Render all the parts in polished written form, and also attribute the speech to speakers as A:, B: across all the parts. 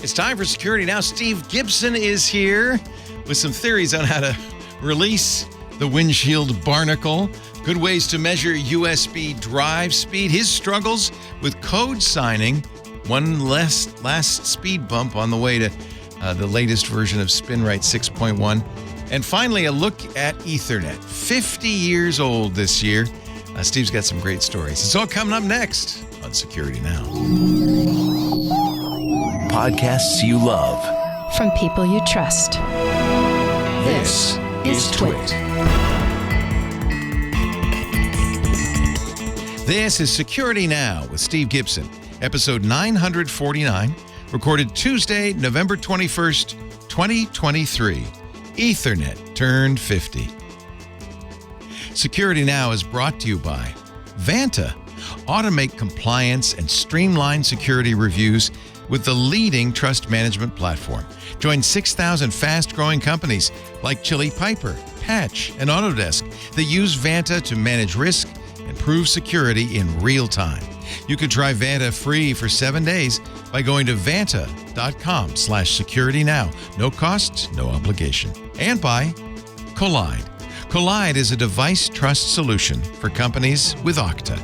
A: It's time for Security Now. Steve Gibson is here with some theories on how to release the windshield barnacle, good ways to measure USB drive speed, his struggles with code signing, one last speed bump on the way to the latest version of SpinRite 6.1, and finally a look at Ethernet. 50 years old this year. Steve's got some great stories. It's all coming up next on Security Now.
B: Podcasts you love.
C: From people you trust.
B: This is TWiT.
A: This is Security Now with Steve Gibson, episode 949, recorded Tuesday, November 21st, 2023. Ethernet turned 50. Security Now is brought to you by Vanta. Automate compliance and streamline security reviews with the leading trust management platform. Join 6,000 fast-growing companies like Chili Piper, Patch, and Autodesk that use Vanta to manage risk and prove security in real time. You can try Vanta free for 7 days by going to vanta.com/securitynow. No cost, no obligation. And by Collide. Collide is a device trust solution for companies with Okta.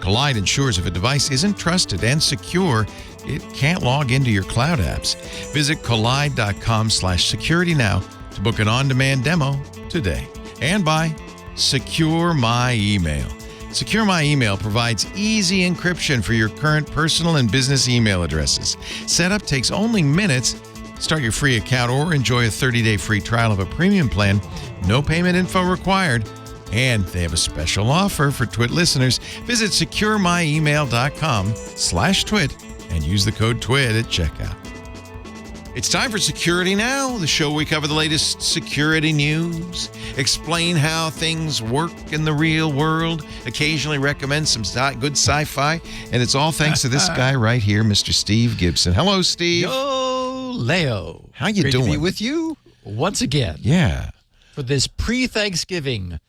A: Collide ensures if a device isn't trusted and secure, it can't log into your cloud apps. Visit collide.com/securitynow to book an on-demand demo today. And by Secure My Email. Secure My Email provides easy encryption for your current personal and business email addresses. Setup takes only minutes. Start your free account or enjoy a 30-day free trial of a premium plan. No payment info required. And they have a special offer for TWiT listeners. Visit securemyemail.com/TWiT and use the code TWiT at checkout. It's time for Security Now, the show where we cover the latest security news, explain how things work in the real world, occasionally recommend some good sci-fi, and it's all thanks to this guy right here, Mr. Steve Gibson. Hello, Steve.
D: Yo, Leo.
A: How you
D: Great
A: doing?
D: to be with you once again.
A: Yeah.
D: For this pre-Thanksgiving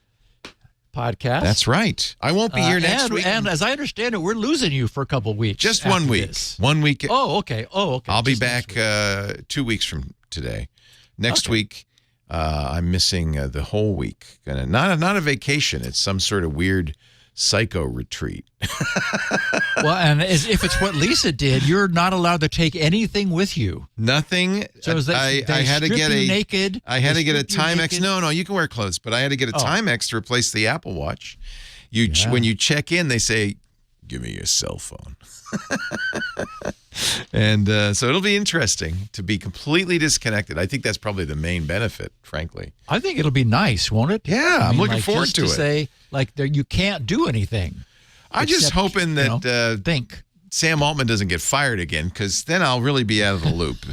D: podcast.
A: That's right. I won't be here next week.
D: And as I understand it, we're losing you for a couple weeks.
A: Just 1 week.
D: This.
A: 1 week.
D: Oh, okay.
A: I'll be
D: Just
A: back 2 weeks from today. Next
D: Okay.
A: week, I'm missing the whole week. Not a vacation. It's some sort of weird psycho retreat.
D: Well, and if it's what Lisa did, you're not allowed to take anything with you.
A: Nothing.
D: So is that
A: I
D: they
A: had to
D: strip
A: get
D: you
A: a
D: naked?
A: I had
D: They
A: to get a
D: strip you
A: Timex.
D: naked?
A: No, you can wear clothes, but I had to get a Timex to replace the Apple Watch. When you check in, they say, "Give me your cell phone." And so it'll be interesting to be completely disconnected. I think that's probably the main benefit, frankly.
D: I think it'll be nice, won't it?
A: Yeah, I'm looking
D: like,
A: forward
D: just
A: to it.
D: Say, like, you can't do anything.
A: I'm just
D: Except,
A: hoping that
D: think.
A: Sam Altman doesn't get fired again, because then I'll really be out of the loop.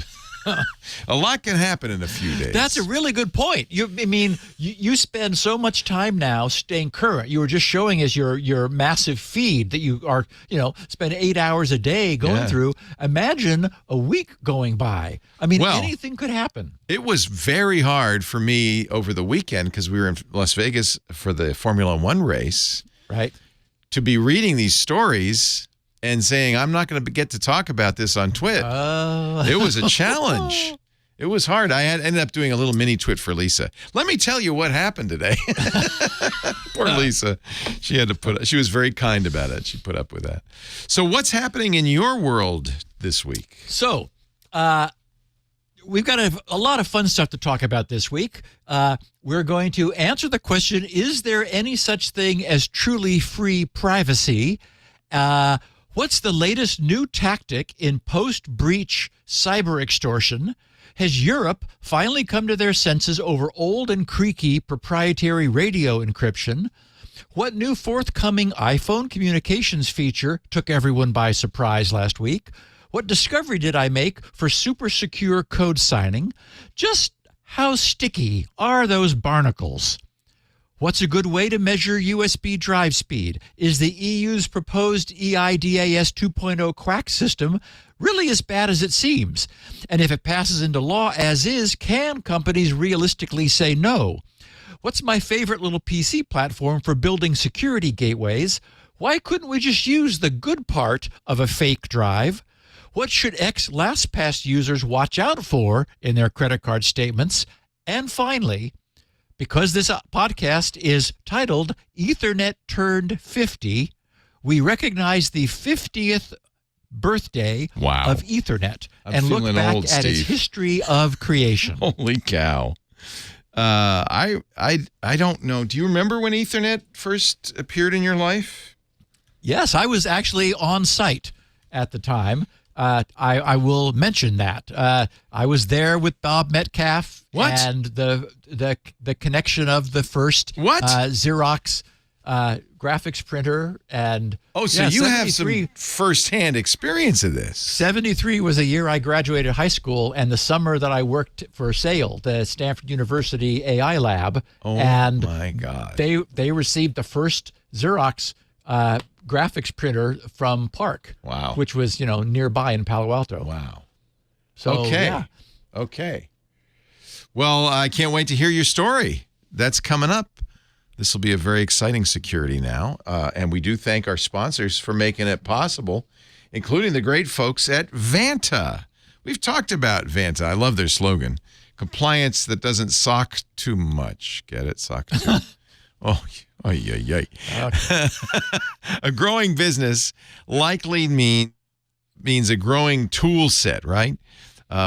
A: A lot can happen in a few days.
D: That's a really good point. You spend so much time now staying current. You were just showing us your massive feed that you are, spend 8 hours a day going through. Imagine a week going by. Anything could happen.
A: It was very hard for me over the weekend because we were in Las Vegas for the Formula One race.
D: Right.
A: To be reading these stories and saying, I'm not going to get to talk about this on TWiT. It was a challenge. It was hard. I ended up doing a little mini TWiT for Lisa. Let me tell you what happened today. Poor Lisa. She was very kind about it. She put up with that. So what's happening in your world this week?
D: So, we've got a lot of fun stuff to talk about this week. We're going to answer the question, is there any such thing as truly free privacy? What's the latest new tactic in post-breach cyber extortion? Has Europe finally come to their senses over old and creaky proprietary radio encryption? What new forthcoming iPhone communications feature took everyone by surprise last week? What discovery did I make for super secure code signing? Just how sticky are those barnacles? What's a good way to measure USB drive speed? Is the EU's proposed eIDAS 2.0 QWAC system really as bad as it seems? And if it passes into law as is, can companies realistically say no? What's my favorite little PC platform for building security gateways? Why couldn't we just use the good part of a fake drive? What should ex-LastPass users watch out for in their credit card statements? And finally, because this podcast is titled Ethernet Turned 50, we recognize the 50th birthday of Ethernet and look back at its history of creation.
A: Holy cow. I don't know. Do you remember when Ethernet first appeared in your life?
D: Yes, I was actually on site at the time. I will mention that. I was there with Bob Metcalf and the connection of the first Xerox graphics printer. And
A: so you have some firsthand experience of this.
D: 73 was a year I graduated high school, and the summer that I worked for SAIL, the Stanford University AI lab. And
A: my God.
D: They received the first Xerox graphics printer from Park.
A: Wow.
D: Which was, nearby in Palo Alto.
A: Wow.
D: So,
A: Okay. Well, I can't wait to hear your story. That's coming up. This will be a very exciting security now. And we do thank our sponsors for making it possible, including the great folks at Vanta. We've talked about Vanta. I love their slogan. Compliance that doesn't sock too much. Get it? Sock too Okay. A growing business likely means a growing tool set, right?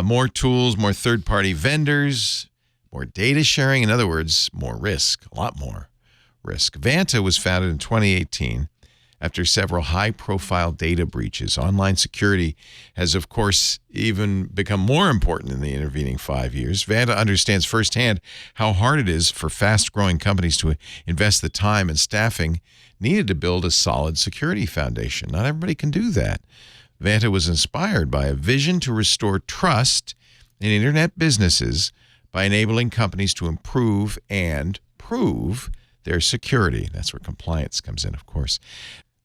A: More tools, more third-party vendors, more data sharing. In other words, more risk, a lot more risk. Vanta was founded in 2018 after several high-profile data breaches. Online security has, of course, even become more important in the intervening 5 years. Vanta understands firsthand how hard it is for fast-growing companies to invest the time and staffing needed to build a solid security foundation. Not everybody can do that. Vanta was inspired by a vision to restore trust in internet businesses by enabling companies to improve and prove their security. That's where compliance comes in, of course.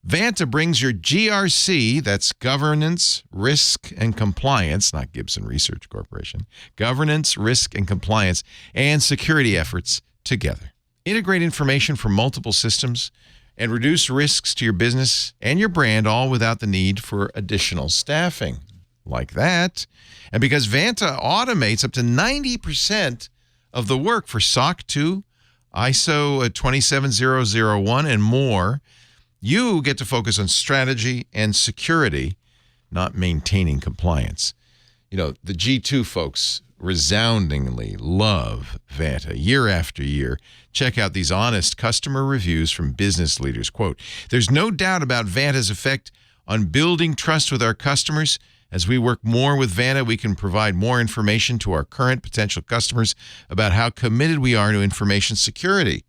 A: Vanta brings your GRC, that's Governance, Risk, and Compliance, not Gibson Research Corporation, Governance, Risk, and Compliance, and security efforts together. Integrate information from multiple systems and reduce risks to your business and your brand, all without the need for additional staffing. Like that. And because Vanta automates up to 90% of the work for SOC 2, ISO 27001, and more, you get to focus on strategy and security, not maintaining compliance. The G2 folks resoundingly love Vanta year after year. Check out these honest customer reviews from business leaders. Quote, "There's no doubt about Vanta's effect on building trust with our customers. As we work more with Vanta, we can provide more information to our current potential customers about how committed we are to information security.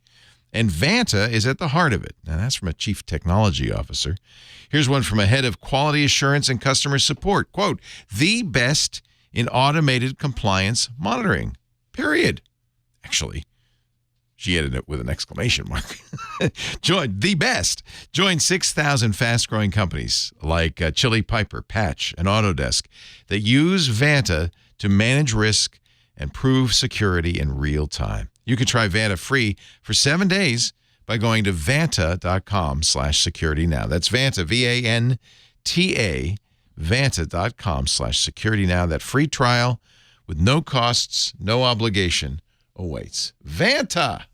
A: And Vanta is at the heart of it." Now, that's from a chief technology officer. Here's one from a head of quality assurance and customer support. Quote, "The best in automated compliance monitoring, period." Actually, she added it with an exclamation mark. Join 6,000 fast-growing companies like Chili Piper, Patch, and Autodesk that use Vanta to manage risk and prove security in real time. You can try Vanta free for 7 days by going to vanta.com/security now. That's Vanta, VANTA, vanta.com/security now. That free trial with no costs, no obligation awaits. Vanta.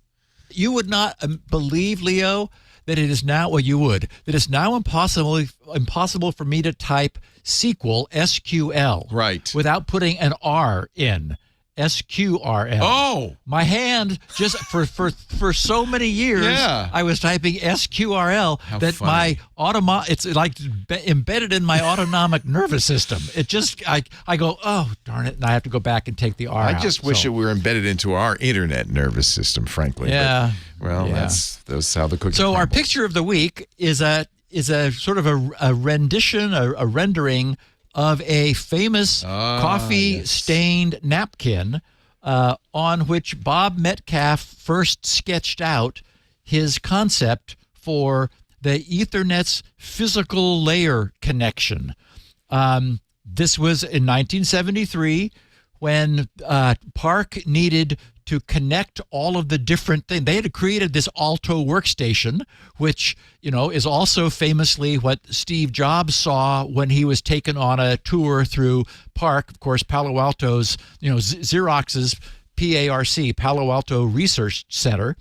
D: You would not believe, Leo, that it is now, that it's now impossible for me to type SQL, SQL,
A: right,
D: without putting an R in. SQRL.
A: Oh,
D: my hand just for so many years, I was typing SQRL.
A: How
D: that
A: funny.
D: it's like embedded in my autonomic nervous system. It just I go, oh darn it, and I have to go back and take the R out.
A: I just wish it were embedded into our internet nervous system, frankly.
D: Yeah.
A: But, that's how the cookie.
D: So
A: crumbles.
D: our picture of the week is a sort of a rendition, a rendering of a famous coffee-stained napkin on which Bob Metcalf first sketched out his concept for the Ethernet's physical layer connection. This was in 1973 when Park needed to connect all of the different things. They had created this Alto workstation, which, is also famously what Steve Jobs saw when he was taken on a tour through PARC, of course, Palo Alto's, Xerox's PARC, Palo Alto Research Center,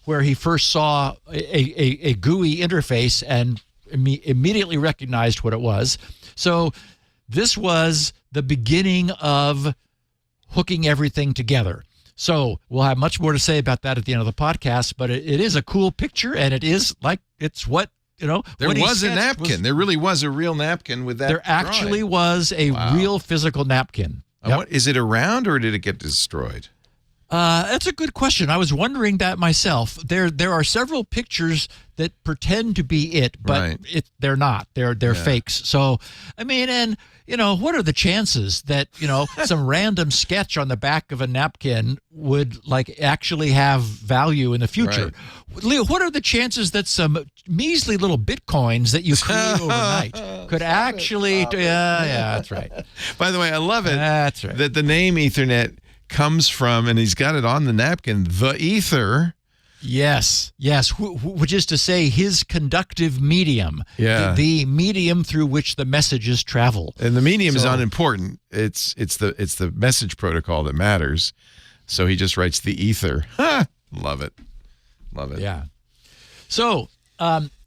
D: where he first saw a GUI interface and immediately recognized what it was. So this was the beginning of hooking everything together. So we'll have much more to say about that at the end of the podcast, but it is a cool picture, and it's what,
A: There was a napkin. There really was a real napkin with that.
D: There actually was a real physical napkin. Yep.
A: Is it around, or did it get destroyed?
D: That's a good question. I was wondering that myself. There are several pictures that pretend to be it, but they're not. They're fakes. So, what are the chances that, some random sketch on the back of a napkin would actually have value in the future? Right. Leo, what are the chances that some measly little Bitcoins that you create overnight could actually... Yeah, that's right.
A: By the way, I love it.
D: That's right.
A: That the name Ethernet comes from, and he's got it on the napkin, the ether.
D: Yes, which is to say his conductive medium, the medium through which the messages travel.
A: And the medium is unimportant. It's the message protocol that matters. So he just writes the ether. Love it.
D: Yeah. So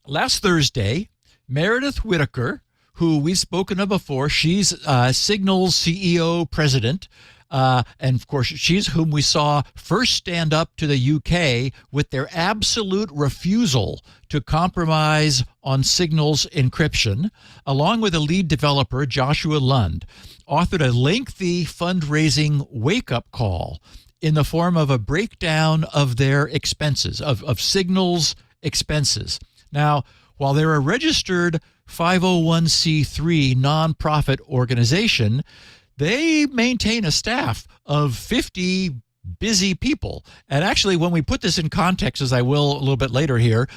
D: last Thursday, Meredith Whittaker, who we've spoken of before, she's Signal's CEO president. And of course, she's whom we saw first stand up to the UK with their absolute refusal to compromise on Signal's encryption, along with a lead developer, Joshua Lund, authored a lengthy fundraising wake-up call in the form of a breakdown of their expenses, of Signal's expenses. Now, while they're a registered 501c3 nonprofit organization, they maintain a staff of 50 busy people. And actually, when we put this in context, as I will a little bit later here,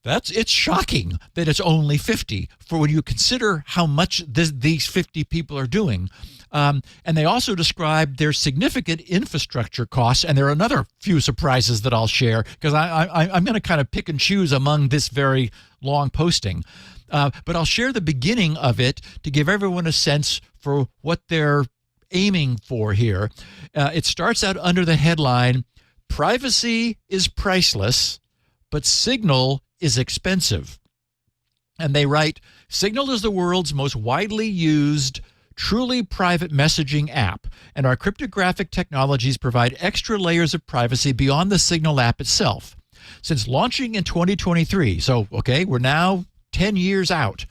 D: it's shocking that it's only 50 for when you consider how much these 50 people are doing. And they also describe their significant infrastructure costs. And there are another few surprises that I'll share, because I'm going to kind of pick and choose among this very long posting. But I'll share the beginning of it to give everyone a sense for what they're aiming for here. It starts out under the headline, "Privacy is priceless, but Signal is expensive." And they write, "Signal is the world's most widely used, truly private messaging app, and our cryptographic technologies provide extra layers of privacy beyond the Signal app itself. Since launching in 2023, we're now 10 years out,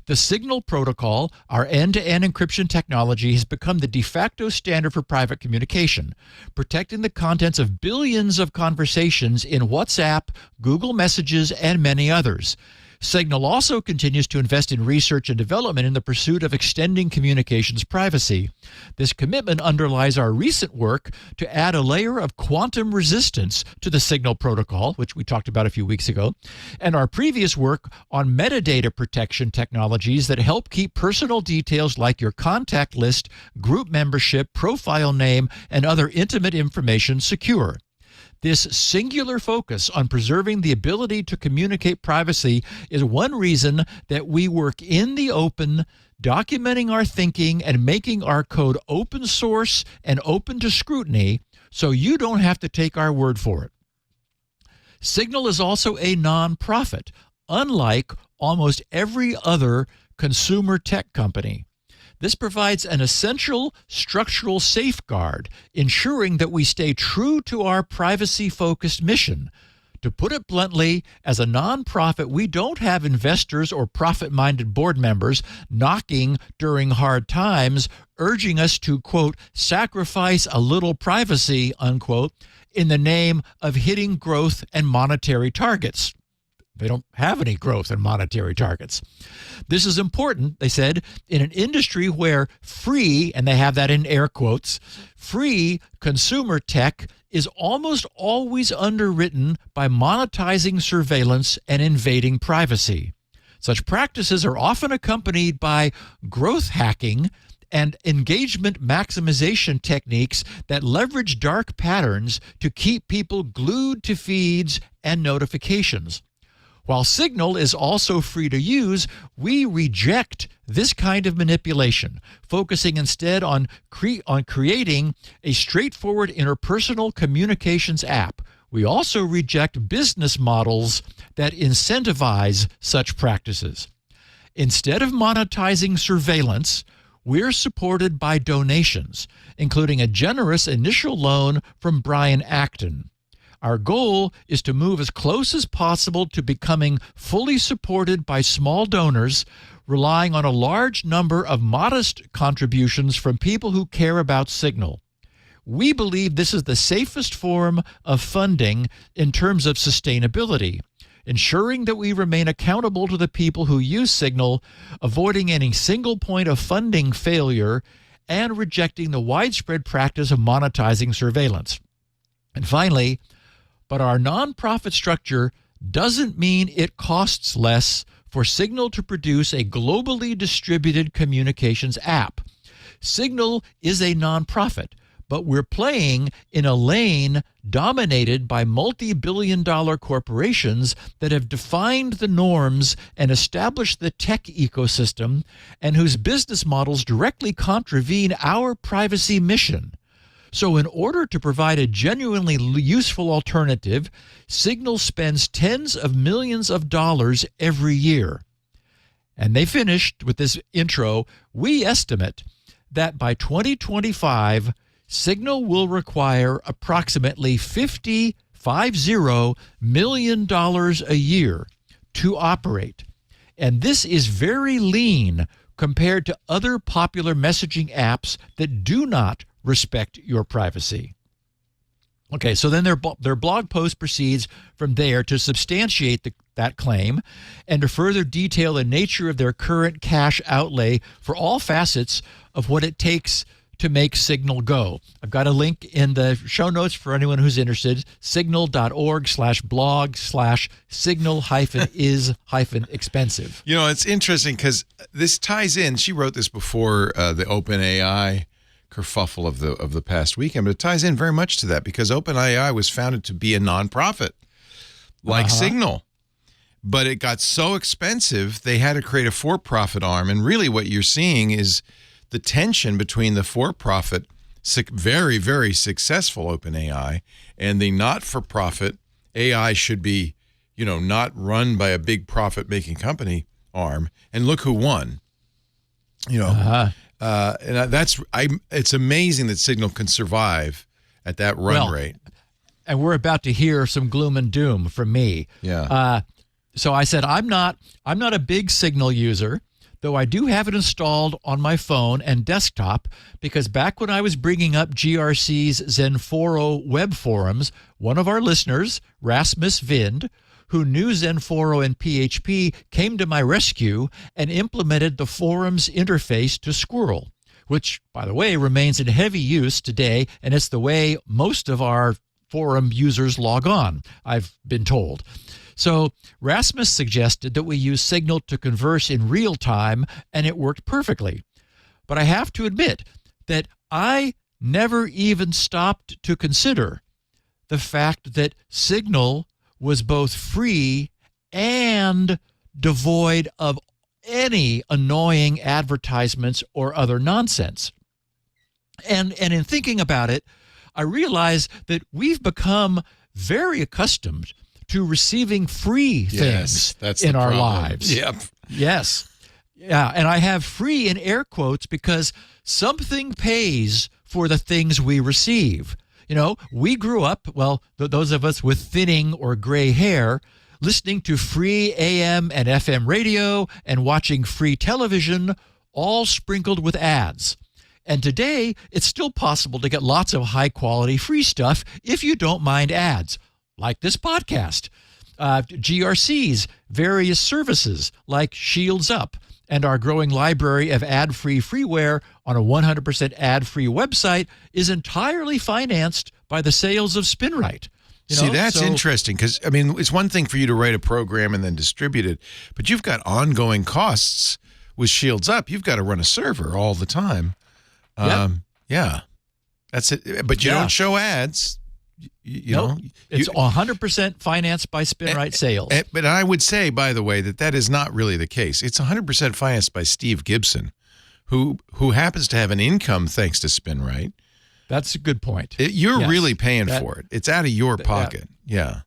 D: the Signal protocol, our end-to-end encryption technology, has become the de facto standard for private communication, protecting the contents of billions of conversations in WhatsApp, Google Messages, and many others. Signal also continues to invest in research and development in the pursuit of extending communications privacy. This commitment underlies our recent work to add a layer of quantum resistance to the Signal protocol, which we talked about a few weeks ago, and our previous work on metadata protection technologies that help keep personal details like your contact list, group membership, profile name, and other intimate information secure. This singular focus on preserving the ability to communicate privacy is one reason that we work in the open, documenting our thinking and making our code open source and open to scrutiny, so you don't have to take our word for it. Signal is also a nonprofit, unlike almost every other consumer tech company. This provides an essential structural safeguard, ensuring that we stay true to our privacy-focused mission. To put it bluntly, as a nonprofit, we don't have investors or profit-minded board members knocking during hard times, urging us to, quote, sacrifice a little privacy, unquote, in the name of hitting growth and monetary targets. They don't have any growth and monetary targets. This is important, they said, in an industry where free, and they have that in air quotes, free consumer tech is almost always underwritten by monetizing surveillance and invading privacy. Such practices are often accompanied by growth hacking and engagement maximization techniques that leverage dark patterns to keep people glued to feeds and notifications. While Signal is also free to use, we reject this kind of manipulation, focusing instead on creating a straightforward interpersonal communications app. We also reject business models that incentivize such practices. Instead of monetizing surveillance, we're supported by donations, including a generous initial loan from Brian Acton. Our goal is to move as close as possible to becoming fully supported by small donors, relying on a large number of modest contributions from people who care about Signal. We believe this is the safest form of funding in terms of sustainability, ensuring that we remain accountable to the people who use Signal, avoiding any single point of funding failure, and rejecting the widespread practice of monetizing surveillance. And finally, but our nonprofit structure doesn't mean it costs less for Signal to produce a globally distributed communications app. Signal is a nonprofit, but we're playing in a lane dominated by multi-billion-dollar corporations that have defined the norms and established the tech ecosystem, and whose business models directly contravene our privacy mission. So in order to provide a genuinely useful alternative, Signal spends tens of millions of dollars every year. And they finished with this intro. We estimate that by 2025, Signal will require approximately $50 million a year to operate. And this is very lean compared to other popular messaging apps that do not respect your privacy. Okay, so then their blog post proceeds from there to substantiate that claim and to further detail the nature of their current cash outlay for all facets of what it takes to make Signal go. I've got a link in the show notes for anyone who's interested, signal.org/blog/signal-is-expensive.
A: You know, it's interesting because this ties in. She wrote this before the OpenAI kerfuffle of the past weekend, but it ties in very much to that because OpenAI was founded to be a nonprofit like Signal, but it got so expensive they had to create a for-profit arm. And really what you're seeing is the tension between the for-profit, very, very successful OpenAI, and the not-for-profit AI should be, not run by a big profit-making company arm. And look who won. It's amazing that Signal can survive at that run rate.
D: And we're about to hear some gloom and doom from me.
A: Yeah.
D: So I said I'm not a big Signal user, though I do have it installed on my phone and desktop because back when I was bringing up GRC's Zenforo web forums, one of our listeners, Rasmus Vind, who knew Zenforo and PHP, came to my rescue and implemented the forum's interface to Squirrel, which, by the way, remains in heavy use today, and it's the way most of our forum users log on, I've been told. So Rasmus suggested that we use Signal to converse in real time, and it worked perfectly. But I have to admit that I never even stopped to consider the fact that Signal was both free and devoid of any annoying advertisements or other nonsense. And in thinking about it, I realize that we've become very accustomed to receiving free things in our lives.
A: Yep.
D: Yes. Yeah, and I have free in air quotes because something pays for the things we receive. We grew up, those of us with thinning or gray hair, listening to free AM and FM radio and watching free television, all sprinkled with ads. And today, it's still possible to get lots of high-quality free stuff if you don't mind ads, like this podcast, GRC's various services like Shields Up, and our growing library of ad-free freeware on a 100% ad-free website is entirely financed by the sales of SpinRite.
A: See, that's interesting because, it's one thing for you to write a program and then distribute it, but you've got ongoing costs with Shields Up. You've got to run a server all the time. Yeah, that's it. But you don't show ads. You
D: nope.
A: know,
D: it's 100% financed by SpinRite sales.
A: But I would say, by the way, that is not really the case. It's 100% financed by Steve Gibson, who happens to have an income thanks to SpinRite.
D: That's a good point.
A: You're really paying for it. It's out of your pocket. Yeah.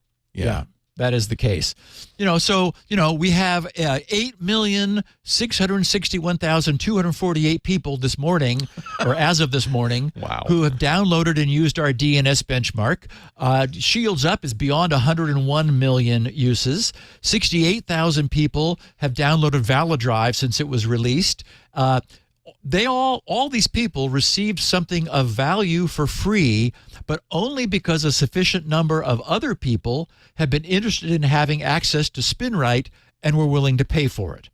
D: That is the case. We have 8,661,248 people this morning, or as of this morning, who have downloaded and used our DNS benchmark. Shields Up is beyond 101 million uses. 68,000 people have downloaded ValiDrive since it was released. All these people received something of value for free, but only because a sufficient number of other people have been interested in having access to SpinRite and were willing to pay for it.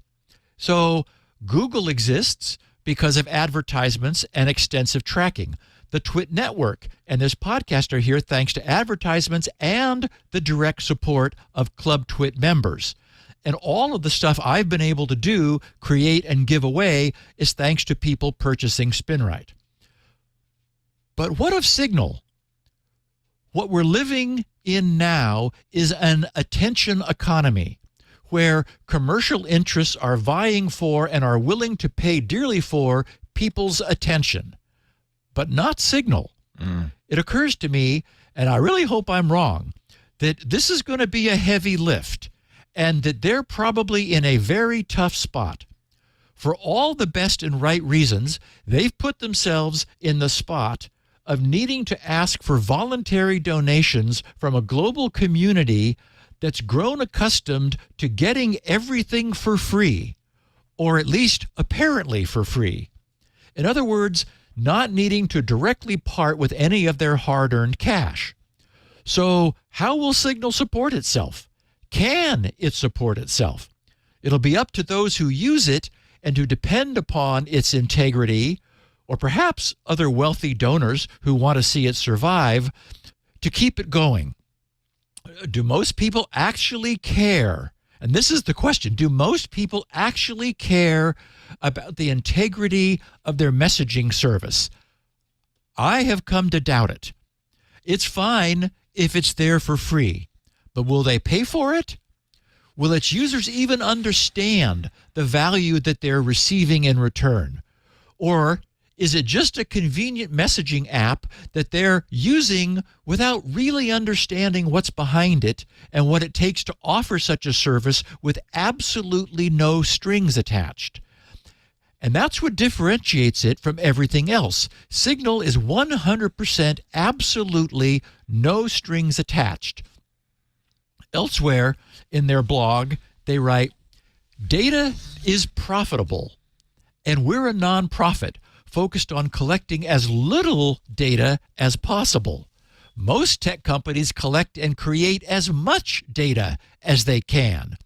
D: So Google exists because of advertisements and extensive tracking. The TWiT network and this podcast are here thanks to advertisements and the direct support of Club TWiT members. And all of the stuff I've been able to do, create, and give away is thanks to people purchasing SpinRite. But what of Signal? What we're living in now is an attention economy where commercial interests are vying for and are willing to pay dearly for people's attention, but not Signal. It occurs to me, and I really hope I'm wrong, that this is going to be a heavy lift, and that they're probably in a very tough spot. For all the best and right reasons, they've put themselves in the spot of needing to ask for voluntary donations from a global community that's grown accustomed to getting everything for free, or at least apparently for free. In other words, not needing to directly part with any of their hard-earned cash. So how will Signal support itself? Can it support itself? It'll be up to those who use it and who depend upon its integrity, or perhaps other wealthy donors who want to see it survive, to keep it going. Do most people actually care? And this is the question. Do most people actually care about the integrity of their messaging service? I have come to doubt it. It's fine if it's there for free. But will they pay for it? Will its users even understand the value that they're receiving in return? Or is it just a convenient messaging app that they're using without really understanding what's behind it and what it takes to offer such a service with absolutely no strings attached? And that's what differentiates it from everything else. Signal is 100% absolutely no strings attached. Elsewhere in their blog, they write, "Data is profitable, and we're a nonprofit focused on collecting as little data as possible. Most tech companies collect and create as much data as they can.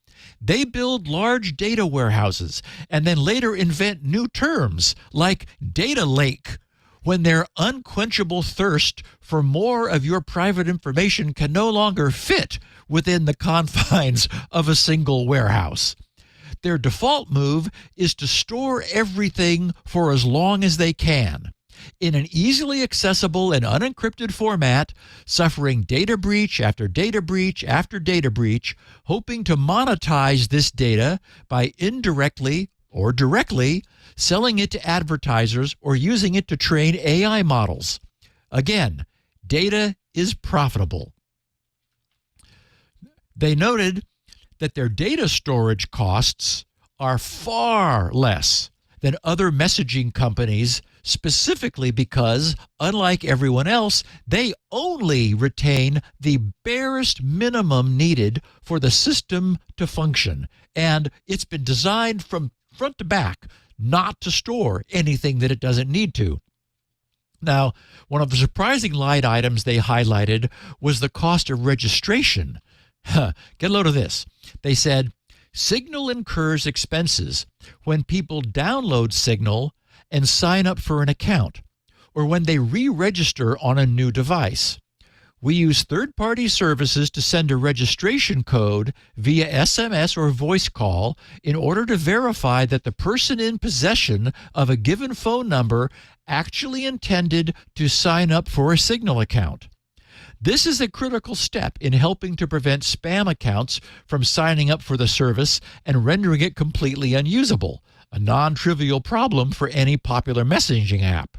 D: They build large data warehouses and then later invent new terms like data lake when their unquenchable thirst for more of your private information can no longer fit within the confines of a single warehouse. Their default move is to store everything for as long as they can in an easily accessible and unencrypted format, suffering data breach after data breach after data breach, hoping to monetize this data by indirectly or directly selling it to advertisers or using it to train AI models. Again, data is profitable." They noted that their data storage costs are far less than other messaging companies, specifically because, unlike everyone else, they only retain the barest minimum needed for the system to function. And it's been designed from front to back not to store anything that it doesn't need to. Now, one of the surprising line items they highlighted was the cost of registration. Get a load of this. They said, Signal incurs expenses when people download Signal and sign up for an account, or when they re-register on a new device. We use third-party services to send a registration code via SMS or voice call in order to verify that the person in possession of a given phone number actually intended to sign up for a Signal account. This is a critical step in helping to prevent spam accounts from signing up for the service and rendering it completely unusable, a non-trivial problem for any popular messaging app.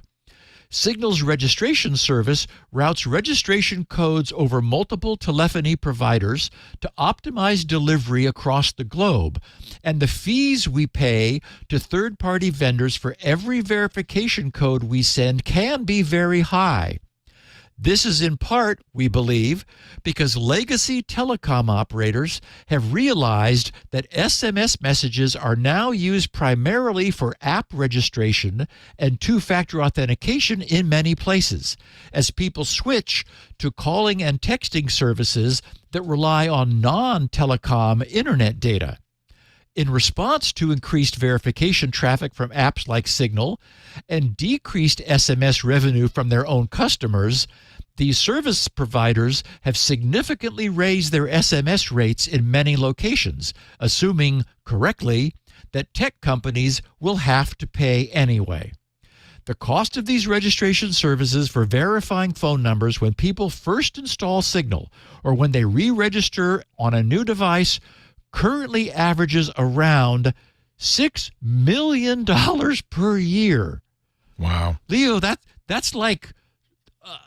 D: Signal's registration service routes registration codes over multiple telephony providers to optimize delivery across the globe, and the fees we pay to third-party vendors for every verification code we send can be very high. This is in part, we believe, because legacy telecom operators have realized that SMS messages are now used primarily for app registration and two-factor authentication in many places, as people switch to calling and texting services that rely on non-telecom internet data. In response to increased verification traffic from apps like Signal and decreased SMS revenue from their own customers, these service providers have significantly raised their SMS rates in many locations, assuming correctly that tech companies will have to pay anyway. The cost of these registration services for verifying phone numbers when people first install Signal or when they re-register on a new device currently averages around $6 million per year.
A: Wow.
D: Leo, that's like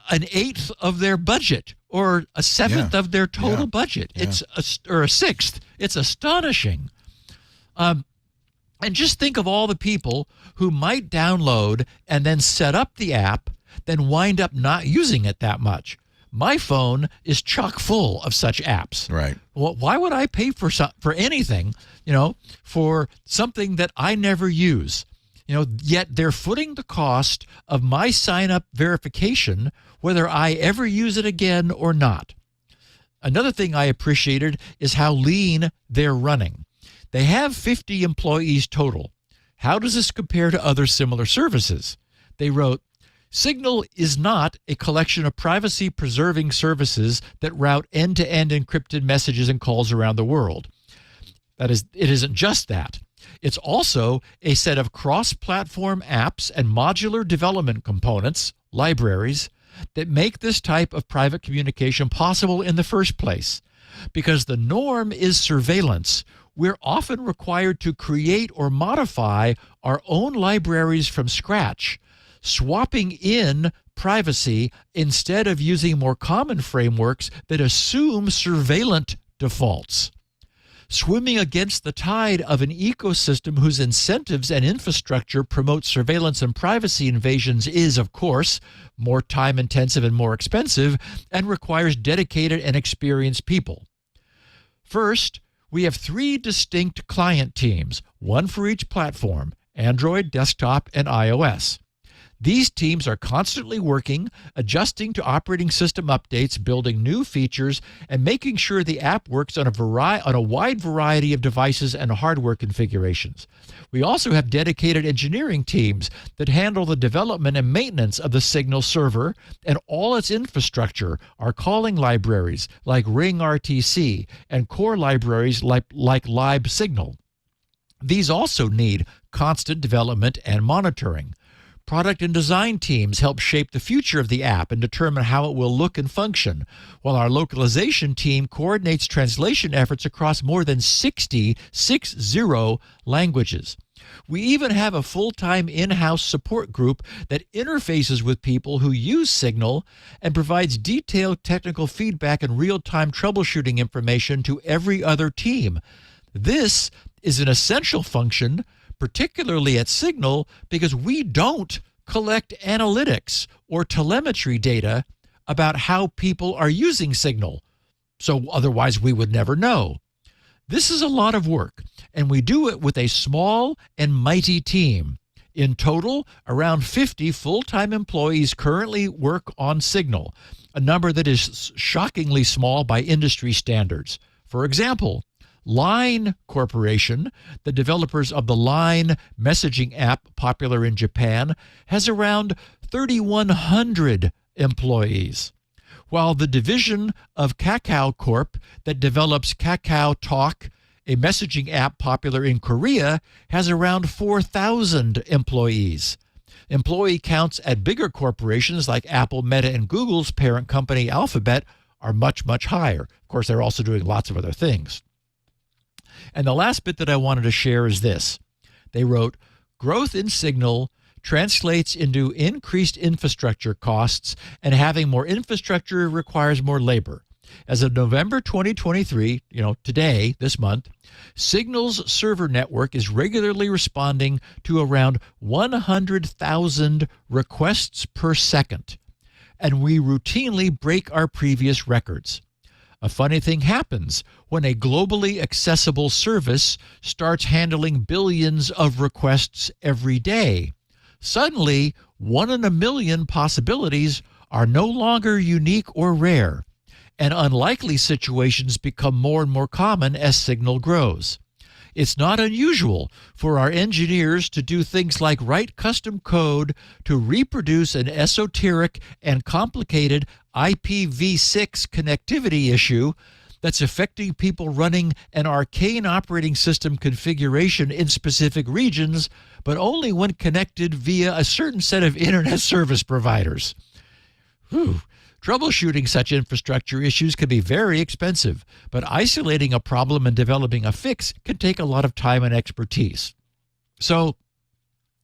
D: an eighth of their budget or a seventh of their total budget.
A: Yeah.
D: Or a sixth. It's astonishing. And just think of all the people who might download and then set up the app, then wind up not using it that much. My phone is chock full of such apps.
A: Right.
D: Well, why would I pay for anything, for something that I never use? Yet they're footing the cost of my sign-up verification, whether I ever use it again or not. Another thing I appreciated is how lean they're running. They have 50 employees total. How does this compare to other similar services? They wrote, Signal is not a collection of privacy-preserving services that route end-to-end encrypted messages and calls around the world. That is, it isn't just that. It's also a set of cross-platform apps and modular development components, libraries, that make this type of private communication possible in the first place. Because the norm is surveillance, we're often required to create or modify our own libraries from scratch, swapping in privacy instead of using more common frameworks that assume surveillant defaults. Swimming against the tide of an ecosystem whose incentives and infrastructure promote surveillance and privacy invasions is, of course, more time-intensive and more expensive and requires dedicated and experienced people. First, we have 3 distinct client teams, one for each platform, Android, desktop, and iOS. These teams are constantly working, adjusting to operating system updates, building new features, and making sure the app works on a wide variety of devices and hardware configurations. We also have dedicated engineering teams that handle the development and maintenance of the Signal server and all its infrastructure, our calling libraries like Ring RTC and core libraries like LibSignal. These also need constant development and monitoring. Product and design teams help shape the future of the app and determine how it will look and function, while our localization team coordinates translation efforts across more than 60 languages. We even have a full-time in-house support group that interfaces with people who use Signal and provides detailed technical feedback and real-time troubleshooting information to every other team. This is an essential function, particularly at Signal, because we don't collect analytics or telemetry data about how people are using Signal. So otherwise we would never know. This is a lot of work, and we do it with a small and mighty team. In total, around 50 full-time employees currently work on Signal, a number that is shockingly small by industry standards. For example, Line Corporation, the developers of the Line messaging app popular in Japan, has around 3,100 employees, while the division of Kakao Corp that develops Kakao Talk, a messaging app popular in Korea, has around 4,000 employees. Employee counts at bigger corporations like Apple, Meta, and Google's parent company Alphabet are much, much higher. Of course, they're also doing lots of other things. And the last bit that I wanted to share is this. They wrote, growth in Signal translates into increased infrastructure costs, and having more infrastructure requires more labor. As of November 2023, today, this month, Signal's server network is regularly responding to around 100,000 requests per second, and we routinely break our previous records. A funny thing happens when a globally accessible service starts handling billions of requests every day. Suddenly, 1 in a million possibilities are no longer unique or rare, and unlikely situations become more and more common as Signal grows. It's not unusual for our engineers to do things like write custom code to reproduce an esoteric and complicated IPv6 connectivity issue that's affecting people running an arcane operating system configuration in specific regions, but only when connected via a certain set of internet service providers. Whew. Troubleshooting such infrastructure issues can be very expensive, but isolating a problem and developing a fix can take a lot of time and expertise. So,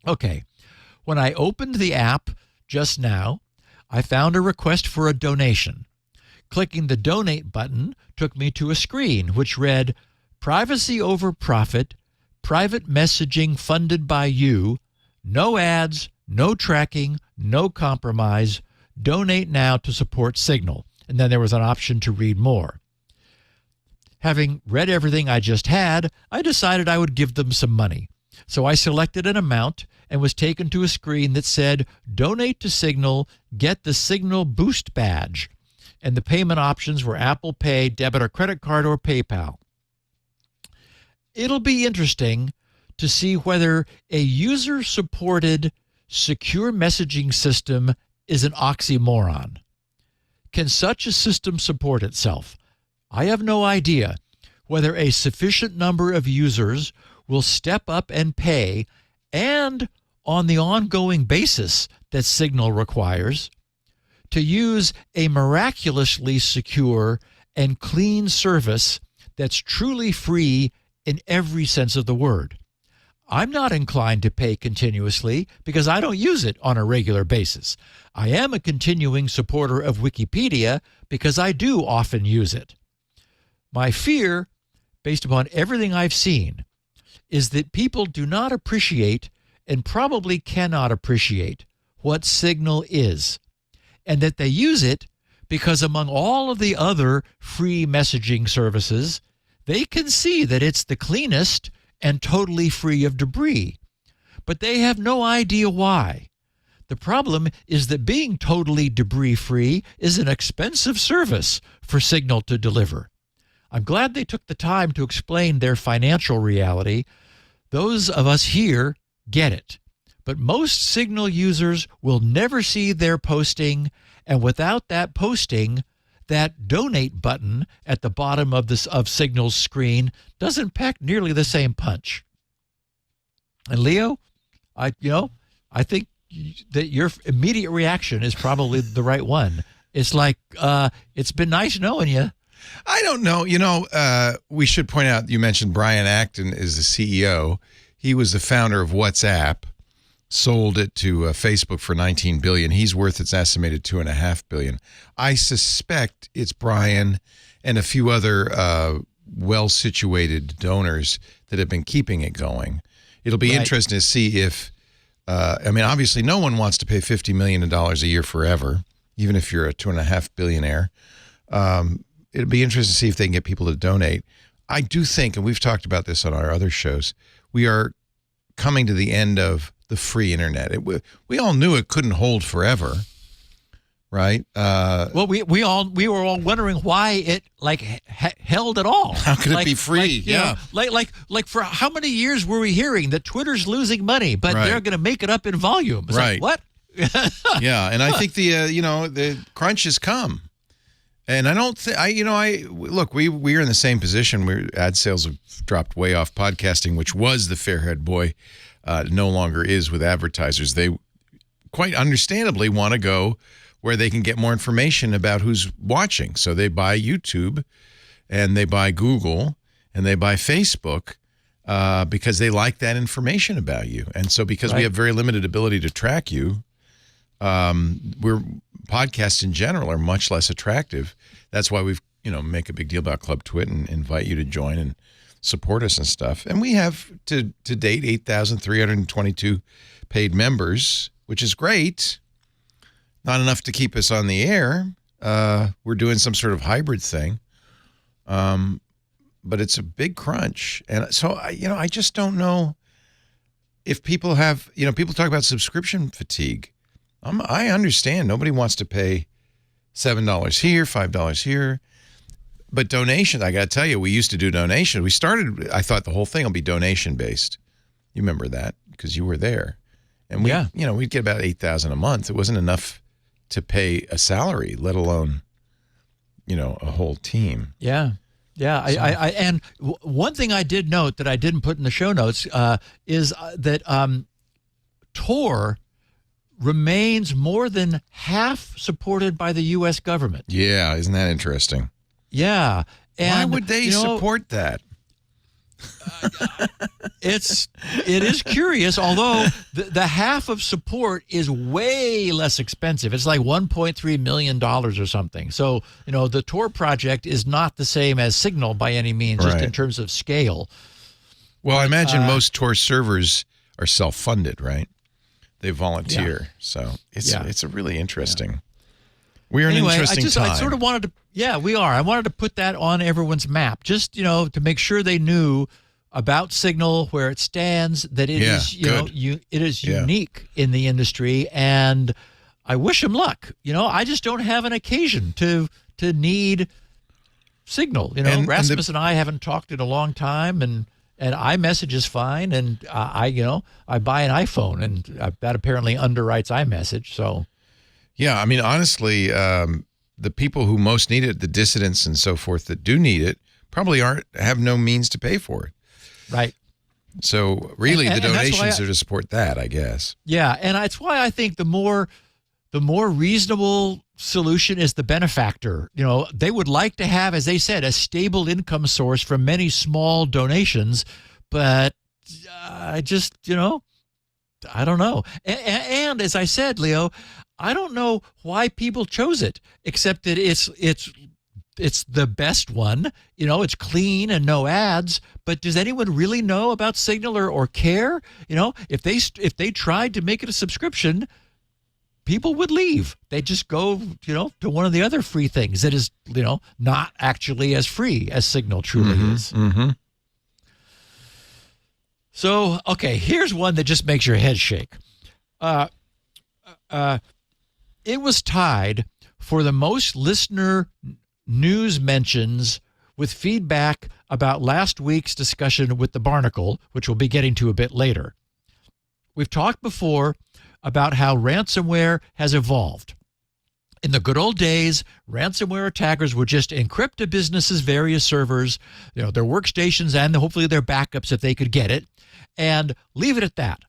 D: okay, when I opened the app just now, I found a request for a donation. Clicking the donate button took me to a screen which read, privacy over profit, private messaging funded by you, no ads, no tracking, no compromise, donate now to support Signal. And then there was an option to read more. Having read everything I just had, I decided I would give them some money. So I selected an amount and was taken to a screen that said, donate to Signal, get the Signal Boost badge. And the payment options were Apple Pay, debit or credit card, or PayPal. It'll be interesting to see whether a user-supported secure messaging system is an oxymoron. Can such a system support itself? I have no idea whether a sufficient number of users will step up and pay, and on the ongoing basis that Signal requires, to use a miraculously secure and clean service that's truly free in every sense of the word. I'm not inclined to pay continuously because I don't use it on a regular basis. I am a continuing supporter of Wikipedia because I do often use it. My fear, based upon everything I've seen, is that people do not appreciate and probably cannot appreciate what Signal is, and that they use it because among all of the other free messaging services, they can see that it's the cleanest and totally free of debris. But they have no idea why. The problem is that being totally debris-free is an expensive service for Signal to deliver. I'm glad they took the time to explain their financial reality. Those of us here get it. But most Signal users will never see their posting, and without that posting, that donate button at the bottom of Signal's screen doesn't pack nearly the same punch. And Leo, I think that your immediate reaction is probably the right one. It's like, it's been nice knowing you.
A: I don't know. We should point out, you mentioned Brian Acton is the CEO. He was the founder of WhatsApp, sold it to Facebook for $19 billion. He's worth, it's estimated, $2.5 billion. I suspect it's Brian and a few other well-situated donors that have been keeping it going. It'll be interesting to see if, obviously no one wants to pay $50 million a year forever, even if you're a $2.5 billionaire. It'll be interesting to see if they can get people to donate. I do think, and we've talked about this on our other shows, we are coming to the end of the free internet. We all knew it couldn't hold forever, right?
D: Well, we were all wondering why it held at all.
A: How could it be free?
D: Like for how many years were we hearing that Twitter's losing money, but they're going to make it up in volume? It's like, what?
A: Yeah, and I think the crunch has come. And I don't think look, we are in the same position. Ad sales have dropped way off. Podcasting, which was the Fairhead boy, no longer is with advertisers. quite understandably want to go where they can get more information about who's watching. So they buy YouTube and they buy Google and they buy Facebook because they like that information about you. And so because we have very limited ability to track you, podcasts in general are much less attractive. That's why we've, make a big deal about Club TWiT and invite you to join and support us and stuff. And we have to date 8,322 paid members, which is great. Not enough to keep us on the air. We're doing some sort of hybrid thing. But it's a big crunch. And so, I just don't know if people have, people talk about subscription fatigue. I understand nobody wants to pay $7 here, $5 here. But donations, I got to tell you, we used to do donations. We started, I thought the whole thing will be donation based. You remember that because you were there. And we'd get about $8,000 a month. It wasn't enough to pay a salary, let alone, a whole team.
D: Yeah. Yeah. And one thing I did note that I didn't put in the show notes is that Tor remains more than half supported by the U.S. government.
A: Yeah. Isn't that interesting?
D: Yeah. And,
A: why would they support that?
D: It is curious, although the half of support is way less expensive. It's like $1.3 million or something. So, the Tor project is not the same as Signal by any means, just in terms of scale. Well,
A: I imagine most Tor servers are self-funded, right? They volunteer.
D: Yeah.
A: So it's a really interesting. Yeah. We are in an interesting time.
D: I sort of wanted to, we are. I wanted to put that on everyone's map, just, to make sure they knew about Signal, where it stands, that it is, it is unique in the industry, and I wish them luck. I just don't have an occasion to need Signal. Rasmus and I haven't talked in a long time, and iMessage is fine, and I buy an iPhone, and that apparently underwrites iMessage, so.
A: Yeah, I mean, honestly, the people who most need it, the dissidents and so forth that do need it, probably have no means to pay for it.
D: Right.
A: So really, the donations are to support that, I guess.
D: Yeah, and that's why I think the more reasonable solution is the benefactor. They would like to have, as they said, a stable income source from many small donations, but I just, I don't know. And as I said, Leo, I don't know why people chose it, except that it's the best one. It's clean and no ads. But does anyone really know about Signal or care? If they tried to make it a subscription, people would leave. They just go, to one of the other free things that is, not actually as free as Signal truly is.
A: Mm-hmm.
D: So, okay, here's one that just makes your head shake. It was tied for the most listener news mentions with feedback about last week's discussion with the Barnacle, which we'll be getting to a bit later. We've talked before about how ransomware has evolved. In the good old days, ransomware attackers would just encrypt a business's various servers, their workstations, and hopefully their backups if they could get it, and leave it at that.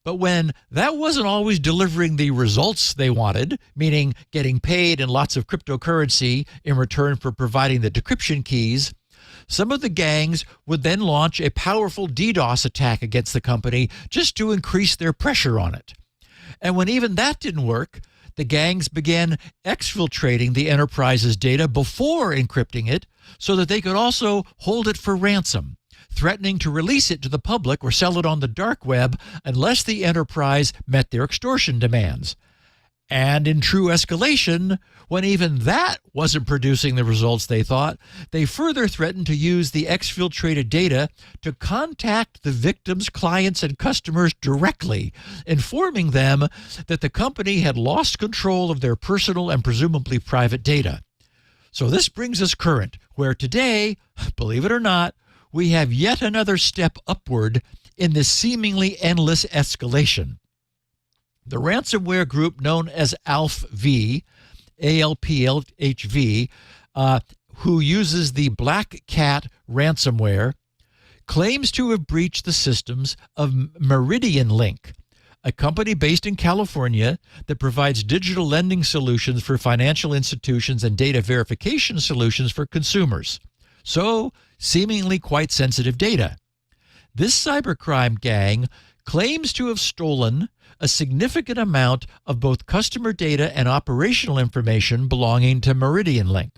D: But when that wasn't always delivering the results they wanted, meaning getting paid in lots of cryptocurrency in return for providing the decryption keys, some of the gangs would then launch a powerful DDoS attack against the company just to increase their pressure on it. And when even that didn't work, the gangs began exfiltrating the enterprise's data before encrypting it so that they could also hold it for ransom, threatening to release it to the public or sell it on the dark web unless the enterprise met their extortion demands. And in true escalation, when even that wasn't producing the results they thought, they further threatened to use the exfiltrated data to contact the victims' clients and customers directly, informing them that the company had lost control of their personal and presumably private data. So this brings us current, where today, believe it or not, we have yet another step upward in this seemingly endless escalation. The ransomware group known as ALPHV, ALPHV, who uses the Black Cat ransomware, claims to have breached the systems of Meridian Link, a company based in California that provides digital lending solutions for financial institutions and data verification solutions for consumers. So, seemingly quite sensitive data. This cybercrime gang claims to have stolen a significant amount of both customer data and operational information belonging to MeridianLink,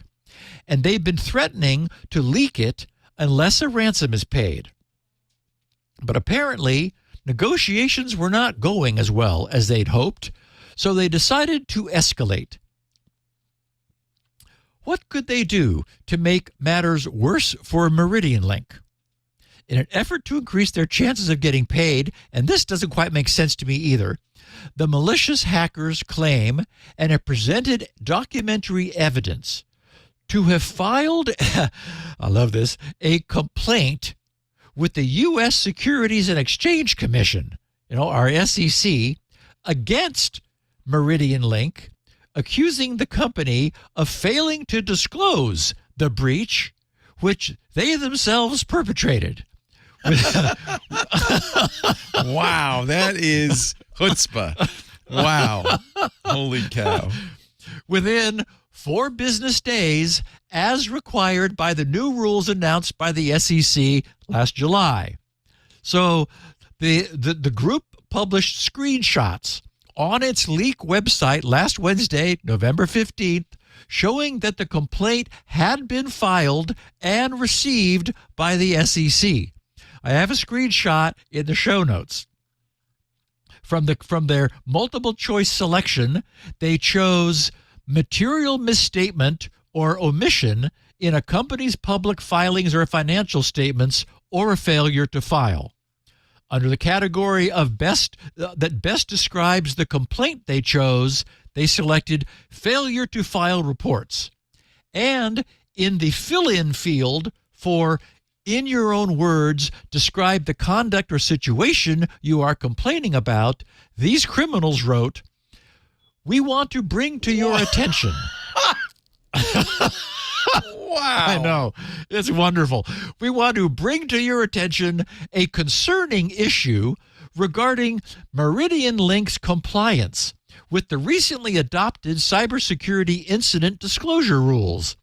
D: and they've been threatening to leak it unless a ransom is paid. But apparently, negotiations were not going as well as they'd hoped, so they decided to escalate. What could they do to make matters worse for MeridianLink? In an effort to increase their chances of getting paid, and this doesn't quite make sense to me either, the malicious hackers claim and have presented documentary evidence to have filed, I love this, a complaint with the U.S. Securities and Exchange Commission, our SEC, against MeridianLink, accusing the company of failing to disclose the breach, which they themselves perpetrated.
A: Wow, that is chutzpah. Wow. Holy cow.
D: Within 4 business days, as required by the new rules announced by the SEC last July. So the group published screenshots on its leak website last Wednesday, November 15th, showing that the complaint had been filed and received by the SEC. I have a screenshot in the show notes. From their multiple choice selection, they chose material misstatement or omission in a company's public filings or financial statements, or a failure to file. Under the category of that best describes the complaint they chose, they selected failure to file reports. And in the fill-in field for in your own words, describe the conduct or situation you are complaining about, these criminals wrote, "We want to bring to your attention."
A: Wow.
D: I know. It's wonderful. "We want to bring to your attention a concerning issue regarding MeridianLink's compliance with the recently adopted cybersecurity incident disclosure rules.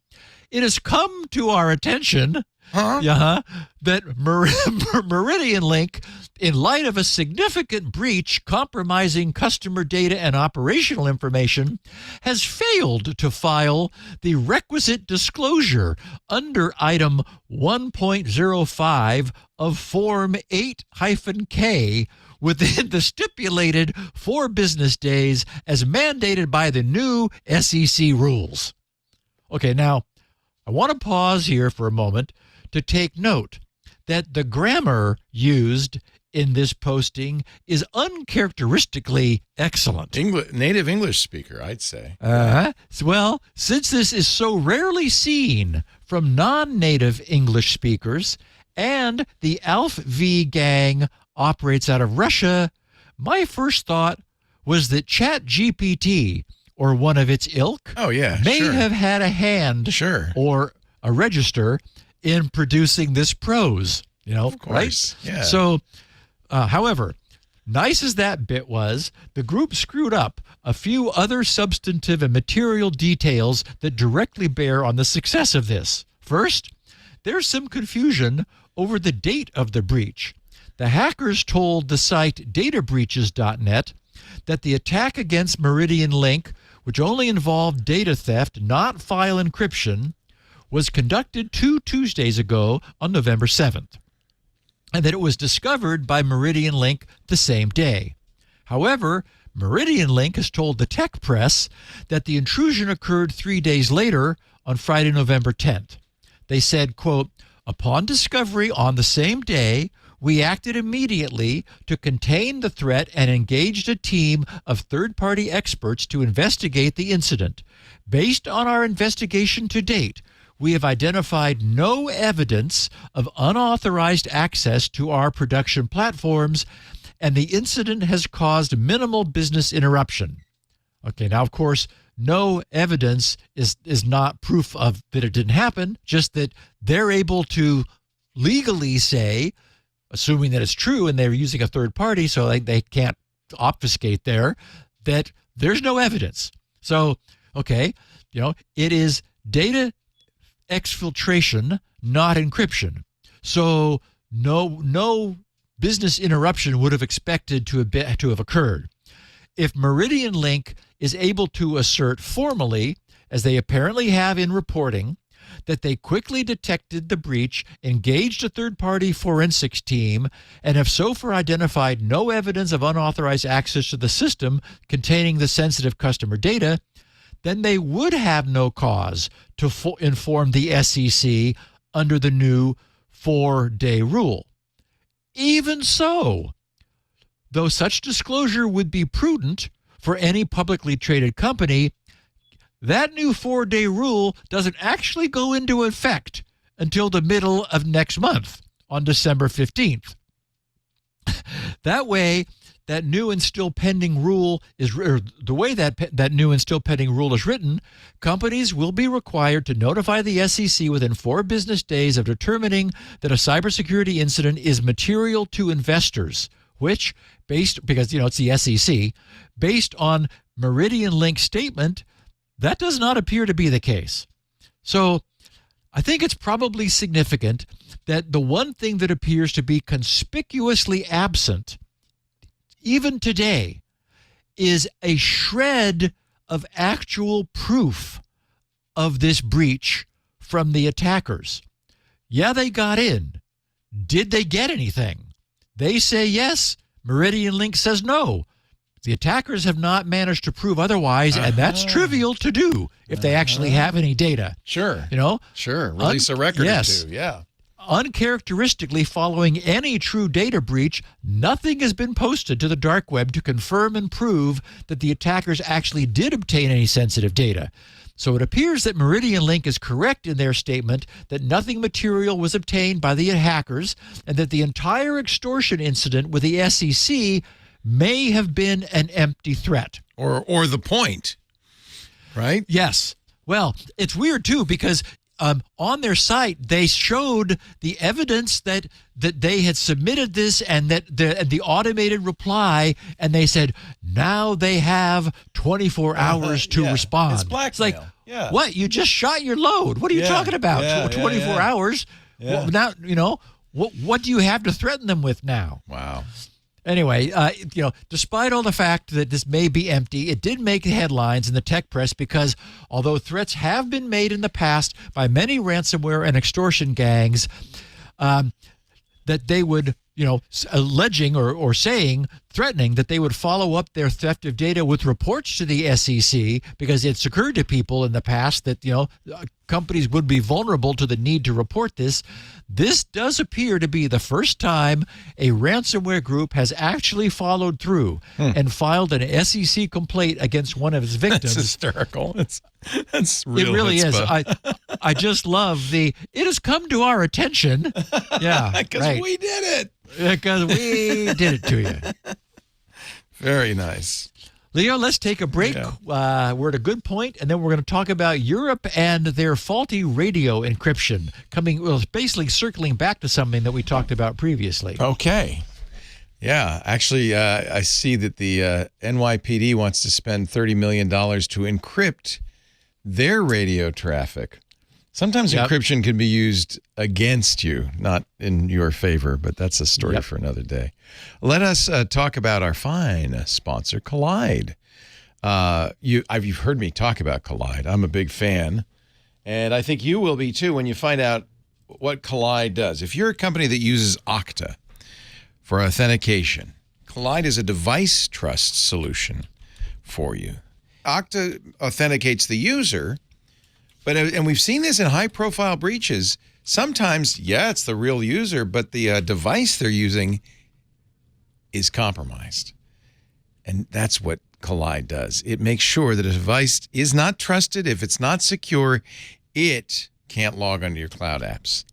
D: It has come to our attention that MeridianLink, in light of a significant breach compromising customer data and operational information, has failed to file the requisite disclosure under Item 1.05 of Form 8-K within the stipulated 4 business days as mandated by the new SEC rules." Okay, now, I want to pause here for a moment to take note that the grammar used in this posting is uncharacteristically excellent.
A: Native English speaker, I'd say.
D: Well, since this is so rarely seen from non-native English speakers and the Alf V gang operates out of Russia, my first thought was that ChatGPT or one of its ilk may have had a hand or a register in producing this prose,
A: of course.
D: Right?
A: Yeah.
D: So, however, nice as that bit was, the group screwed up a few other substantive and material details that directly bear on the success of this. First, there's some confusion over the date of the breach. The hackers told the site databreaches.net that the attack against MeridianLink, which only involved data theft, not file encryption, was conducted 2 Tuesdays ago on November 7th, and that it was discovered by MeridianLink the same day. However, MeridianLink has told the tech press that the intrusion occurred 3 days later on Friday, November 10th. They said, quote, "Upon discovery on the same day, we acted immediately to contain the threat and engaged a team of third-party experts to investigate the incident. Based on our investigation to date, we have identified no evidence of unauthorized access to our production platforms, and the incident has caused minimal business interruption." Okay, now, of course, no evidence is not proof of that it didn't happen, just that they're able to legally say, assuming that it's true and they're using a third party, so they can't obfuscate there that there's no evidence. So, okay, it is data exfiltration, not encryption. So no business interruption would have expected to have occurred. If Meridian Link is able to assert formally, as they apparently have in reporting, that they quickly detected the breach, engaged a third-party forensics team, and have so far identified no evidence of unauthorized access to the system containing the sensitive customer data, then they would have no cause to inform the SEC under the new 4-day rule. Even so, though such disclosure would be prudent for any publicly traded company, that new 4-day rule doesn't actually go into effect until the middle of next month, on December 15th. That way, that new and still pending rule is, or the way that new and still pending rule is written, companies will be required to notify the SEC within 4 business days of determining that a cybersecurity incident is material to investors, which, because it's the SEC, based on Meridian Link's statement, that does not appear to be the case. So I think it's probably significant that the one thing that appears to be conspicuously absent, even today, is a shred of actual proof of this breach from the attackers. Yeah, they got in. Did they get anything? They say yes. Meridian Link says no. The attackers have not managed to prove otherwise, and that's trivial to do if they actually have any data.
A: Sure. Sure. Release a record or two. Yeah.
D: Uncharacteristically, following any true data breach, nothing has been posted to the dark web to confirm and prove that the attackers actually did obtain any sensitive data. So it appears that Meridian Link is correct in their statement that nothing material was obtained by the hackers and that the entire extortion incident with the SEC may have been an empty threat.
A: Or the point, right?
D: Yes. Well, it's weird, too, because on their site, they showed the evidence that they had submitted this and that the automated reply, and they said, now they have 24 hours to respond.
A: It's blackmail.
D: It's like, what? You just shot your load. What are you talking about? 24 hours?
A: Yeah.
D: Well, now, what do you have to threaten them with now?
A: Wow.
D: Anyway, despite all the fact that this may be empty, it did make headlines in the tech press because although threats have been made in the past by many ransomware and extortion gangs, that they would, alleging or threatening that they would follow up their theft of data with reports to the SEC because it's occurred to people in the past that, companies would be vulnerable to the need to report this. This does appear to be the first time a ransomware group has actually followed through and filed an SEC complaint against one of its victims.
A: That's hysterical. That's real.
D: It really is. I just love it has come to our attention. Yeah.
A: Because we did it.
D: Because we did it to you.
A: Very nice.
D: Leo, let's take a break.
A: Yeah.
D: We're at a good point, and then we're going to talk about Europe and their faulty radio encryption. Basically circling back to something that we talked about previously.
A: Okay. Yeah. Actually, I see that the NYPD wants to spend $30 million to encrypt their radio traffic. Sometimes encryption can be used against you, not in your favor, but that's a story for another day. Let us talk about our fine sponsor, Collide. You've heard me talk about Collide. I'm a big fan, and I think you will be too when you find out what Collide does. If you're a company that uses Okta for authentication, Collide is a device trust solution for you. Okta authenticates the user, and we've seen this in high-profile breaches. Sometimes, it's the real user, but the device they're using is compromised. And that's what Collide does. It makes sure that a device is not trusted. If it's not secure, it can't log onto your cloud apps.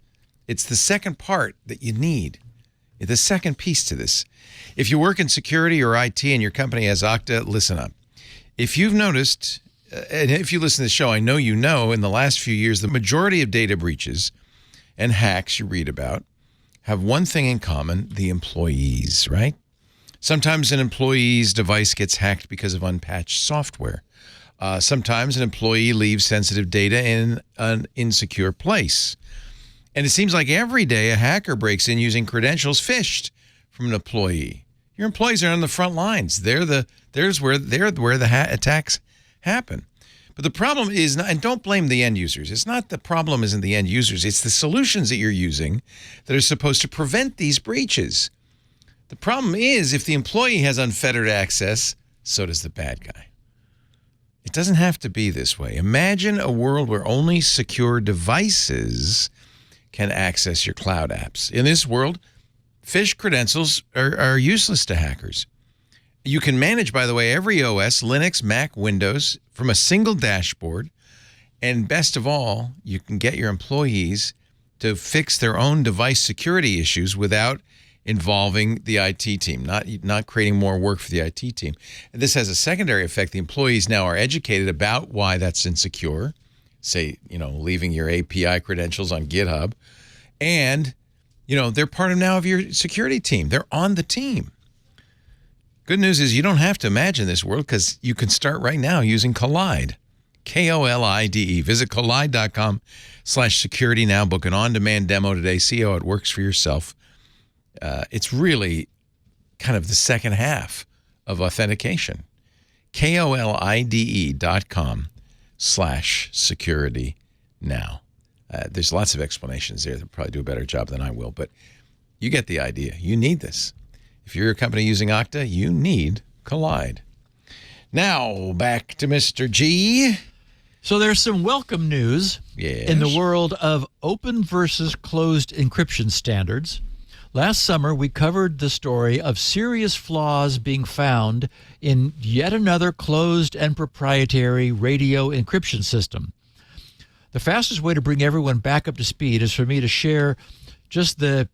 A: It's the second part that you need, the second piece to this. If you work in security or IT and your company has Okta, listen up. If you've noticed, and if you listen to the show, I know you know, in the last few years, the majority of data breaches and hacks you read about have one thing in common: the employees, right? Sometimes an employee's device gets hacked because of unpatched software. Sometimes an employee leaves sensitive data in an insecure place. And it seems like every day a hacker breaks in using credentials phished from an employee. Your employees are on the front lines. They're where the attacks happen. But the problem is not, and don't blame the end users. It's not the problem isn't the end users. It's the solutions that you're using that are supposed to prevent these breaches. The problem is if the employee has unfettered access, so does the bad guy. It doesn't have to be this way. Imagine a world where only secure devices can access your cloud apps. In this world, phished credentials are useless to hackers. You can manage, by the way, every OS, Linux, Mac, Windows, from a single dashboard. And best of all, you can get your employees to fix their own device security issues without involving the IT team, not creating more work for the IT team. And this has a secondary effect. The employees now are educated about why that's insecure. Say, leaving your API credentials on GitHub. And, they're part of your security team. They're on the team. Good news is you don't have to imagine this world because you can start right now using Collide. Kolide. Visit collide.com/security now. Book an on-demand demo today. See how it works for yourself. It's really kind of the second half of authentication. Kolide.com/security now. There's lots of explanations there that probably do a better job than I will, but you get the idea. You need this. If you're a company using Okta, you need Collide. Now, back to Mr. G.
D: So there's some welcome news in the world of open versus closed encryption standards. Last summer, we covered the story of serious flaws being found in yet another closed and proprietary radio encryption system. The fastest way to bring everyone back up to speed is for me to share just the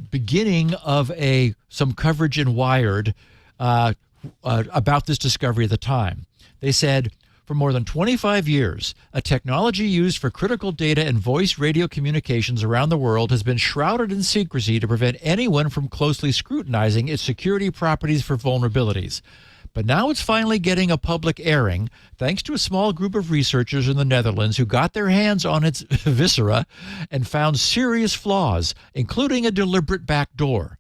D: beginning of some coverage in Wired about this discovery at the time. They said, for more than 25 years, a technology used for critical data and voice radio communications around the world has been shrouded in secrecy to prevent anyone from closely scrutinizing its security properties for vulnerabilities. But now it's finally getting a public airing thanks to a small group of researchers in the Netherlands who got their hands on its viscera and found serious flaws, including a deliberate backdoor.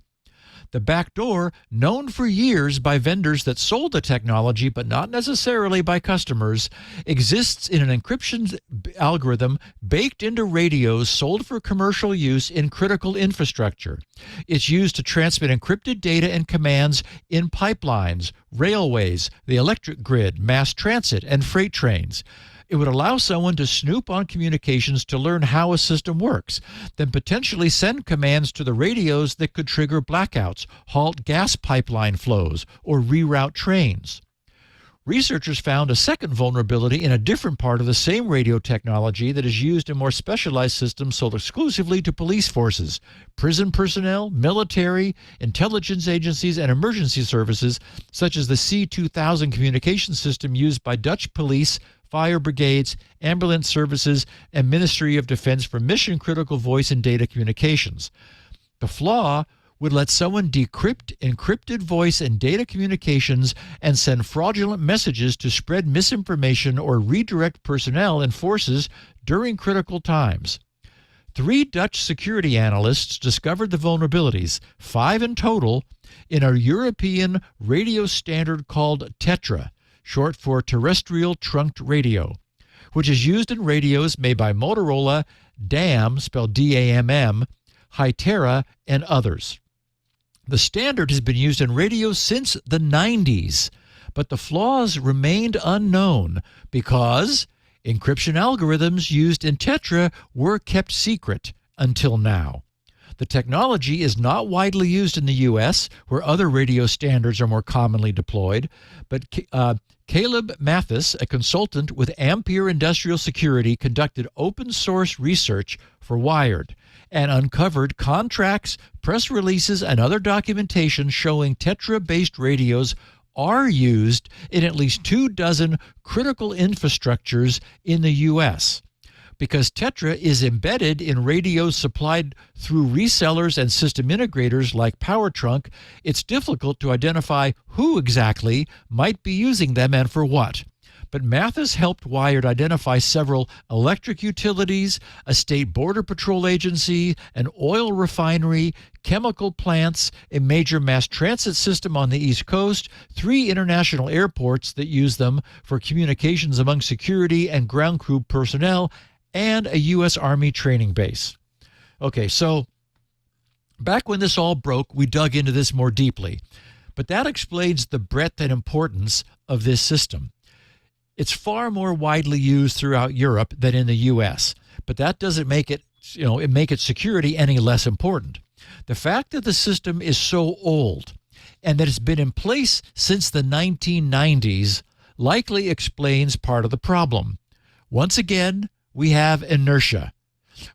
D: The backdoor, known for years by vendors that sold the technology but not necessarily by customers, exists in an encryption algorithm baked into radios sold for commercial use in critical infrastructure. It's used to transmit encrypted data and commands in pipelines, railways, the electric grid, mass transit, and freight trains. It would allow someone to snoop on communications to learn how a system works, then potentially send commands to the radios that could trigger blackouts, halt gas pipeline flows, or reroute trains. Researchers found a second vulnerability in a different part of the same radio technology that is used in more specialized systems sold exclusively to police forces, prison personnel, military, intelligence agencies, and emergency services, such as the C-2000 communication system used by Dutch police, fire brigades, ambulance services, and Ministry of Defense for mission-critical voice and data communications. The flaw would let someone decrypt encrypted voice and data communications and send fraudulent messages to spread misinformation or redirect personnel and forces during critical times. 3 Dutch security analysts discovered the vulnerabilities, 5 in total, in a European radio standard called TETRA, short for terrestrial trunked radio, which is used in radios made by Motorola, DAM, spelled D-A-M-M, Hytera, and others. The standard has been used in radios since the 90s, but the flaws remained unknown because encryption algorithms used in TETRA were kept secret until now. The technology is not widely used in the U.S., where other radio standards are more commonly deployed, but Caleb Mathis, a consultant with Ampere Industrial Security, conducted open-source research for Wired and uncovered contracts, press releases, and other documentation showing TETRA-based radios are used in at least 24 critical infrastructures in the U.S. Because TETRA is embedded in radios supplied through resellers and system integrators like PowerTrunk, it's difficult to identify who exactly might be using them and for what. But Mathis helped Wired identify several electric utilities, a state border patrol agency, an oil refinery, chemical plants, a major mass transit system on the East Coast, 3 international airports that use them for communications among security and ground crew personnel, and a U.S. Army training base. Okay, so back when this all broke, we dug into this more deeply. But that explains the breadth and importance of this system. It's far more widely used throughout Europe than in the U.S., but that doesn't make it, make its security any less important. The fact that the system is so old and that it's been in place since the 1990s likely explains part of the problem. Once again, we have inertia.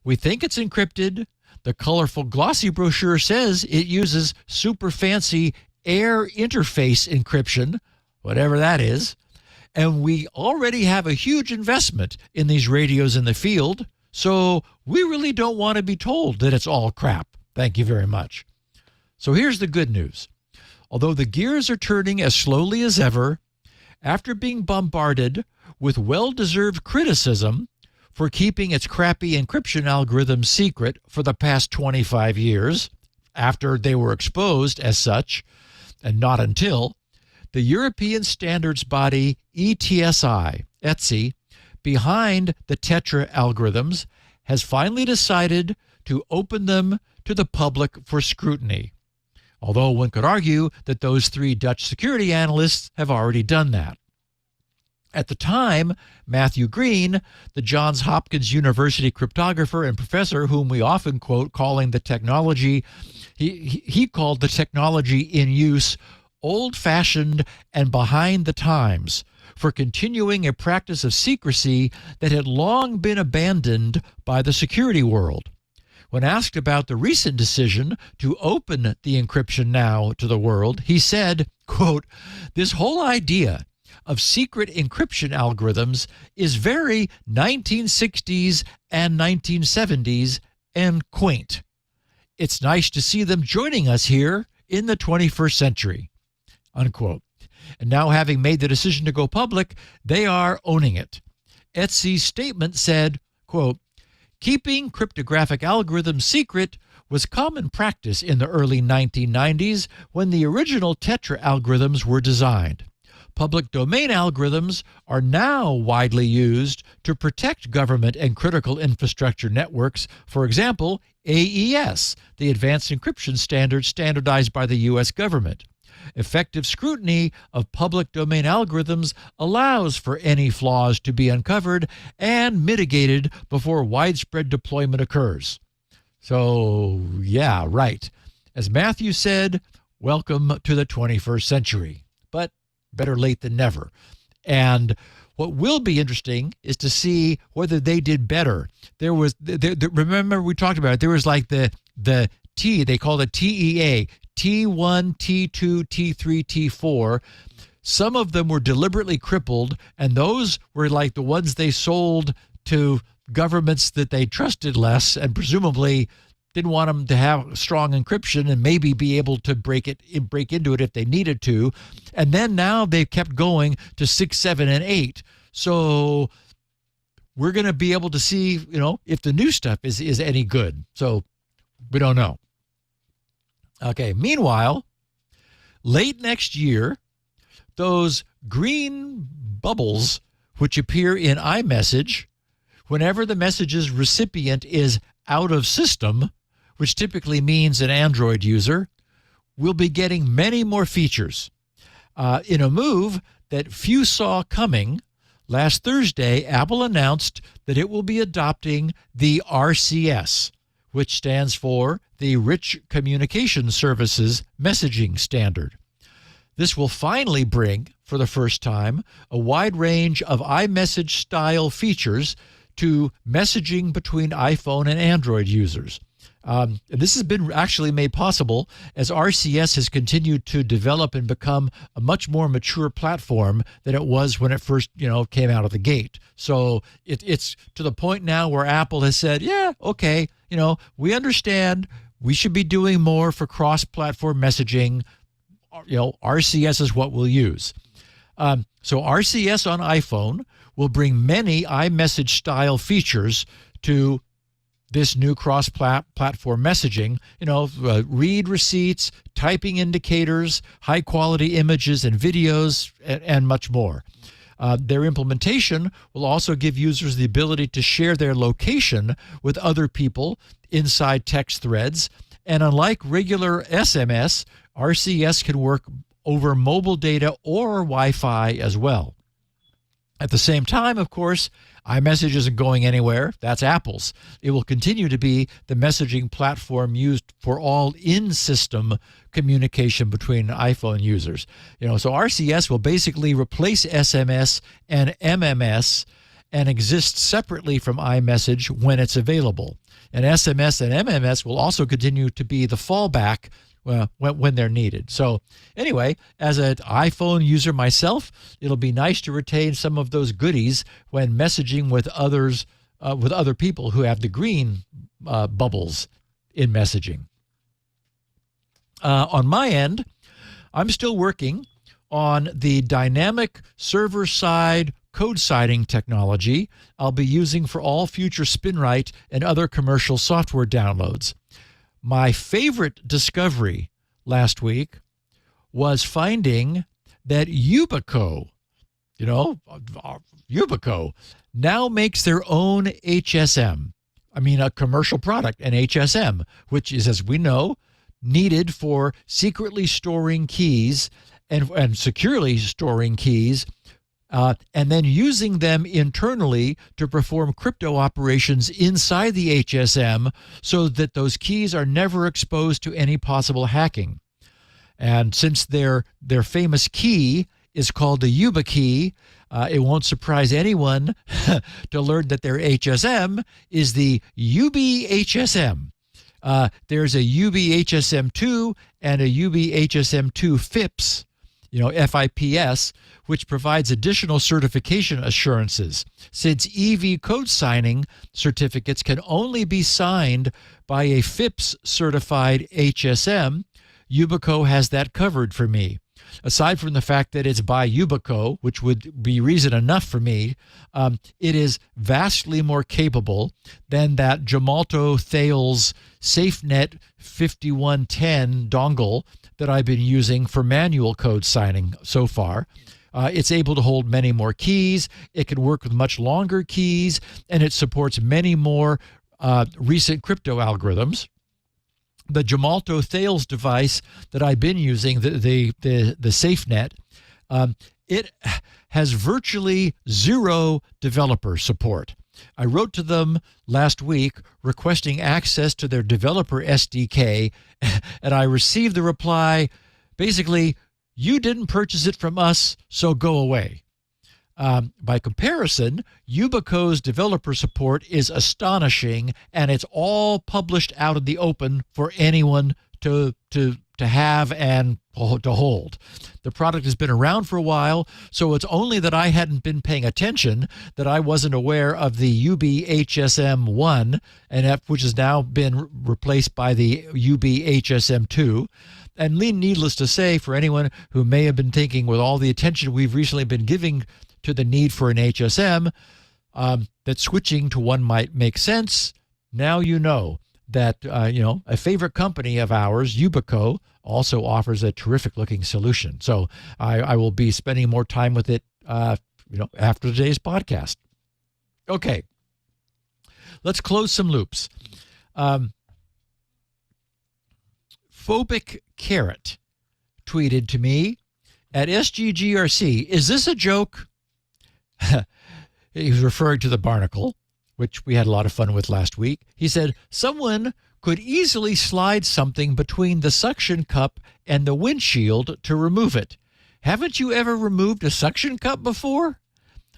D: We think it's encrypted. The colorful glossy brochure says it uses super fancy air interface encryption, whatever that is. And we already have a huge investment in these radios in the field, so we really don't want to be told that it's all crap. Thank you very much. So here's the good news. Although the gears are turning as slowly as ever, after being bombarded with well-deserved criticism for keeping its crappy encryption algorithms secret for the past 25 years, after they were exposed as such, and not until, the European standards body ETSI, behind the TETRA algorithms, has finally decided to open them to the public for scrutiny. Although one could argue that those 3 Dutch security analysts have already done that. At the time, Matthew Green, the Johns Hopkins University cryptographer and professor whom we often quote calling the technology, he called the technology in use old-fashioned and behind the times for continuing a practice of secrecy that had long been abandoned by the security world. When asked about the recent decision to open the encryption now to the world, he said, quote, "This whole idea of secret encryption algorithms is very 1960s and 1970s and quaint. It's nice to see them joining us here in the 21st century." Unquote. And now, having made the decision to go public, they are owning it. Etsy's statement said, quote, "Keeping cryptographic algorithms secret was common practice in the early 1990s when the original TETRA algorithms were designed. Public domain algorithms are now widely used to protect government and critical infrastructure networks. For example, AES, the advanced encryption standard standardized by the U.S. government. Effective scrutiny of public domain algorithms allows for any flaws to be uncovered and mitigated before widespread deployment occurs." So, yeah, right. As Matthew said, welcome to the 21st century. But better late than never. And what will be interesting is to see whether they did better. There was, remember we talked about it, there was like the T, they called it TEA, T1, T2, T3, T4. Some of them were deliberately crippled, and those were like the ones they sold to governments that they trusted less and presumably didn't want them to have strong encryption and maybe be able to break into it if they needed to. And then now they've kept going to 6, 7, and 8. So we're going to be able to see, if the new stuff is any good. So we don't know. Okay, meanwhile, late next year, those green bubbles which appear in iMessage whenever the message's recipient is out of system, which typically means an Android user, will be getting many more features. In a move that few saw coming, last Thursday, Apple announced that it will be adopting the RCS, which stands for the Rich Communication Services Messaging Standard. This will finally bring, for the first time, a wide range of iMessage-style features to messaging between iPhone and Android users. This has been actually made possible as RCS has continued to develop and become a much more mature platform than it was when it first, came out of the gate. So it's to the point now where Apple has said, yeah, okay, we understand we should be doing more for cross-platform messaging. RCS is what we'll use. So RCS on iPhone will bring many iMessage style features to this new cross-platform messaging, read receipts, typing indicators, high-quality images and videos, and much more. Their implementation will also give users the ability to share their location with other people inside text threads. And unlike regular SMS, RCS can work over mobile data or Wi-Fi as well. At the same time, of course, iMessage isn't going anywhere. That's Apple's. It will continue to be the messaging platform used for all in-system communication between iPhone users. So RCS will basically replace SMS and MMS and exist separately from iMessage when it's available. And SMS and MMS will also continue to be the fallback when they're needed. So anyway, as an iPhone user myself, it'll be nice to retain some of those goodies when messaging with others, with other people who have the green bubbles in messaging. On my end, I'm still working on the dynamic server-side code signing technology I'll be using for all future SpinRite and other commercial software downloads. My favorite discovery last week was finding that Yubico, Yubico now makes their own HSM. A commercial product, an HSM, which is, as we know, needed for secretly storing keys and securely storing keys, and then using them internally to perform crypto operations inside the HSM so that those keys are never exposed to any possible hacking. And since their famous key is called the YubiKey, it won't surprise anyone to learn that their HSM is the UBHSM. There's a UBHSM2 and a UBHSM2 FIPS, FIPS, which provides additional certification assurances. Since EV code signing certificates can only be signed by a FIPS certified HSM, Yubico has that covered for me. Aside from the fact that it's by Yubico, which would be reason enough for me, it is vastly more capable than that Gemalto Thales SafeNet 5110 dongle that I've been using for manual code signing so far. It's able to hold many more keys. It can work with much longer keys, and it supports many more recent crypto algorithms. The Gemalto Thales device that I've been using, the SafeNet, it has virtually zero developer support. I wrote to them last week requesting access to their developer SDK, and I received the reply, basically, you didn't purchase it from us, so go away. By comparison, Yubico's developer support is astonishing, and it's all published out in the open for anyone to have and to hold. The product has been around for a while, so it's only that I hadn't been paying attention that I wasn't aware of the UBHSM1, which has now been replaced by the UBHSM2. And needless to say, for anyone who may have been thinking with all the attention we've recently been giving to the need for an HSM, that switching to one might make sense. Now you know that a favorite company of ours, Yubico, also offers a terrific looking solution. So I will be spending more time with it after today's podcast. Okay, let's close some loops. Phobic Carrot tweeted to me at SGGRC, is this a joke? He was referring to the Barnacle, which we had a lot of fun with last week. He said, someone could easily slide something between the suction cup and the windshield to remove it. Haven't you ever removed a suction cup before?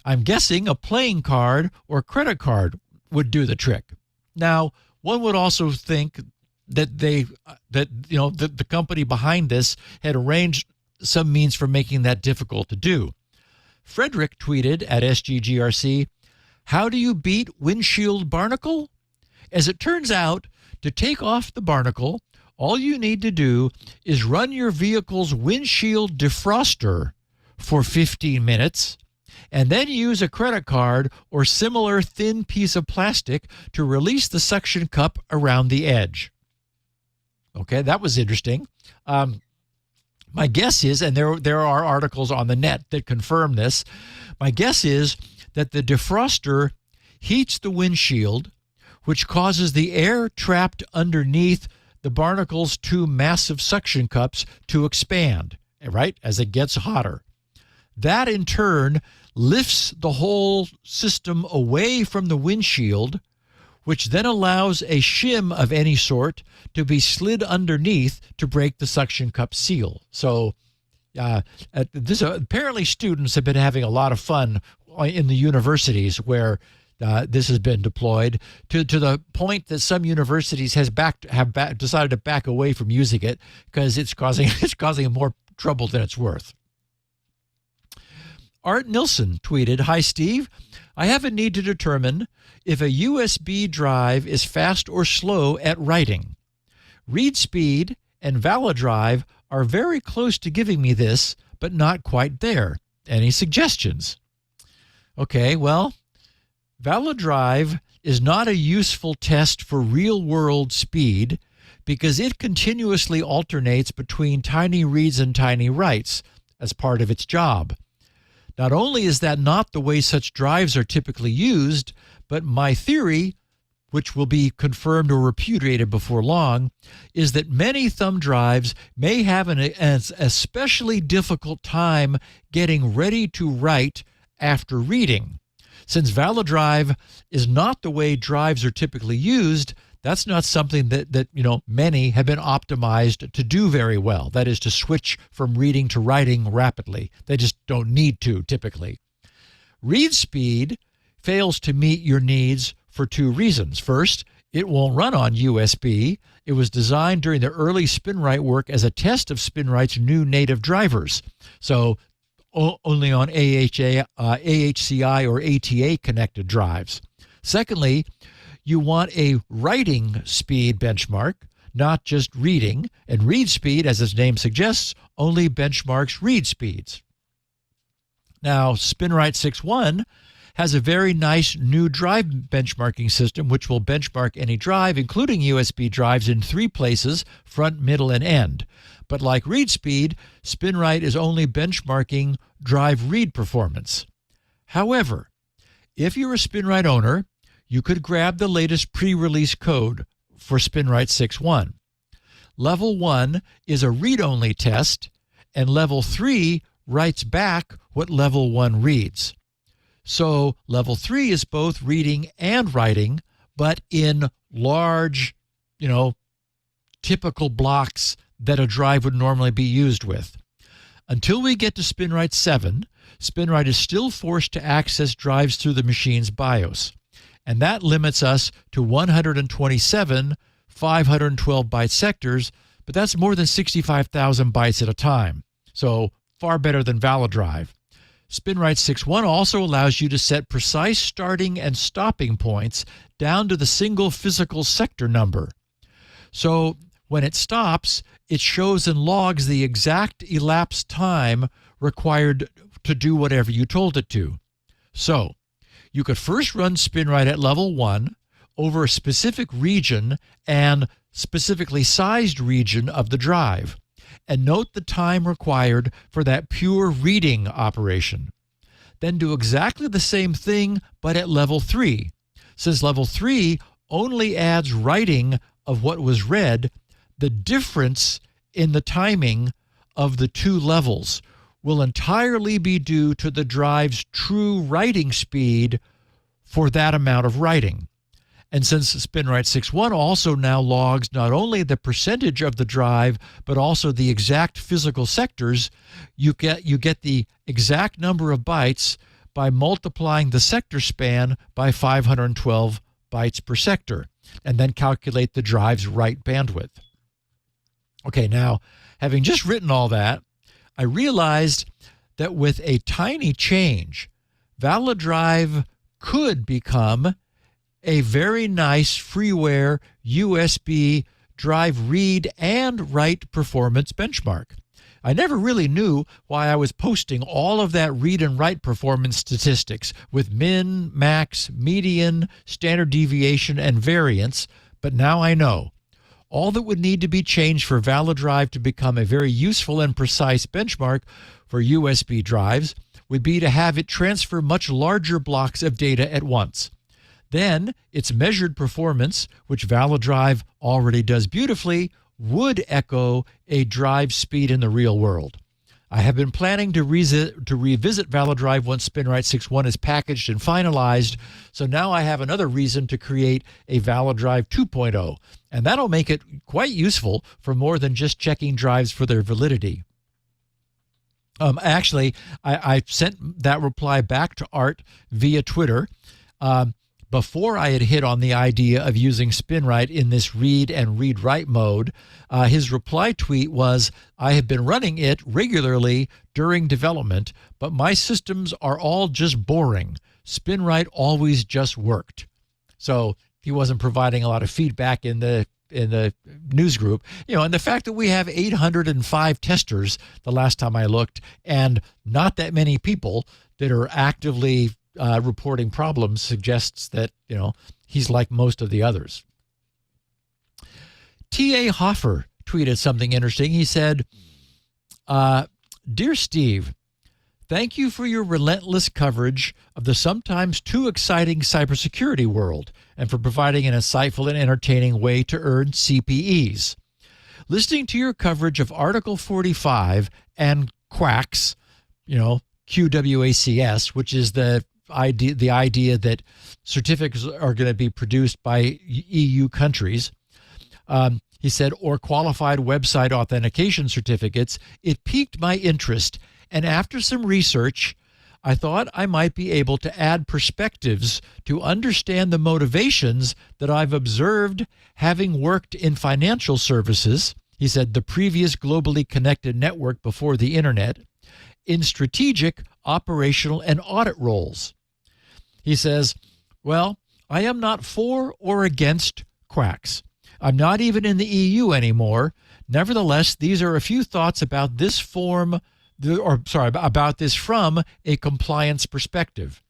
D: I'm guessing a playing card or credit card would do the trick. Now, one would also think that the company behind this had arranged some means for making that difficult to do. Frederick tweeted at SGGRC, "How do you beat windshield barnacle? As it turns out, to take off the barnacle, all you need to do is run your vehicle's windshield defroster for 15 minutes and then use a credit card or similar thin piece of plastic to release the suction cup around the edge." Okay, that was interesting. My guess is, and there are articles on the net that confirm this, my guess is that the defroster heats the windshield, which causes the air trapped underneath the barnacle's two massive suction cups to expand, right, as it gets hotter. That, in turn, lifts the whole system away from the windshield, which then allows a shim of any sort to be slid underneath to break the suction cup seal. So apparently students have been having a lot of fun in the universities where this has been deployed to the point that some universities have decided to back away from using it because it's causing more trouble than it's worth. Art Nilsson tweeted, "Hi, Steve. I have a need to determine if a USB drive is fast or slow at writing. Read speed and ValiDrive are very close to giving me this, but not quite there. Any suggestions?" Okay, well, ValiDrive is not a useful test for real-world speed because it continuously alternates between tiny reads and tiny writes as part of its job. Not only is that not the way such drives are typically used, but my theory, which will be confirmed or repudiated before long, is that many thumb drives may have an especially difficult time getting ready to write after reading. Since ValiDrive is not the way drives are typically used, that's not something that many have been optimized to do very well. That is, to switch from reading to writing rapidly. They just don't need to typically. Read speed fails to meet your needs for two reasons. First, it won't run on USB. It was designed during the early SpinRite work as a test of SpinRite's new native drivers. So only on AHCI or ATA connected drives. Secondly, you want a writing speed benchmark, not just reading, and read speed, as its name suggests, only benchmarks read speeds. Now, SpinRite 6.1 has a very nice new drive benchmarking system which will benchmark any drive, including USB drives, in 3 places, front, middle, and end. But like read speed, SpinRite is only benchmarking drive read performance. However, if you're a SpinRite owner, you could grab the latest pre-release code for SpinRite 6.1. Level 1 is a read-only test, and Level 3 writes back what Level 1 reads. So Level 3 is both reading and writing, but in large, typical blocks that a drive would normally be used with. Until we get to SpinRite 7, SpinRite is still forced to access drives through the machine's BIOS. And that limits us to 127 512-byte sectors, but that's more than 65,000 bytes at a time. So far better than ValiDrive. SpinRite 6.1 also allows you to set precise starting and stopping points down to the single physical sector number. So when it stops, it shows and logs the exact elapsed time required to do whatever you told it to. So you could first run SpinRite at Level 1 over a specific region and specifically sized region of the drive, and note the time required for that pure reading operation. Then do exactly the same thing, but at Level 3. Since Level 3 only adds writing of what was read, the difference in the timing of the 2 levels will entirely be due to the drive's true writing speed for that amount of writing. And since SpinRite 6.1 also now logs not only the percentage of the drive, but also the exact physical sectors, you get the exact number of bytes by multiplying the sector span by 512 bytes per sector. and then calculate the drive's write bandwidth. Okay, now, having just written all that, I realized that with a tiny change, ValiDrive could become a very nice freeware USB drive read and write performance benchmark. I never really knew why I was posting all of that read and write performance statistics with min, max, median, standard deviation, and variance, but now I know. All that would need to be changed for ValiDrive to become a very useful and precise benchmark for USB drives would be to have it transfer much larger blocks of data at once. Then its measured performance, which ValiDrive already does beautifully, would echo a drive speed in the real world. I have been planning to revisit ValiDrive once SpinRite 6.1 is packaged and finalized, so now I have another reason to create a ValiDrive 2.0, and that'll make it quite useful for more than just checking drives for their validity. Actually, I sent that reply back to Art via Twitter before I had hit on the idea of using SpinRite in this read and read-write mode. His reply tweet was, "I have been running it regularly during development, but my systems are all just boring. SpinRite always just worked." So he wasn't providing a lot of feedback in the news group, and the fact that we have 805 testers the last time I looked, and not that many people that are actively reporting problems suggests that, he's like most of the others. T.A. Hoffer tweeted something interesting. He said, "Dear Steve, thank you for your relentless coverage of the sometimes too exciting cybersecurity world and for providing an insightful and entertaining way to earn CPEs. Listening to your coverage of Article 45 and QWACs, QWACs, which is the idea that certificates are going to be produced by EU countries," he said, "or qualified website authentication certificates, it piqued my interest, and after some research, I thought I might be able to add perspectives to understand the motivations that I've observed having worked in financial services," he said, "the previous globally connected network before the internet, in strategic, operational, and audit roles." He says, "Well, I am not for or against QWACs. I'm not even in the EU anymore. Nevertheless, these are a few thoughts about this about this from a compliance perspective.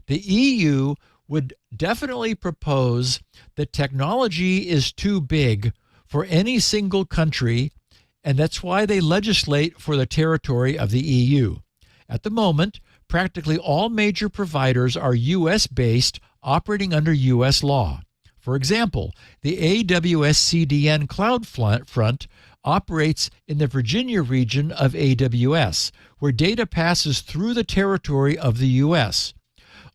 D: The EU would definitely propose that technology is too big for any single country, and that's why they legislate for the territory of the EU. At the moment, practically all major providers are U.S.-based, operating under U.S. law. For example, the AWS CDN CloudFront operates in the Virginia region of AWS, where data passes through the territory of the U.S.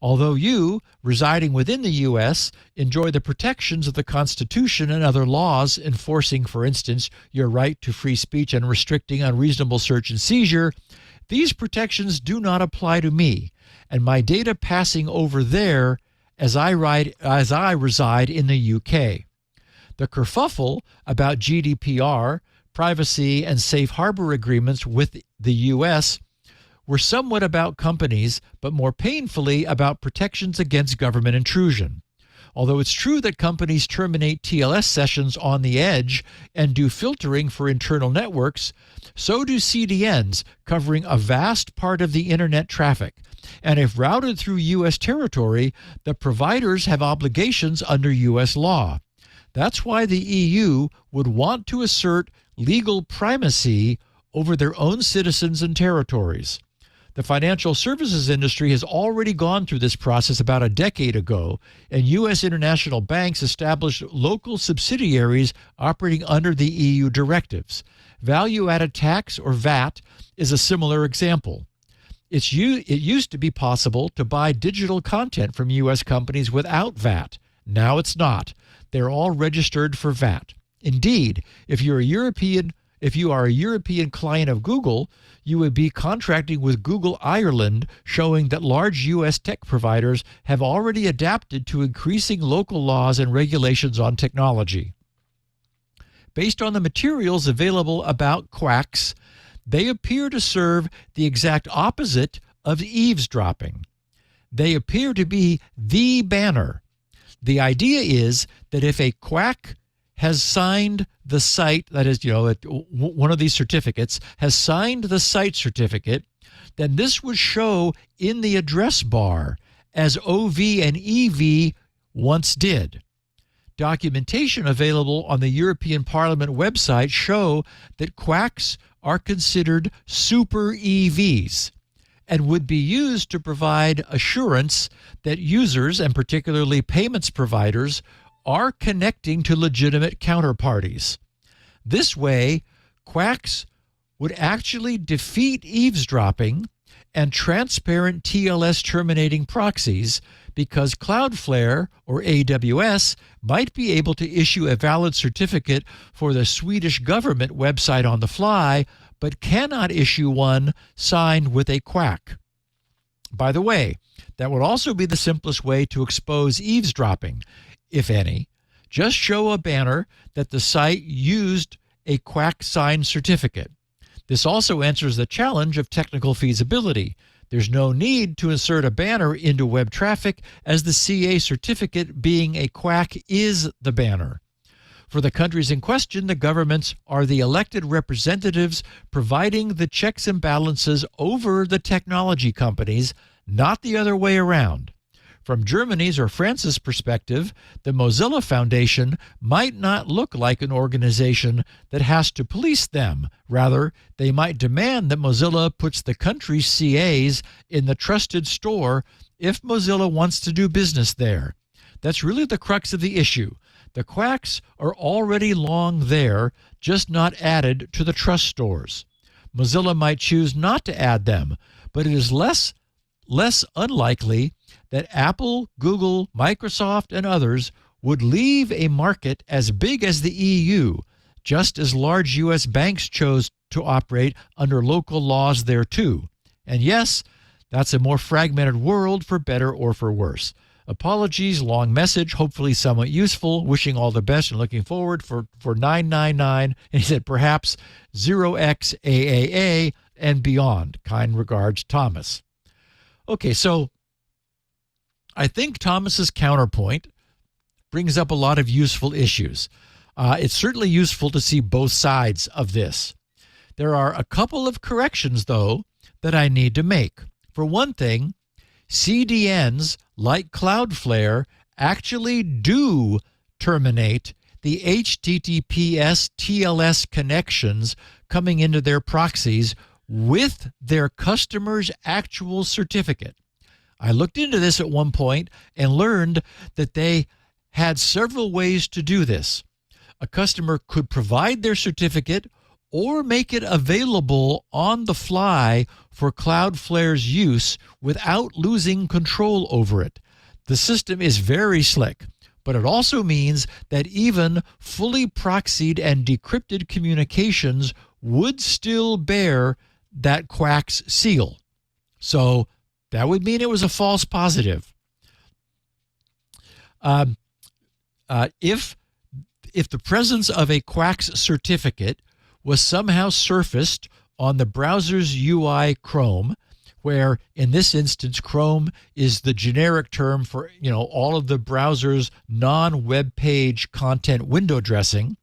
D: Although you, residing within the U.S., enjoy the protections of the Constitution and other laws enforcing, for instance, your right to free speech and restricting unreasonable search and seizure, these protections do not apply to me, and my data passing over there as I reside in the UK. The kerfuffle about GDPR, privacy, and safe harbor agreements with the U.S. were somewhat about companies, but more painfully about protections against government intrusion. Although it's true that companies terminate TLS sessions on the edge and do filtering for internal networks, so do CDNs covering a vast part of the internet traffic. And if routed through U.S. territory, the providers have obligations under U.S. law. That's why the EU would want to assert legal primacy over their own citizens and territories. The financial services industry has already gone through this process about a decade ago, and U.S. international banks established local subsidiaries operating under the EU directives. Value-added tax, or VAT, is a similar example. It used to be possible to buy digital content from U.S. companies without VAT. Now it's not. They're all registered for VAT. Indeed, if you're a European if you are a European client of Google, you would be contracting with Google Ireland, showing that large U.S. tech providers have already adapted to increasing local laws and regulations on technology. Based on the materials available about QWACs, they appear to serve the exact opposite of eavesdropping. They appear to be the banner. The idea is that if a QWAC has signed the site, that is, one of these certificates has signed the site certificate, then this would show in the address bar as OV and EV once did. Documentation available on the European Parliament website show that QWACs are considered super EVs and would be used to provide assurance that users, and particularly payments providers, are connecting to legitimate counterparties. This way, QWACs would actually defeat eavesdropping and transparent TLS terminating proxies, because Cloudflare, or AWS, might be able to issue a valid certificate for the Swedish government website on the fly, but cannot issue one signed with a QWAC. By the way, that would also be the simplest way to expose eavesdropping, if any. Just show a banner that the site used a QWAC signed certificate. This also answers the challenge of technical feasibility. There's no need to insert a banner into web traffic, as the CA certificate, being a QWAC, is the banner. For the countries in question, the governments are the elected representatives providing the checks and balances over the technology companies, not the other way around. From Germany's or France's perspective, the Mozilla Foundation might not look like an organization that has to police them. Rather, they might demand that Mozilla puts the country's CAs in the trusted store if Mozilla wants to do business there. That's really the crux of the issue. The QWACs are already long there, just not added to the trust stores. Mozilla might choose not to add them, but it is less unlikely that Apple, Google, Microsoft, and others would leave a market as big as the EU, just as large U.S. banks chose to operate under local laws there too. And yes, that's a more fragmented world, for better or for worse. Apologies, long message, hopefully somewhat useful. Wishing all the best and looking forward for 999. And he said, perhaps 0xAAA and beyond. Kind regards, Thomas. Okay, so I think Thomas's counterpoint brings up a lot of useful issues. It's certainly useful to see both sides of this. There are a couple of corrections, though, that I need to make. For one thing, CDNs like Cloudflare actually do terminate the HTTPS TLS connections coming into their proxies with their customer's actual certificate. I looked into this at one point and learned that they had several ways to do this. A customer could provide their certificate or make it available on the fly for Cloudflare's use without losing control over it. The system is very slick, but it also means that even fully proxied and decrypted communications would still bear that QWAC's seal. So that would mean it was a false positive. If the presence of a QWAC's certificate was somehow surfaced on the browser's UI Chrome, where in this instance Chrome is the generic term for all of the browser's non-web page content window dressing,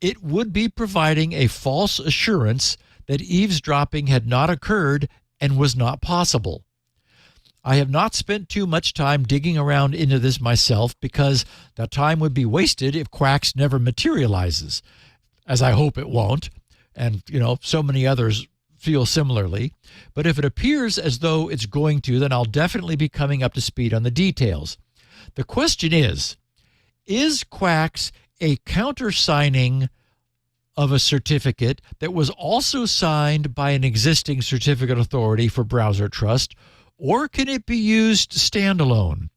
D: it would be providing a false assurance that eavesdropping had not occurred and was not possible. I have not spent too much time digging around into this myself, because that time would be wasted if QWACs never materializes, as I hope it won't, and so many others feel similarly. But if it appears as though it's going to, then I'll definitely be coming up to speed on the details. The question is QWACs a countersigning of a certificate that was also signed by an existing certificate authority for browser trust, or can it be used standalone?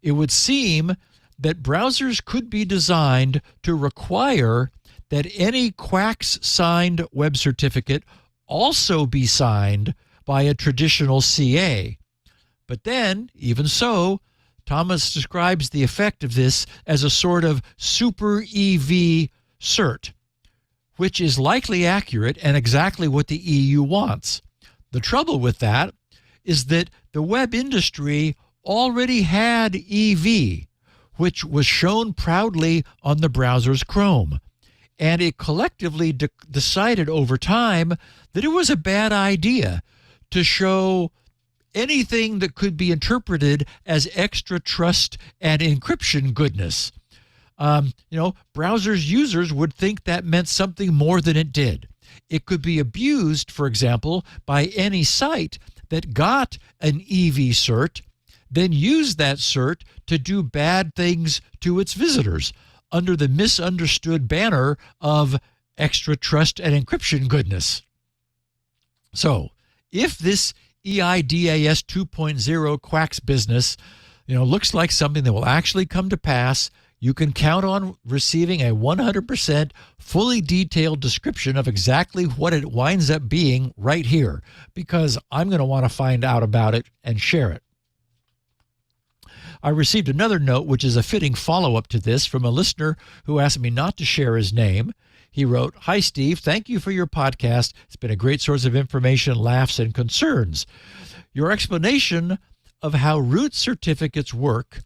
D: It would seem that browsers could be designed to require that any QWACs signed web certificate also be signed by a traditional CA. But then, even so, Thomas describes the effect of this as a sort of super EV cert, which is likely accurate and exactly what the EU wants. The trouble with that is that the web industry already had EV, which was shown proudly on the browser's Chrome. And it collectively decided over time that it was a bad idea to show anything that could be interpreted as extra trust and encryption goodness. Browsers users would think that meant something more than it did. It could be abused, for example, by any site that got an EV cert, then used that cert to do bad things to its visitors under the misunderstood banner of extra trust and encryption goodness. So, if this eIDAS 2.0 QWACs business, looks like something that will actually come to pass, you can count on receiving a 100% fully detailed description of exactly what it winds up being right here, because I'm going to want to find out about it and share it. I received another note, which is a fitting follow-up to this, from a listener who asked me not to share his name. He wrote, "Hi, Steve. Thank you for your podcast. It's been a great source of information, laughs, and concerns. Your explanation of how root certificates work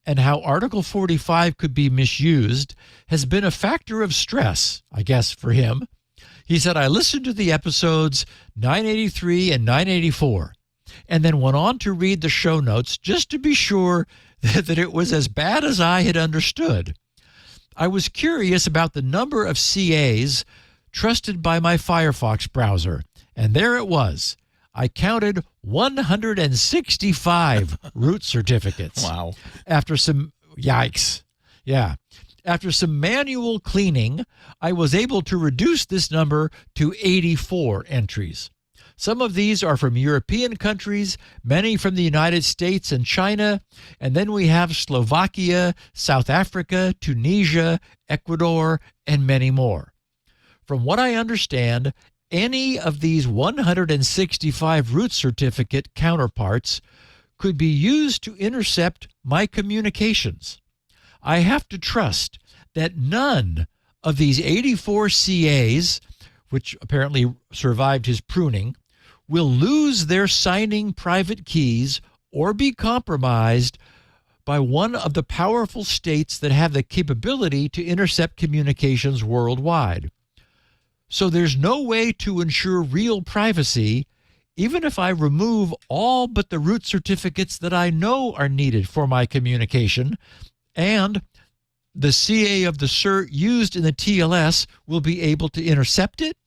D: and how Article 45 could be misused has been a factor of stress, I guess, for him." He said, "I listened to the episodes 983 and 984 and then went on to read the show notes just to be sure that it was as bad as I had understood. I was curious about the number of CAs trusted by my Firefox browser, and there it was. I counted 165 root certificates.
A: Wow.
D: After some manual cleaning, I was able to reduce this number to 84 entries. Some of these are from European countries, many from the United States and China, and then we have Slovakia, South Africa, Tunisia, Ecuador, and many more. From what I understand, any of these 165 root certificate counterparts could be used to intercept my communications. I have to trust that none of these 84 CAs, which apparently survived his pruning, will lose their signing private keys or be compromised by one of the powerful states that have the capability to intercept communications worldwide. So there's no way to ensure real privacy, even if I remove all but the root certificates that I know are needed for my communication, and the CA of the cert used in the TLS will be able to intercept it."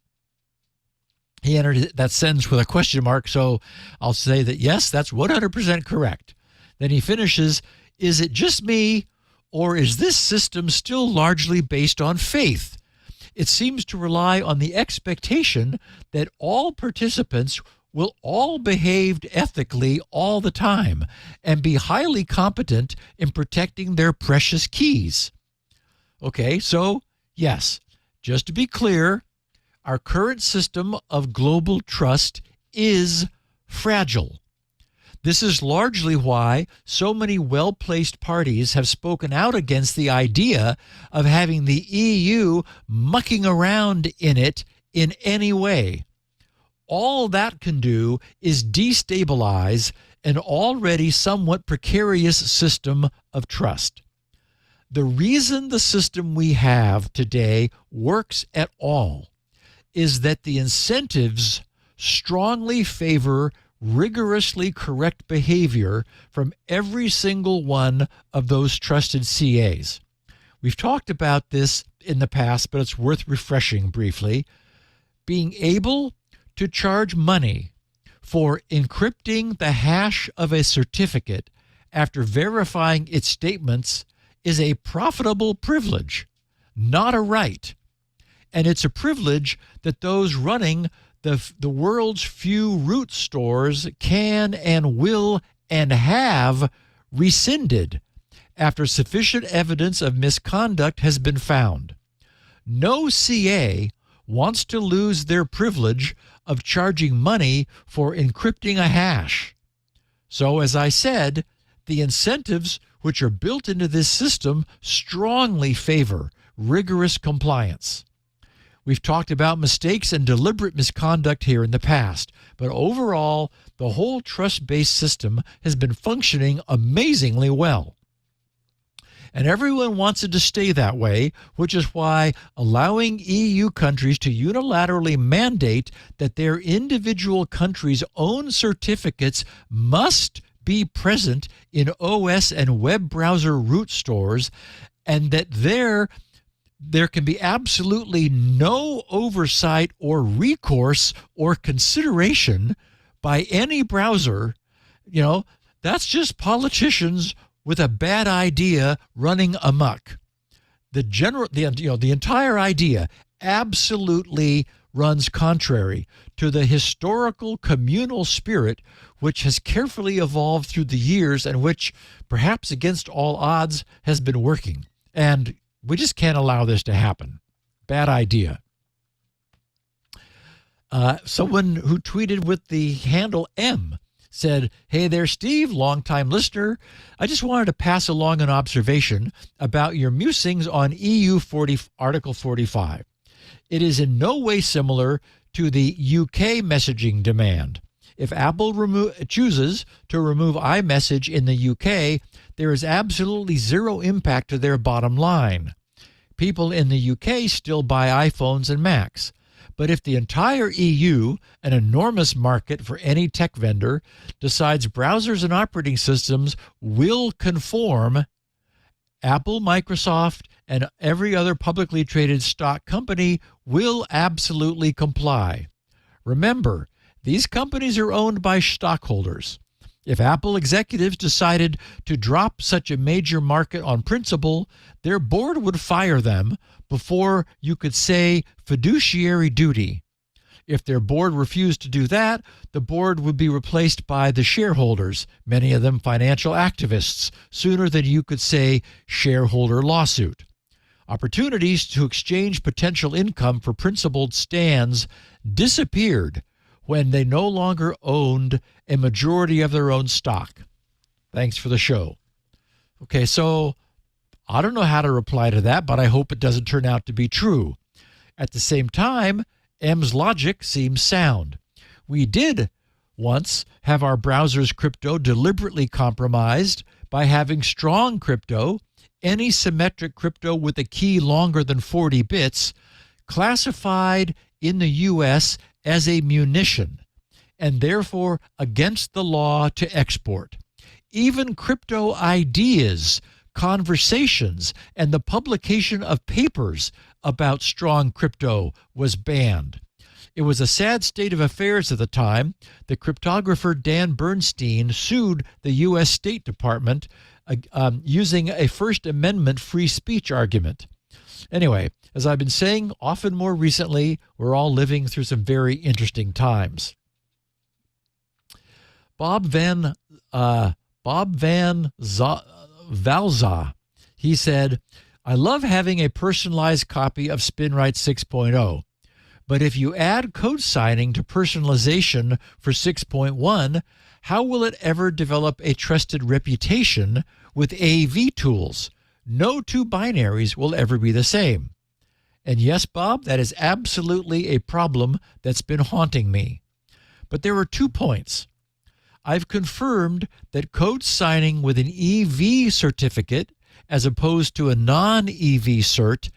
D: He entered that sentence with a question mark, so I'll say that yes, that's 100% correct. Then he finishes, "Is it just me, or is this system still largely based on faith? It seems to rely on the expectation that all participants will all behave ethically all the time and be highly competent in protecting their precious keys." Okay, so yes, just to be clear, our current system of global trust is fragile. This is largely why so many well-placed parties have spoken out against the idea of having the EU mucking around in it in any way. All that can do is destabilize an already somewhat precarious system of trust. The reason the system we have today works at all is that the incentives strongly favor rigorously correct behavior from every single one of those trusted CAs. We've talked about this in the past, but it's worth refreshing briefly. Being able to charge money for encrypting the hash of a certificate after verifying its statements is a profitable privilege, not a right. And it's a privilege that those running the world's few root stores can and will and have rescinded after sufficient evidence of misconduct has been found. no CA wants to lose their privilege of charging money for encrypting a hash. So, as I said, the incentives which are built into this system strongly favor rigorous compliance. We've talked about mistakes and deliberate misconduct here in the past, but overall, the whole trust-based system has been functioning amazingly well. And everyone wants it to stay that way, which is why allowing EU countries to unilaterally mandate that their individual countries' own certificates must be present in OS and web browser root stores, and that there can be absolutely no oversight or recourse or consideration by any browser. That's just politicians with a bad idea running amok. The entire idea absolutely runs contrary to the historical communal spirit which has carefully evolved through the years and which, perhaps against all odds, has been working. And we just can't allow this to happen. Bad idea. Someone who tweeted with the handle M said, "Hey there, Steve, longtime listener. I just wanted to pass along an observation about your musings on EU Article 45. It is in no way similar to the UK messaging demand. If Apple chooses to remove iMessage in the UK, there is absolutely zero impact to their bottom line. People in the UK still buy iPhones and Macs. But if the entire EU, an enormous market for any tech vendor, decides browsers and operating systems will conform, Apple, Microsoft, and every other publicly traded stock company will absolutely comply. Remember, these companies are owned by stockholders. If Apple executives decided to drop such a major market on principle, their board would fire them before you could say fiduciary duty. If their board refused to do that, the board would be replaced by the shareholders, many of them financial activists, sooner than you could say shareholder lawsuit. Opportunities to exchange potential income for principled stands disappeared when they no longer owned a majority of their own stock. Thanks for the show." Okay, so I don't know how to reply to that, but I hope it doesn't turn out to be true. At the same time, M's logic seems sound. We did once have our browser's crypto deliberately compromised by having strong crypto, any symmetric crypto with a key longer than 40 bits, classified in the U.S. as a munition, and therefore against the law to export. Even crypto ideas, conversations, and the publication of papers about strong crypto was banned. It was a sad state of affairs at the time. The cryptographer Dan Bernstein sued the U.S. State Department using a First Amendment free speech argument. Anyway, as I've been saying often more recently, we're all living through some very interesting times. Bob Van Valza, he said, "I love having a personalized copy of SpinRite 6.0, but if you add code signing to personalization for 6.1, how will it ever develop a trusted reputation with AV tools? No two binaries will ever be the same." And yes, Bob, that is absolutely a problem that's been haunting me. But there are 2 points. I've confirmed that code signing with an EV certificate as opposed to a non-EV cert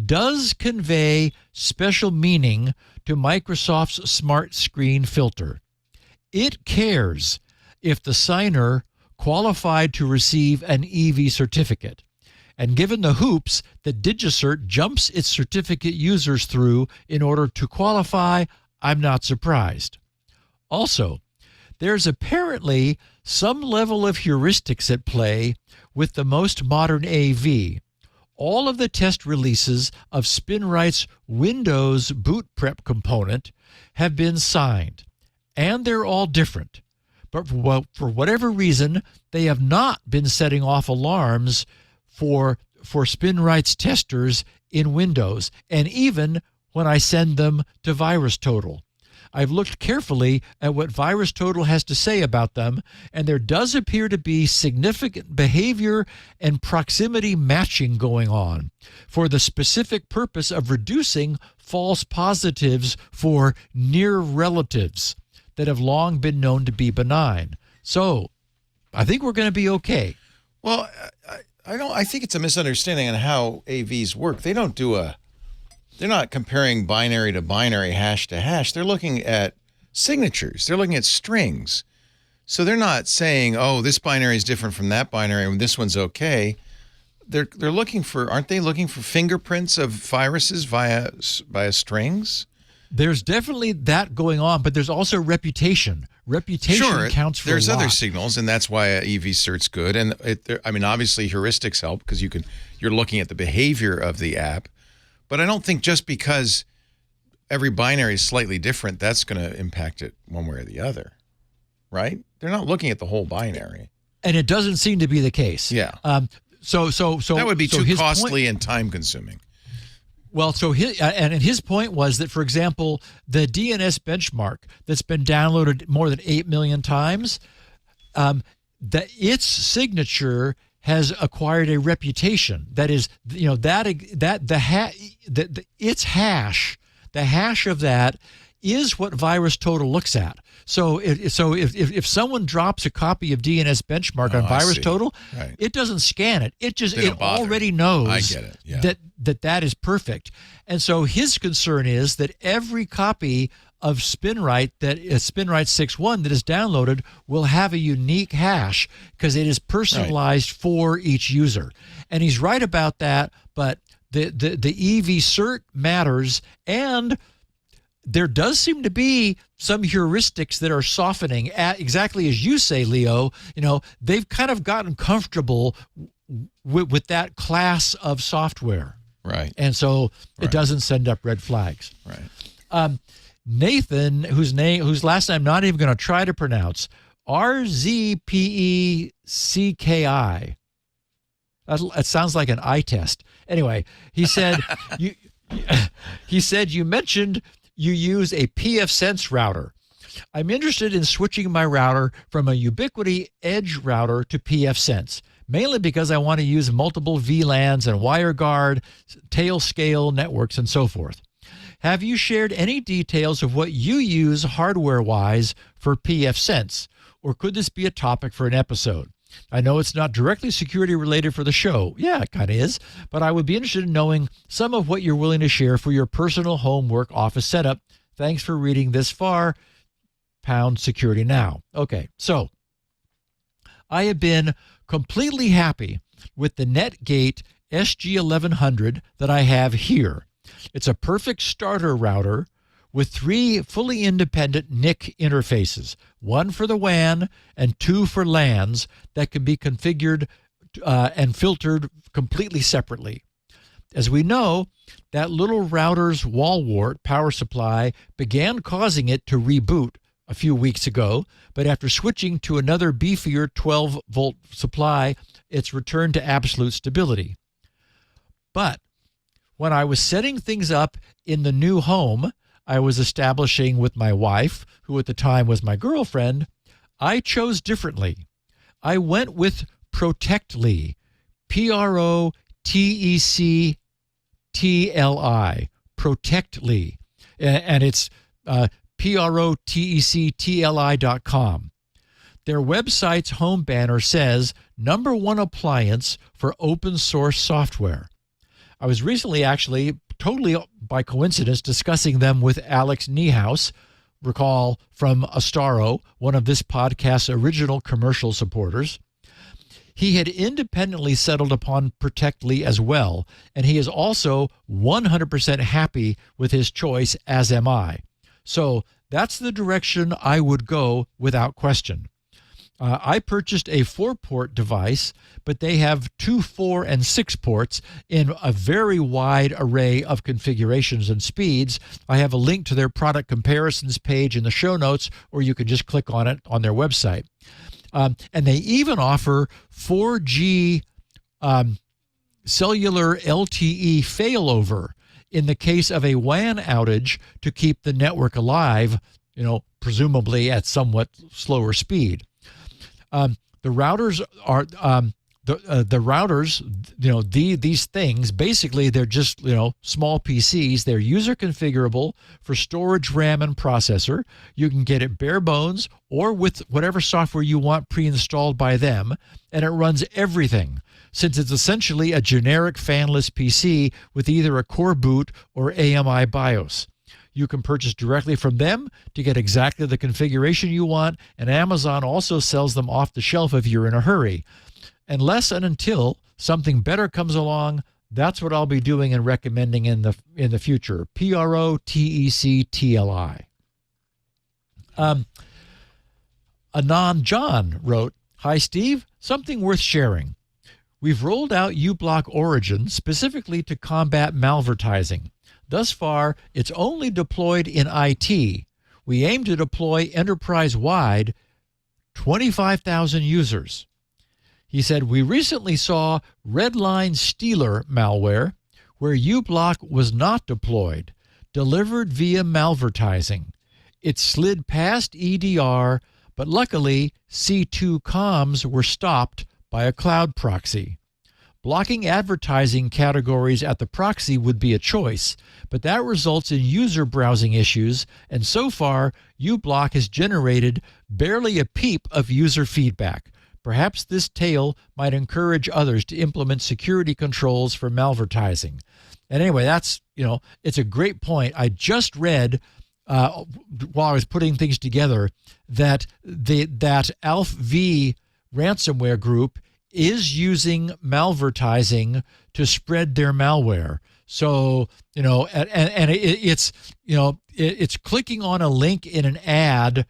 D: does convey special meaning to Microsoft's Smart Screen filter. It cares if the signer qualified to receive an EV certificate. And given the hoops that DigiCert jumps its certificate users through in order to qualify, I'm not surprised. Also, there's apparently some level of heuristics at play with the most modern AV. All of the test releases of SpinRite's Windows boot prep component have been signed, and they're all different. But for whatever reason, they have not been setting off alarms for SpinRite's testers in Windows, and even when I send them to VirusTotal. I've looked carefully at what VirusTotal has to say about them, and there does appear to be significant behavior and proximity matching going on for the specific purpose of reducing false positives for near relatives that have long been known to be benign. So I think we're going to be okay.
A: Well, I think it's a misunderstanding on how AVs work. They don't do they're not comparing binary to binary, hash to hash. They're looking at signatures. They're looking at strings. So they're not saying, oh, this binary is different from that binary and this one's okay. They're looking for, aren't they looking for fingerprints of viruses via strings?
D: There's definitely that going on, but there's also reputation. Reputation counts for a lot.
A: There's other signals, and that's why EV cert's good. And obviously heuristics help because you're looking at the behavior of the app. But I don't think just because every binary is slightly different, that's going to impact it one way or the other, right? They're not looking at the whole binary.
D: And it doesn't seem to be the case.
A: Yeah.
D: So
A: that would be too costly and time-consuming.
D: Well, so his point was that, for example, the DNS benchmark that's been downloaded more than 8 million times, that its signature has acquired a reputation. That is, its hash, the hash of that is what VirusTotal looks at. So if someone drops a copy of DNS benchmark on VirusTotal, right, it doesn't scan it. It already knows
A: I get it. Yeah.
D: that is perfect. And so his concern is that every copy of SpinRite, that is SpinRite 6.1 that is downloaded, will have a unique hash because it is personalized for each user. And he's right about that, but the EV cert matters, and there does seem to be some heuristics that are softening, exactly as you say, Leo. They've kind of gotten comfortable with that class of software.
A: Right.
D: And so it doesn't send up red flags.
A: Right.
D: Nathan, whose last name I'm not even going to try to pronounce, RZPECKI. It sounds like an eye test. Anyway, he said you mentioned you use a pfSense router. I'm interested in switching my router from a Ubiquiti Edge router to pfSense, mainly because I want to use multiple VLANs and WireGuard, Tailscale networks, and so forth. Have you shared any details of what you use hardware-wise for pfSense, or could this be a topic for an episode? I know it's not directly security related for the show. Yeah, it kind of is. But I would be interested in knowing some of what you're willing to share for your personal home work office setup. Thanks for reading this far. #security now. Okay, so I have been completely happy with the Netgate SG1100 that I have here. It's a perfect starter router with 3 fully independent NIC interfaces, 1 for the WAN and 2 for LANs that can be configured and filtered completely separately. As we know, that little router's wall wart power supply began causing it to reboot a few weeks ago, but after switching to another beefier 12-volt supply, it's returned to absolute stability. But when I was setting things up in the new home I was establishing with my wife, who at the time was my girlfriend, I chose differently. I went with Protectli, Protectli, Protectli, and it's protectli.com. Their website's home banner says #1 appliance for open source software. I was recently actually totally by coincidence discussing them with Alex Niehaus, recall from Astaro, one of this podcast's original commercial supporters. He had independently settled upon Protectli as well, and he is also 100% happy with his choice, as am I. So that's the direction I would go without question. I purchased a 4-port device, but they have 2, 4, and 6 ports in a very wide array of configurations and speeds. I have a link to their product comparisons page in the show notes, or you can just click on it on their website. And they even offer 4G cellular LTE failover in the case of a WAN outage to keep the network alive, presumably at somewhat slower speed. The routers are the routers, these things, basically they're just, small PCs. They're user configurable for storage, RAM, and processor. You can get it bare bones or with whatever software you want pre-installed by them, and it runs everything, since it's essentially a generic fanless PC with either a core boot or AMI BIOS. You can purchase directly from them to get exactly the configuration you want, and Amazon also sells them off the shelf if you're in a hurry. Unless and until something better comes along, that's what I'll be doing and recommending in the future. PROTECTLI. Anon John wrote, "Hi, Steve. Something worth sharing. We've rolled out uBlock Origin specifically to combat malvertising. Thus far, it's only deployed in IT. We aim to deploy enterprise-wide 25,000 users." He said, "We recently saw Redline Stealer malware where uBlock was not deployed, delivered via malvertising. It slid past EDR, but luckily C2 comms were stopped by a cloud proxy. Blocking advertising categories at the proxy would be a choice, but that results in user browsing issues, and so far, uBlock has generated barely a peep of user feedback. Perhaps this tale might encourage others to implement security controls for malvertising." And anyway, that's, it's a great point. I just read while I was putting things together that that ALF-V ransomware group is using malvertising to spread their malware. So, it's clicking on a link in an ad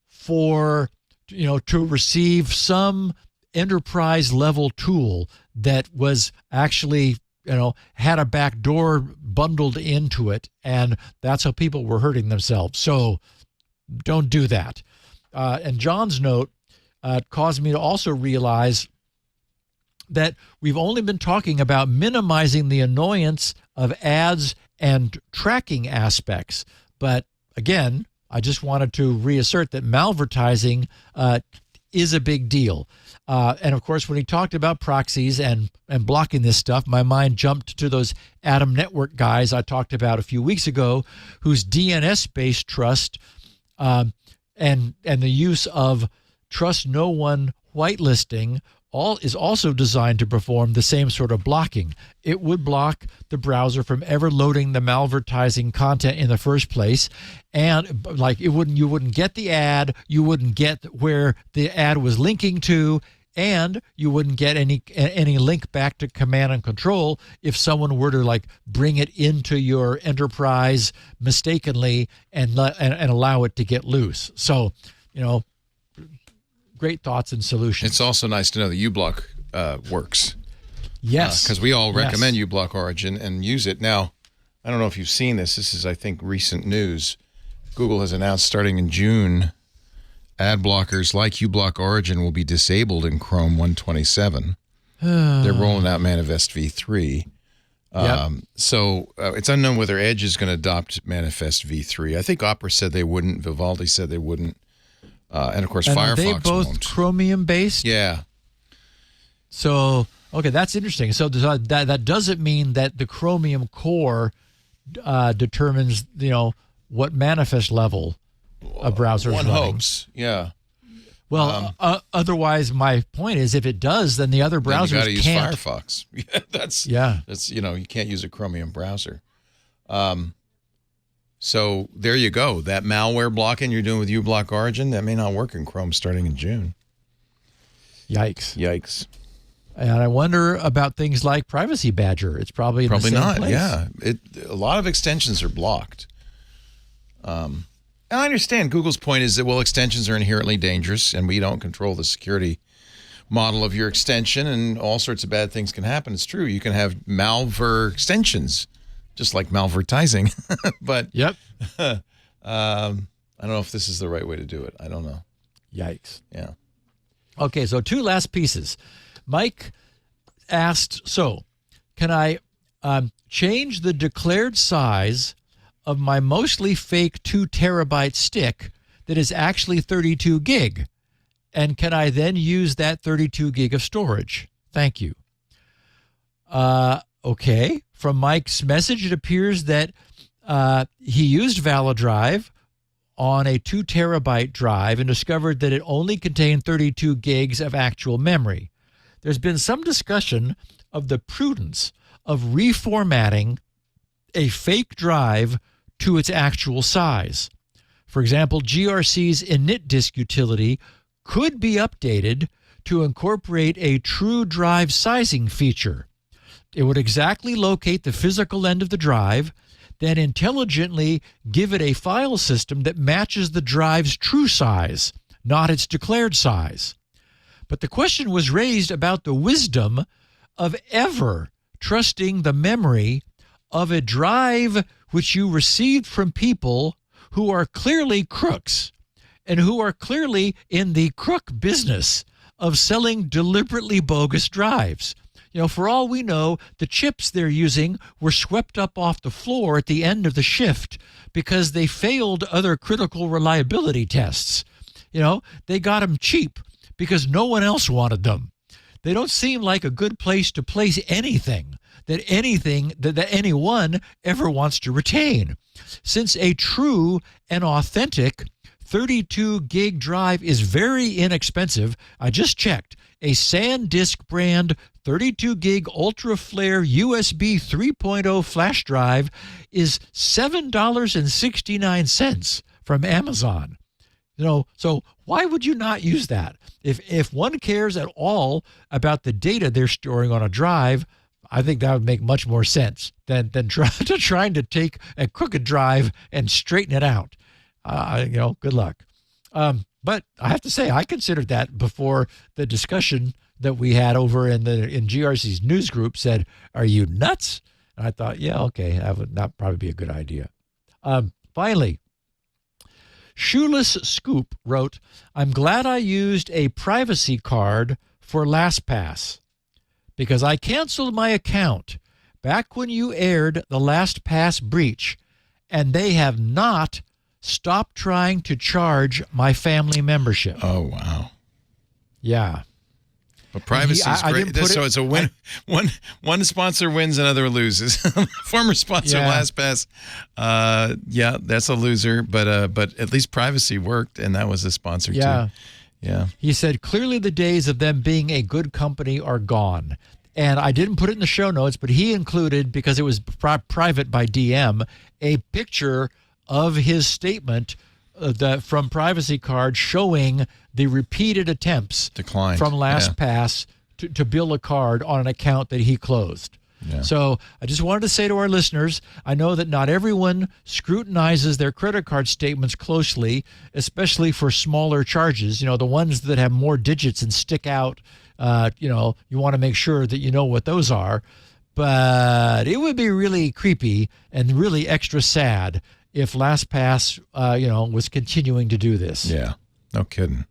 D: for, to receive some enterprise level tool that was actually, had a back door bundled into it. And that's how people were hurting themselves. So don't do that. And John's note caused me to also realize that we've only been talking about minimizing the annoyance of ads and tracking aspects. But again, I just wanted to reassert that malvertising is a big deal. And of course, when he talked about proxies and blocking this stuff, my mind jumped to those Atom Network guys I talked about a few weeks ago, whose DNS-based trust and the use of trust no one whitelisting is also designed to perform the same sort of blocking. It would block the browser from ever loading the malvertising content in the first place, and you wouldn't get the ad, you wouldn't get where the ad was linking to, and you wouldn't get any link back to command and control if someone were to bring it into your enterprise mistakenly and allow it to get loose. So, great thoughts and solutions.
A: It's also nice to know that uBlock works.
D: Yes.
A: Because we all recommend uBlock Origin and use it. Now, I don't know if you've seen this. This is, I think, recent news. Google has announced starting in June, ad blockers like uBlock Origin will be disabled in Chrome 127. They're rolling out Manifest v3. So it's unknown whether Edge is going to adopt Manifest v3. I think Opera said they wouldn't. Vivaldi said they wouldn't. And of course, Firefox
D: are they both
A: won't.
D: Chromium based?
A: Yeah.
D: So, okay, that's interesting. So that doesn't mean that the Chromium core determines, what manifest level a browser is running.
A: One hopes, yeah.
D: Well, otherwise, my point is, if it does, then the other browsers
A: then you
D: can't.
A: Use Firefox. That's you can't use a Chromium browser. So there you go. That malware blocking you're doing with uBlock Origin, that may not work in Chrome starting in June.
D: Yikes. And I wonder about things like Privacy Badger. It's probably in the same
A: not.
D: place.
A: Yeah, a lot of extensions are blocked. And I understand Google's point is that, extensions are inherently dangerous, and we don't control the security model of your extension, and all sorts of bad things can happen. It's true. You can have malver extensions, just like malvertising. But
D: yep.
A: I don't know if this is the right way to do it. I don't know.
D: Yikes.
A: Yeah.
D: Okay, so two last pieces. Mike asked, can I change the declared size of my mostly fake 2 terabyte stick that is actually 32 gig? And can I then use that 32 gig of storage? Thank you. Okay. From Mike's message, it appears that he used ValiDrive on a 2 terabyte drive and discovered that it only contained 32 gigs of actual memory. There's been some discussion of the prudence of reformatting a fake drive to its actual size. For example, GRC's init disk utility could be updated to incorporate a true drive sizing feature. It would exactly locate the physical end of the drive, then intelligently give it a file system that matches the drive's true size, not its declared size. But the question was raised about the wisdom of ever trusting the memory of a drive which you received from people who are clearly crooks and who are clearly in the crook business of selling deliberately bogus drives. You know, for all we know, the chips they're using were swept up off the floor at the end of the shift because they failed other critical reliability tests. You know, they got them cheap because no one else wanted them. They don't seem like a good place to place anything that anyone ever wants to retain. Since a true and authentic 32 gig drive is very inexpensive, I just checked. A SanDisk brand 32 gig Ultra Flare USB 3.0 flash drive is $7.69 from Amazon. You know, so why would you not use that? If one cares at all about the data they're storing on a drive, I think that would make much more sense than trying to take a crooked drive and straighten it out. Good luck. But I have to say, I considered that before the discussion that we had over in GRC's news group said, "Are you nuts?" And I thought, yeah, okay, that would not probably be a good idea. Finally, Shoeless Scoop wrote, "I'm glad I used a privacy card for LastPass because I canceled my account back when you aired the LastPass breach, and they have not stopped trying to charge my family membership."
A: Oh, wow.
D: Yeah.
A: But privacy is great. So it's a win. One sponsor wins, another loses. Former sponsor, LastPass. Yeah, that's a loser. But at least privacy worked, and that was a sponsor too. Yeah. He
D: said, clearly the days of them being a good company are gone. And I didn't put it in the show notes, but he included, because it was private by DM, a picture of his statement from Privacy Card showing the repeated attempts from LastPass to bill a card on an account that he closed. Yeah. So I just wanted to say to our listeners, I know that not everyone scrutinizes their credit card statements closely, especially for smaller charges. You know, the ones that have more digits and stick out, you want to make sure that you know what those are. But it would be really creepy and really extra sad if LastPass, was continuing to do this.
A: Yeah, no kidding.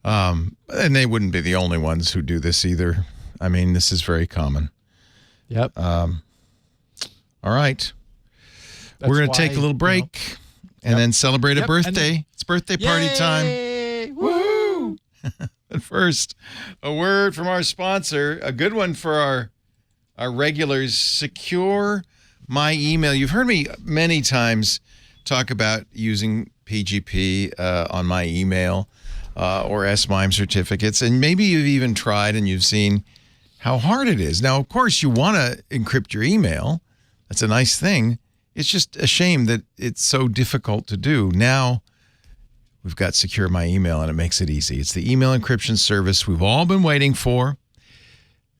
A: And they wouldn't be the only ones who do this either. I mean, this is very common.
D: Yep.
A: All right. We're going to take a little break and then celebrate a birthday. It's birthday party time.
D: Woo!
A: But first, a word from our sponsor, a good one for our regulars, Secure My Email. You've heard me many times talk about using PGP on my email or SMIME certificates, and maybe you've even tried and you've seen how hard it is. Now, of course, you want to encrypt your email. That's a nice thing. It's just a shame that it's so difficult to do. Now, we've got Secure My Email, and it makes it easy. It's the email encryption service we've all been waiting for.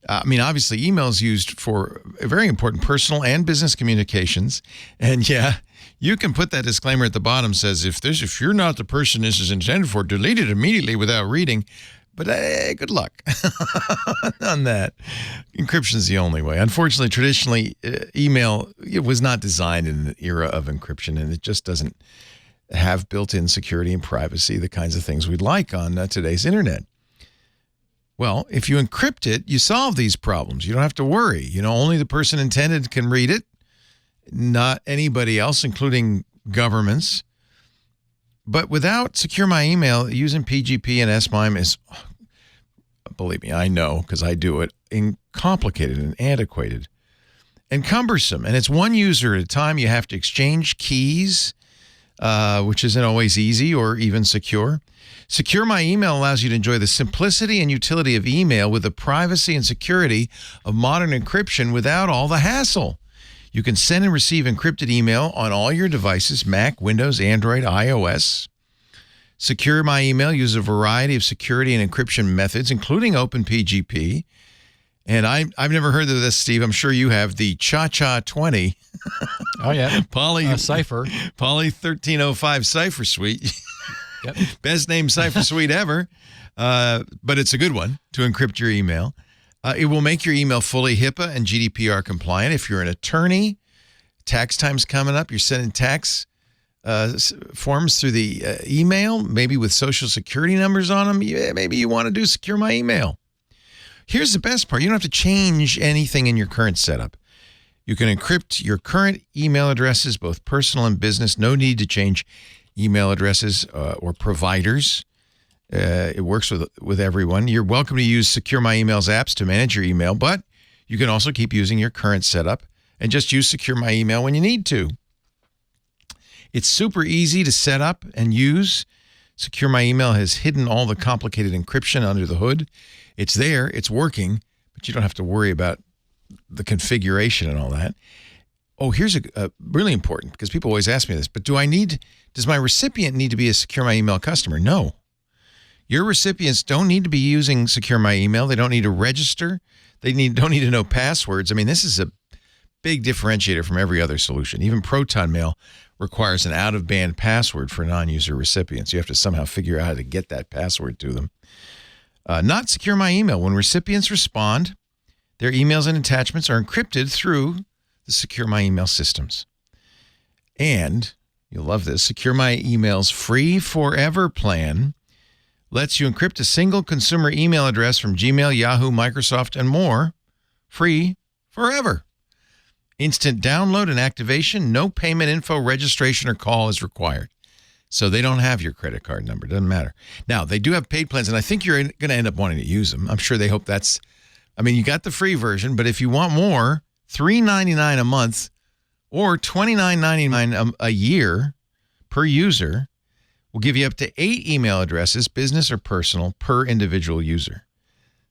A: Obviously, email is used for very important personal and business communications. And yeah, you can put that disclaimer at the bottom, says, if you're not the person this is intended for, delete it immediately without reading. But good luck on that. Encryption is the only way. Unfortunately, traditionally, email, it was not designed in an era of encryption, and it just doesn't have built-in security and privacy, the kinds of things we'd like on today's internet. Well, if you encrypt it, you solve these problems. You don't have to worry. Only the person intended can read it, not anybody else, including governments. But without Secure My Email, using PGP and SMIME is, believe me, I know because I do it, complicated and antiquated and cumbersome. And it's one user at a time. You have to exchange keys, which isn't always easy or even secure. Secure My Email allows you to enjoy the simplicity and utility of email with the privacy and security of modern encryption without all the hassle. You can send and receive encrypted email on all your devices, Mac, Windows, Android, iOS. Secure My Email uses a variety of security and encryption methods, including OpenPGP. And I've never heard of this, Steve. I'm sure you have the Cha-Cha-20.
D: Oh, yeah.
A: Poly
D: Cipher.
A: Poly 1305 Cipher Suite.
D: Yep.
A: Best named Cipher Suite ever. But it's a good one to encrypt your email. It will make your email fully HIPAA and GDPR compliant. If you're an attorney, tax time's coming up, you're sending tax forms through the email, maybe with social security numbers on them. Maybe you want to do Secure My Email. Here's the best part. You don't have to change anything in your current setup. You can encrypt your current email addresses, both personal and business. No need to change email addresses or providers. It works with everyone. You're welcome to use Secure My Email's apps to manage your email, but you can also keep using your current setup and just use Secure My Email when you need to. It's super easy to set up and use. Secure My Email has hidden all the complicated encryption under the hood. It's there, it's working, but you don't have to worry about the configuration and all that. Oh, here's a really important, because people always ask me this, but does my recipient need to be a Secure My Email customer? No. Your recipients don't need to be using Secure My Email. They don't need to register. They don't need to know passwords. I mean, this is a big differentiator from every other solution. Even Proton Mail requires an out-of-band password for non-user recipients. You have to somehow figure out how to get that password to them. Not Secure My Email. When recipients respond, their emails and attachments are encrypted through the Secure My Email systems. And, you'll love this, Secure My Email's free forever plan lets you encrypt a single consumer email address from Gmail, Yahoo, Microsoft, and more, free forever. Instant download and activation, no payment info, registration, or call is required. So they don't have your credit card number. Doesn't matter. Now, they do have paid plans, and I think you're going to end up wanting to use them. I'm sure they hope you got the free version, but if you want more, $3.99 a month or $29.99 a year per user will give you up to 8 email addresses, business or personal, per individual user.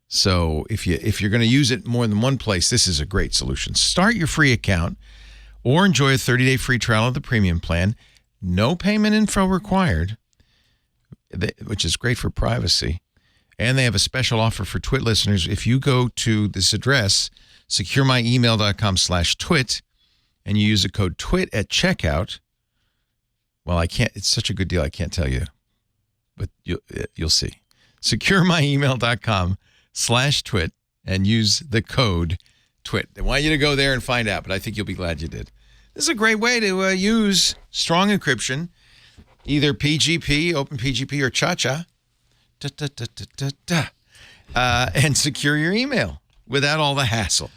A: So if you're going to use it more than one place, this is a great solution. Start your free account or enjoy a 30-day free trial of the premium plan. No payment info required, which is great for privacy. And they have a special offer for TWiT listeners. If you go to this address, securemyemail.com/TWiT, and you use the code TWiT at checkout, well, it's such a good deal, I can't tell you, but you'll see. securemyemail.com/TWiT and use the code TWiT. They want you to go there and find out, but I think you'll be glad you did. This is a great way to use strong encryption, either PGP, OpenPGP, or Cha-Cha, and secure your email without all the hassle.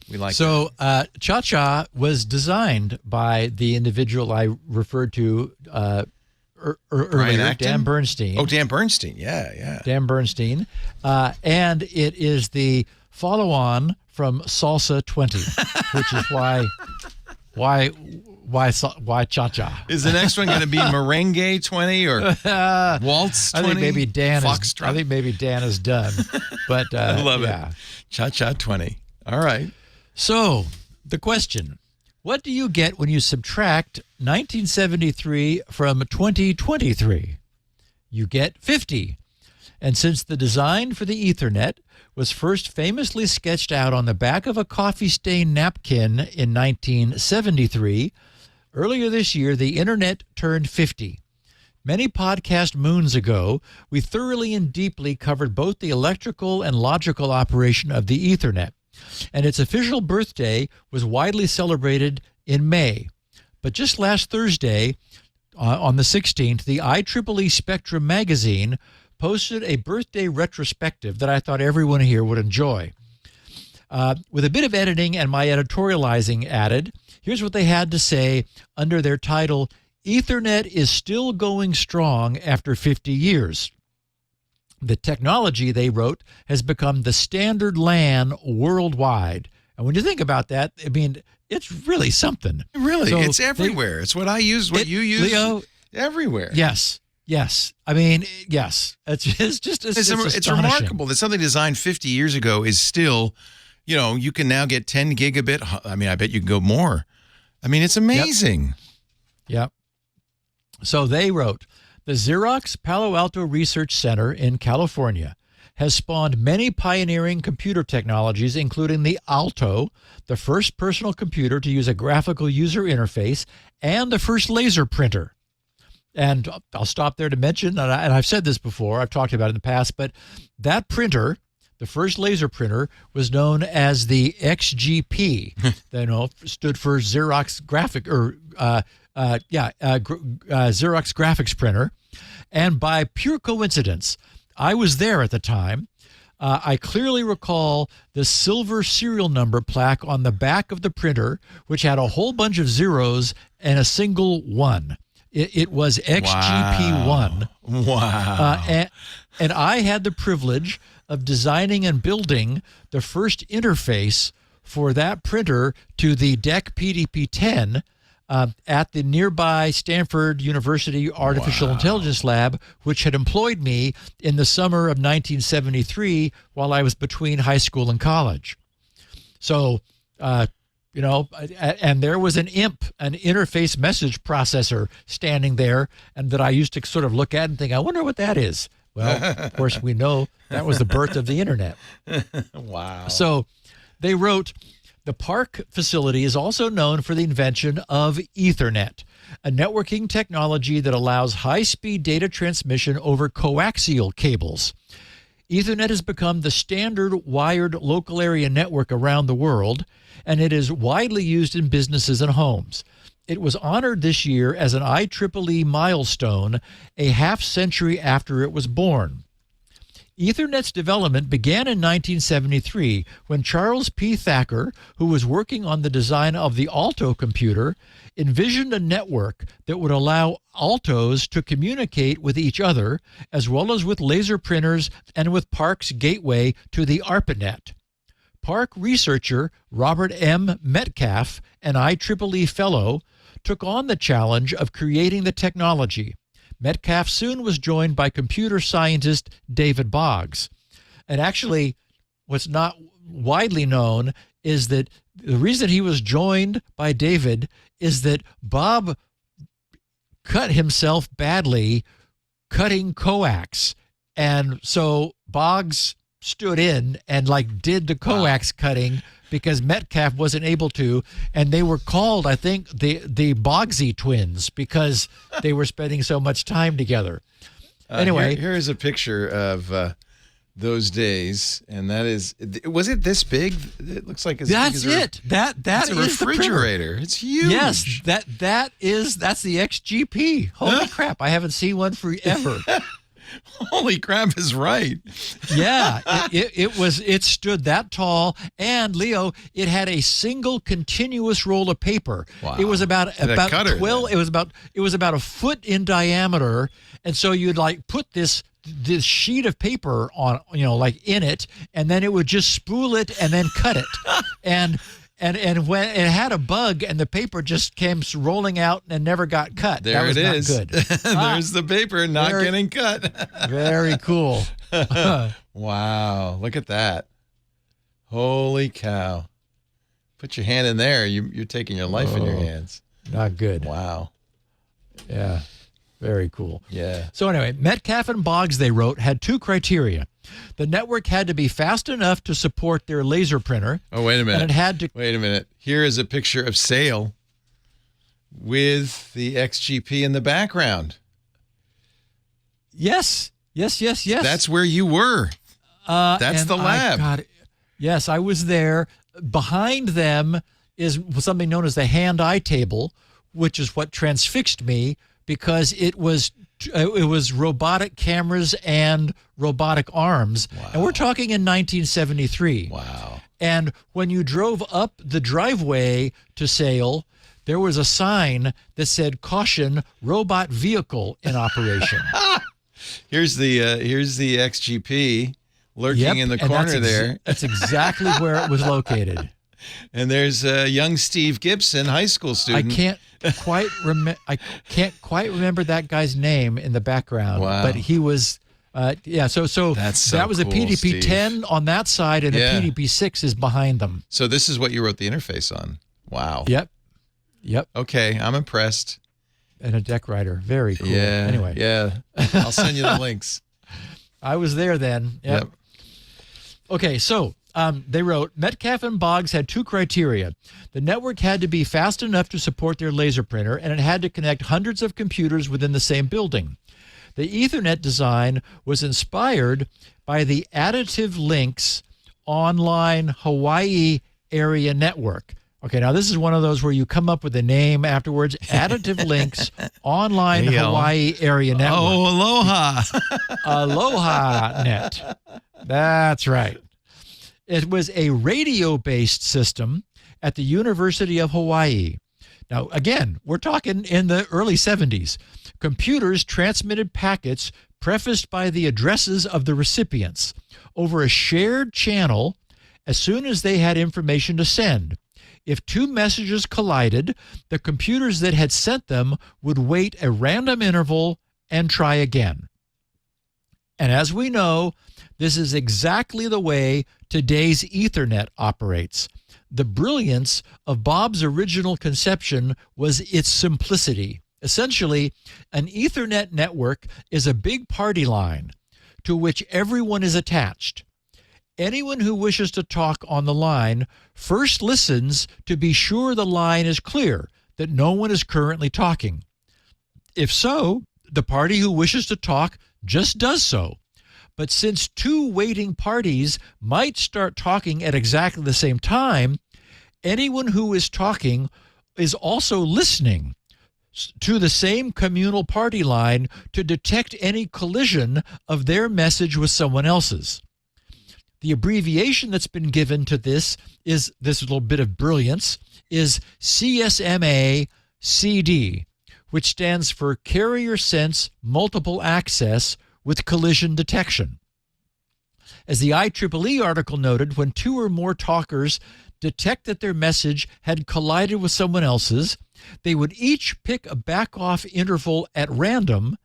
A: We like that.
D: Cha-Cha was designed by the individual I referred to earlier, Dan Bernstein.
A: Oh, Dan Bernstein. Yeah.
D: Dan Bernstein. And it is the follow-on from Salsa 20, which is why Cha-Cha?
A: Is the next one going to be Merengue 20 or Waltz 20?
D: I think maybe Dan is done. But
A: I love it. Cha-Cha 20. All right.
D: So, the question, what do you get when you subtract 1973 from 2023? You get 50. And since the design for the Ethernet was first famously sketched out on the back of a coffee-stained napkin in 1973, earlier this year, the Internet turned 50. Many podcast moons ago, we thoroughly and deeply covered both the electrical and logical operation of the Ethernet, and its official birthday was widely celebrated in May. But just last Thursday, on the 16th, the IEEE Spectrum magazine posted a birthday retrospective that I thought everyone here would enjoy. With a bit of editing and my editorializing added, here's what they had to say under their title, Ethernet is still going strong after 50 years. The technology, they wrote, has become the standard LAN worldwide. And when you think about that, I mean, it's really something.
A: Really, so it's everywhere. It's what I use, what you use,
D: Leo,
A: everywhere.
D: Yes. I mean, yes. It's
A: remarkable that something designed 50 years ago is still, you can now get 10 gigabit. I mean, I bet you can go more. I mean, it's amazing.
D: Yep. So they wrote, the Xerox Palo Alto Research Center in California has spawned many pioneering computer technologies, including the Alto, the first personal computer to use a graphical user interface, and the first laser printer. And I'll stop there to mention, and I've said this before, I've talked about it in the past, but that printer, the first laser printer, was known as the XGP. Stood for Xerox Xerox graphics printer. And by pure coincidence, I was there at the time. I clearly recall the silver serial number plaque on the back of the printer, which had a whole bunch of zeros and a single one. It was XGP1.
A: Wow.
D: And I had the privilege of designing and building the first interface for that printer to the DEC PDP-10 at the nearby Stanford University Artificial Intelligence Lab, which had employed me in the summer of 1973 while I was between high school and college. So, and there was an IMP, an interface message processor, standing there, and that I used to sort of look at and think, I wonder what that is. Well, of course, we know that was the birth of the internet.
A: Wow.
D: So they wrote, the Park facility is also known for the invention of Ethernet, a networking technology that allows high-speed data transmission over coaxial cables. Ethernet has become the standard wired local area network around the world, and it is widely used in businesses and homes. It was honored this year as an IEEE milestone, a half-century after it was born. Ethernet's development began in 1973 when Charles P. Thacker, who was working on the design of the Alto computer, envisioned a network that would allow Altos to communicate with each other, as well as with laser printers and with Park's gateway to the ARPANET. Park researcher Robert M. Metcalf, an IEEE fellow, took on the challenge of creating the technology. Metcalf soon was joined by computer scientist David Boggs. And actually, what's not widely known is that the reason he was joined by David is that Bob cut himself badly cutting coax. And so Boggs stood in and did the coax cutting because Metcalf wasn't able to, and they were called, I think, the Boggsy twins because they were spending so much time together. Anyway,
A: here is a picture of those days, and that is, was it this big? It looks like
D: that's it. That's
A: a refrigerator. It's huge.
D: Yes, that's the XGP. Holy crap! I haven't seen one forever.
A: Holy crap is right.
D: Yeah, it stood that tall, and Leo, it had a single continuous roll of paper.
A: Wow.
D: It was about 12. It was about a foot in diameter, and so you'd put this sheet of paper on, in it, and then it would just spool it and then cut it, and when it had a bug and the paper just came rolling out and never got cut.
A: There
D: that was
A: it
D: not
A: is.
D: Good.
A: There's the paper not getting cut.
D: Very cool.
A: Wow. Look at that. Holy cow. Put your hand in there. You're taking your life in your hands.
D: Not good.
A: Wow.
D: Yeah. Very cool.
A: Yeah.
D: So anyway, Metcalf and Boggs, they wrote, had two criteria. The network had to be fast enough to support their laser printer.
A: Oh, wait a minute.
D: And it had to...
A: Wait a minute. Here is a picture of Sale with the XGP in the background.
D: Yes.
A: That's where you were. That's the lab.
D: Yes, I was there. Behind them is something known as the hand-eye table, which is what transfixed me because it was it was robotic cameras and robotic arms.
A: Wow.
D: And we're talking in 1973.
A: Wow.
D: And when you drove up the driveway to Sale, there was a sign that said, "Caution, robot vehicle in operation."
A: Here's the XGP lurking in the corner there.
D: That's exactly where it was located.
A: And there's young Steve Gibson, high school student.
D: I can't quite remember that guy's name in the background.
A: Wow.
D: But he was So
A: That's so
D: that was a
A: cool,
D: PDP-10 on that side, and
A: Yeah.
D: a PDP-6 is behind them.
A: So this is what you wrote the interface on. Wow.
D: Yep.
A: Okay, I'm impressed.
D: And a deck writer. Very cool.
A: Yeah.
D: Anyway.
A: Yeah. I'll send you the links.
D: I was there then. Yep. Okay, so they wrote, Metcalf and Boggs had two criteria. The network had to be fast enough to support their laser printer, and it had to connect hundreds of computers within the same building. The Ethernet design was inspired by the Additive Links online Hawaii area network. Okay, now this is one of those where you come up with a name afterwards. Additive Links online Hawaii area network.
A: Oh, aloha.
D: Aloha Net. That's right. It was a radio-based system at the University of Hawaii. Now, again, we're talking in the early 70s. Computers transmitted packets prefaced by the addresses of the recipients over a shared channel as soon as they had information to send. If two messages collided, the computers that had sent them would wait a random interval and try again. And as we know, this is exactly the way today's Ethernet operates. The brilliance of Bob's original conception was its simplicity. Essentially, an Ethernet network is a big party line to which everyone is attached. Anyone who wishes to talk on the line first listens to be sure the line is clear, that no one is currently talking. If so, the party who wishes to talk just does so. But since two waiting parties might start talking at exactly the same time, anyone who is talking is also listening to the same communal party line to detect any collision of their message with someone else's. The abbreviation that's been given to this is this little bit of brilliance is CSMA-CD, which stands for Carrier Sense Multiple Access with Collision Detection. As the IEEE article noted, when two or more talkers detect that their message had collided with someone else's, they would each pick a back-off interval at random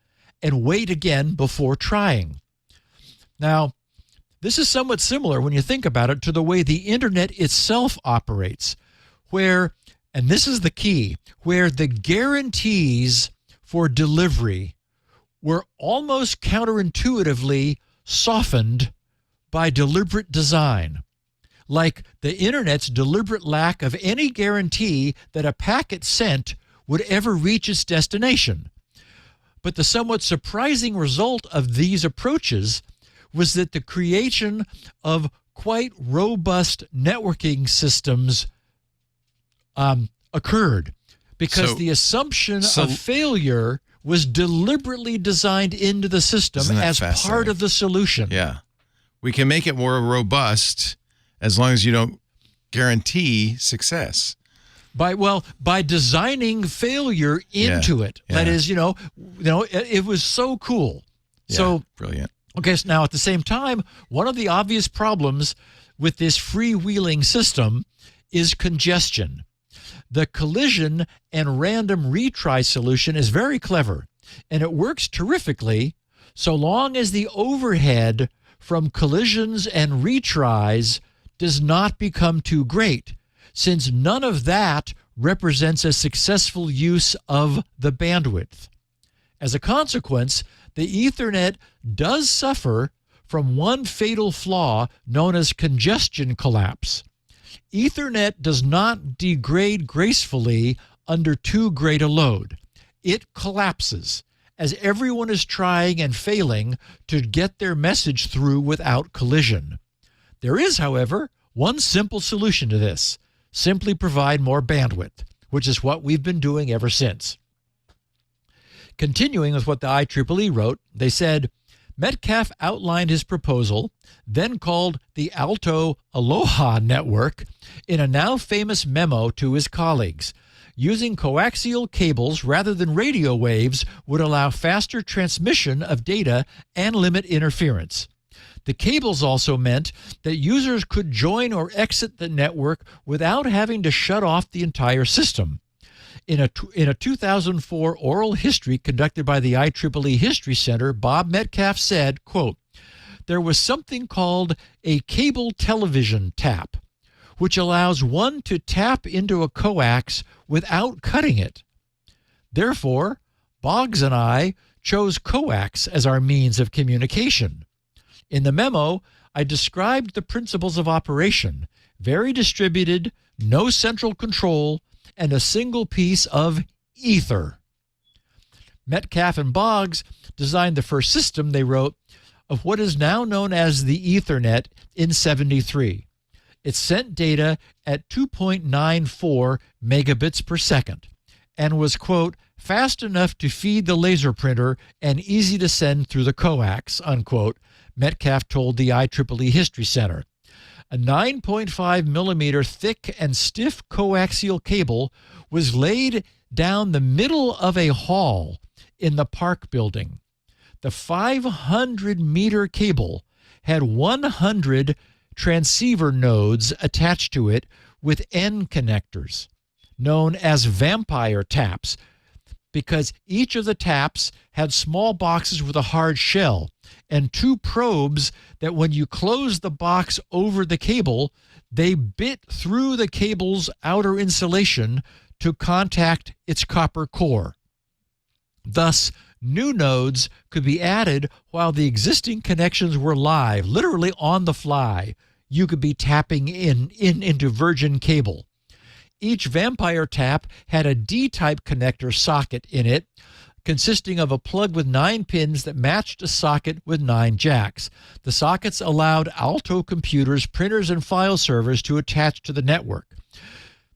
D: and wait again before trying. Now, this is somewhat similar when you think about it to the way the internet itself operates, where, and this is the key, where the guarantees for delivery were almost counterintuitively softened by deliberate design, like the internet's deliberate lack of any guarantee that a packet sent would ever reach its destination. But the somewhat surprising result of these approaches was that the creation of quite robust networking systems occurred because the assumption of failure was deliberately designed into the system as part of the solution.
A: Yeah. We can make it more robust as long as you don't guarantee success.
D: By designing failure into it.
A: Yeah.
D: That is, it was so cool.
A: Yeah,
D: so
A: brilliant.
D: Okay, so now at the same time, one of the obvious problems with this freewheeling system is congestion. The collision and random retry solution is very clever, and it works terrifically so long as the overhead from collisions and retries does not become too great, since none of that represents a successful use of the bandwidth. As a consequence, the Ethernet does suffer from one fatal flaw known as congestion collapse. Ethernet does not degrade gracefully under too great a load. It collapses as everyone is trying and failing to get their message through without collision. There is, however, one simple solution to this. Simply provide more bandwidth, which is what we've been doing ever since. Continuing with what the IEEE wrote, they said, Metcalf outlined his proposal, then called the Alto Aloha Network, in a now famous memo to his colleagues. Using coaxial cables rather than radio waves would allow faster transmission of data and limit interference. The cables also meant that users could join or exit the network without having to shut off the entire system. In a 2004 oral history conducted by the IEEE History Center, Bob Metcalf said, quote, there was something called a cable television tap, which allows one to tap into a coax without cutting it. Therefore, Boggs and I chose coax as our means of communication. In the memo, I described the principles of operation: very distributed, no central control, and a single piece of ether. Metcalf and Boggs designed the first system, they wrote, of what is now known as the Ethernet in '73. It sent data at 2.94 megabits per second and was, quote, fast enough to feed the laser printer and easy to send through the coax, unquote, Metcalf told the IEEE History Center. A 9.5 millimeter thick and stiff coaxial cable was laid down the middle of a hall in the Park building. The 500-meter cable had 100 transceiver nodes attached to it with N connectors, known as vampire taps, because each of the taps had small boxes with a hard shell and two probes that when you close the box over the cable, they bit through the cable's outer insulation to contact its copper core. Thus, new nodes could be added while the existing connections were live, literally on the fly. You could be tapping into virgin cable. Each vampire tap had a D-type connector socket in it, consisting of a plug with 9 pins that matched a socket with 9 jacks. The sockets allowed Alto computers, printers, and file servers to attach to the network.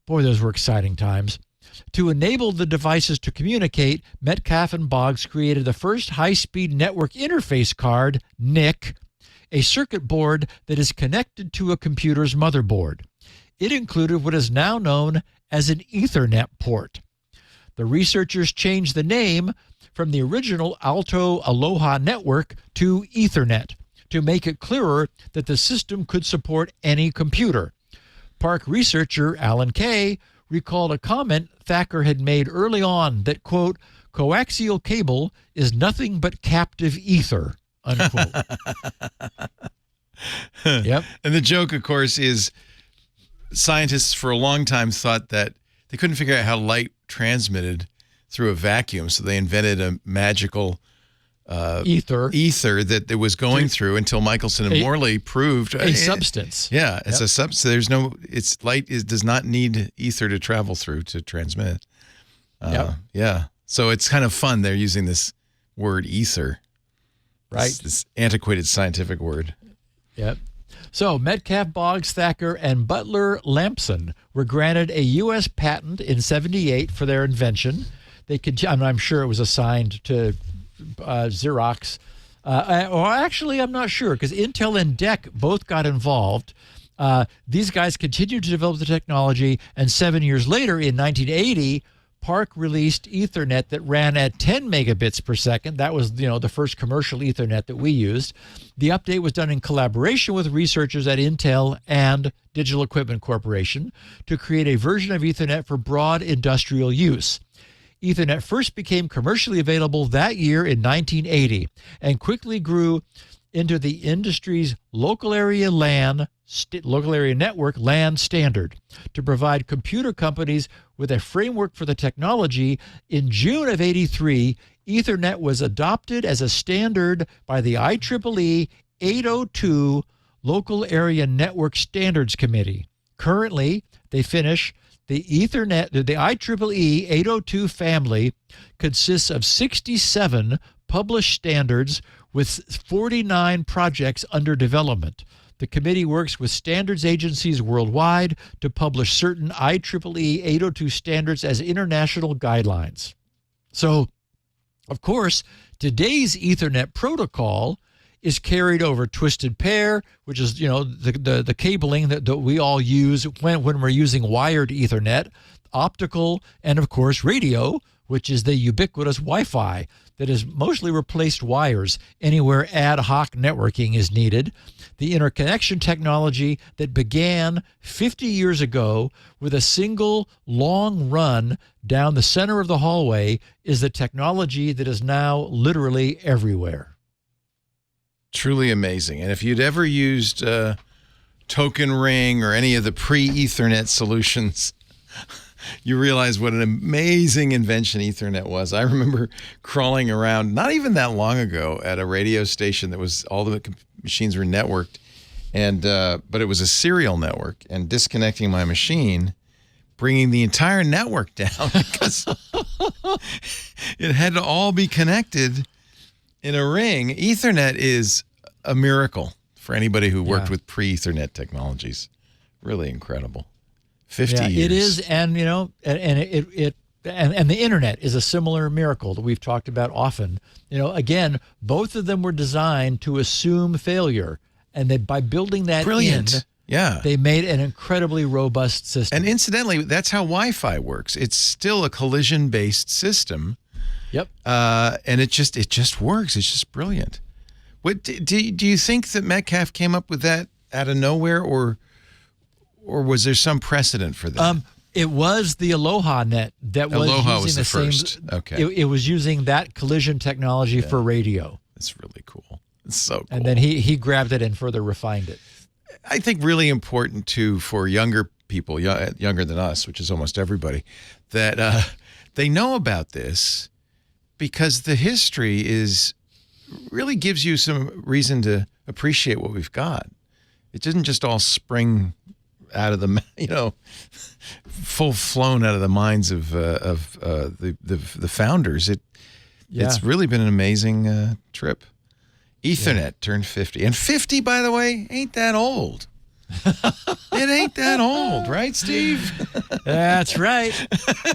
D: Boy, those were exciting times. To enable the devices to communicate, Metcalf and Boggs created the first high-speed network interface card, NIC, a circuit board that is connected to a computer's motherboard. It included what is now known as an Ethernet port. The researchers changed the name from the original Alto Aloha network to Ethernet to make it clearer that the system could support any computer. Park researcher Alan Kay recalled a comment Thacker had made early on that, quote, coaxial cable is nothing but captive ether, unquote. Yep.
A: And the joke, of course, is scientists for a long time thought that they couldn't figure out how light transmitted through a vacuum, so they invented a magical ether that it was going through until Michelson and Morley proved
D: a substance.
A: Yeah, it's a substance. There's no, it's light does not need ether to travel through to transmit. Yeah, so it's kind of fun. They're using this word ether,
D: right?
A: This antiquated scientific word.
D: Yep. So Metcalf, Boggs, Thacker, and Butler Lampson were granted a U.S. patent in '78 for their invention. They could, I'm sure it was assigned to Xerox. Or actually, I'm not sure, because Intel and DEC both got involved. These guys continued to develop the technology, and 7 years later, in 1980, Park released Ethernet that ran at 10 megabits per second. That was, the first commercial Ethernet that we used. The update was done in collaboration with researchers at Intel and Digital Equipment Corporation to create a version of Ethernet for broad industrial use. Ethernet first became commercially available that year in 1980 and quickly grew into the industry's local area network LAN standard to provide computer companies with a framework for the technology. In June of '83, Ethernet was adopted as a standard by the IEEE 802 Local Area Network Standards Committee. Currently, they finish the Ethernet, the IEEE 802 family consists of 67 published standards with 49 projects under development. The committee works with standards agencies worldwide to publish certain IEEE 802 standards as international guidelines. So Of course, today's Ethernet protocol is carried over twisted pair, which is, the cabling that we all use when we're using wired Ethernet, optical, and of course radio, which is the ubiquitous Wi-Fi that has mostly replaced wires anywhere ad hoc networking is needed. The interconnection technology that began 50 years ago with a single long run down the center of the hallway is the technology that is now literally everywhere.
A: Truly amazing. And if you'd ever used Token Ring or any of the pre-Ethernet solutions, you realize what an amazing invention Ethernet was. I remember crawling around not even that long ago at a radio station that was all the machines were networked, and but it was a serial network, and disconnecting my machine, bringing the entire network down because it had to all be connected in a ring. Ethernet is a miracle for anybody who worked with pre-Ethernet technologies. Really incredible. 50 years.
D: It is, and and the internet is a similar miracle that we've talked about often. Again, both of them were designed to assume failure, and by building that
A: Brilliant.
D: They made an incredibly robust system.
A: And incidentally, that's how Wi-Fi works. It's still a collision-based system.
D: Yep.
A: And it just works. It's just brilliant. What do you think that Metcalfe came up with that out of nowhere, or was there some precedent for that?
D: It was the Aloha net that was
A: Aloha
D: using
A: was the first.
D: same.
A: Okay.
D: It was using that collision technology for radio.
A: It's really cool. It's so cool.
D: And then he grabbed it and further refined it.
A: I think really important too for younger people, younger than us, which is almost everybody, that they know about this, because the history really gives you some reason to appreciate what we've got. It didn't just all spring out of the, full flown out of the minds of the founders. It's really been an amazing trip. Ethernet turned 50. And 50, by the way, ain't that old. It ain't that old, right, Steve?
D: That's right.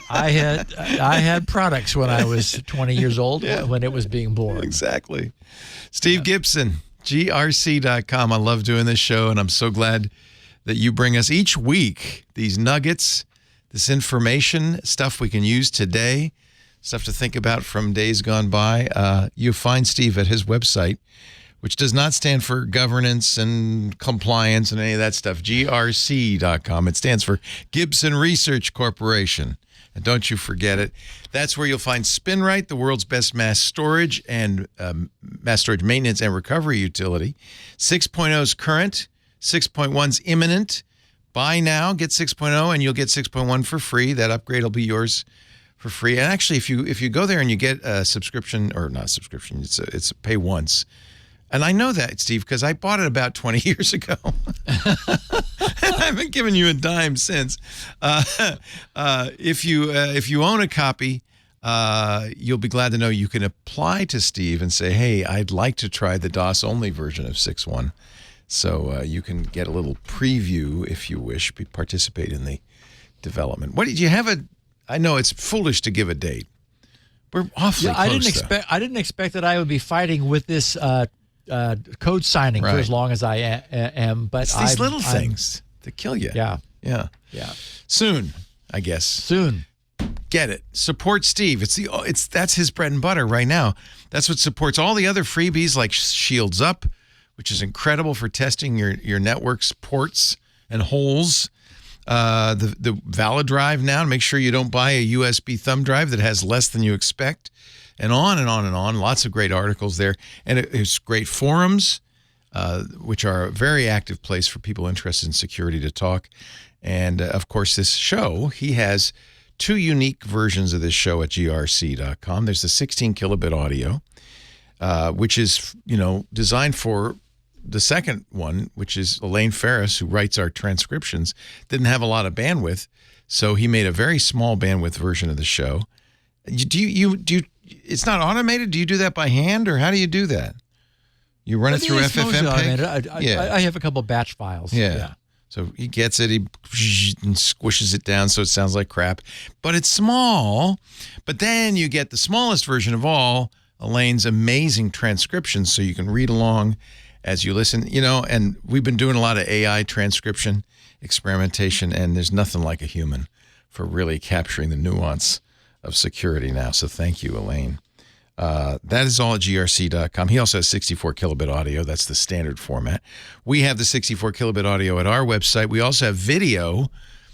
D: I had products when I was 20 years old when it was being born.
A: Exactly. Steve Gibson, GRC.com. I love doing this show, and I'm so glad that you bring us each week these nuggets, this information, stuff we can use today, stuff to think about from days gone by. You find Steve at his website, which does not stand for governance and compliance and any of that stuff, GRC.com. It stands for Gibson Research Corporation. And don't you forget it. That's where you'll find SpinRite, the world's best mass storage and mass storage maintenance and recovery utility. 6.0's current, 6.1's imminent. Buy now, get 6.0, and you'll get 6.1 for free. That upgrade will be yours for free. And actually, if you go there and you get a subscription, or not a subscription, it's a pay once. And I know that, Steve, because I bought it about 20 years ago. I haven't given you a dime since. If you own a copy, you'll be glad to know you can apply to Steve and say, hey, I'd like to try the DOS-only version of 6.1. So you can get a little preview, if you wish, participate in the development. What did you have I know it's foolish to give a date. We're awfully close,
D: I didn't expect that I would be fighting with this code signing for as long as I am. But
A: it's these little things that kill you.
D: Yeah.
A: Soon, I guess.
D: Soon.
A: Get it. Support Steve. That's his bread and butter right now. That's what supports all the other freebies like Shields Up, which is incredible for testing your network's ports and holes. The Valid Drive now, to make sure you don't buy a USB thumb drive that has less than you expect, and on and on and on. Lots of great articles there. And it's great forums, which are a very active place for people interested in security to talk. And, of course, this show, he has two unique versions of this show at grc.com. There's the 16 kilobit audio, which is, designed for the second one, which is Elaine Ferris, who writes our transcriptions, didn't have a lot of bandwidth, so he made a very small bandwidth version of the show. Do you it's not automated? Do you do that by hand, or how do you do that? You run it through FFmpeg?
D: I have a couple of batch files.
A: Yeah. So he gets it, he squishes it down so it sounds like crap. But it's small. But then you get the smallest version of all, Elaine's amazing transcriptions, so you can read along as you listen. You know, and we've been doing a lot of AI transcription experimentation, and there's nothing like a human for really capturing the nuance of security now. So thank you, Elaine. That is all at grc.com. He also has 64 kilobit audio. That's the standard format. We have the 64 kilobit audio at our website. We also have video,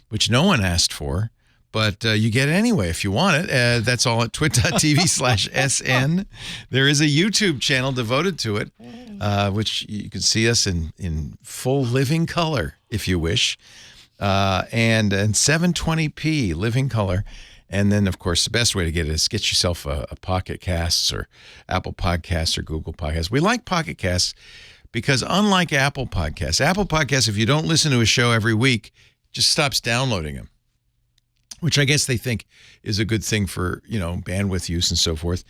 A: which no one asked for, but you get it anyway if you want it. That's all at twit.tv/SN. There is a YouTube channel devoted to it, which you can see us in full living color if you wish, and 720p living color. And then, of course, the best way to get it is get yourself a Pocket Casts or Apple Podcasts or Google Podcasts. We like Pocket Casts because unlike Apple Podcasts, if you don't listen to a show every week, it just stops downloading them, which I guess they think is a good thing for, bandwidth use and so forth.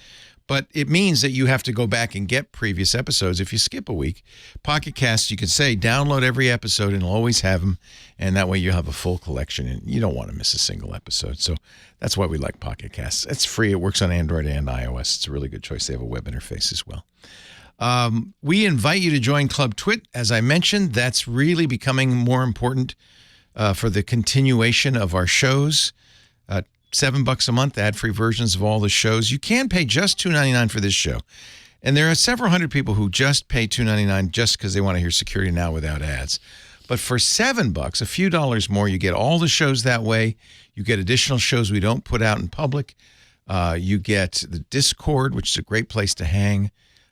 A: But it means that you have to go back and get previous episodes if you skip a week. Pocket Casts, you can say, download every episode and it'll always have them. And that way you have a full collection and you don't want to miss a single episode. So that's why we like Pocket Casts. It's free. It works on Android and iOS. It's a really good choice. They have a web interface as well. We invite you to join Club TWiT. As I mentioned, that's really becoming more important for the continuation of our shows. $7 a month, ad-free versions of all the shows. You can pay just $2.99 for this show. And there are several hundred people who just pay $2.99 just because they want to hear Security Now without ads. But for $7, a few dollars more, you get all the shows that way. You get additional shows we don't put out in public. You get the Discord, which is a great place to hang,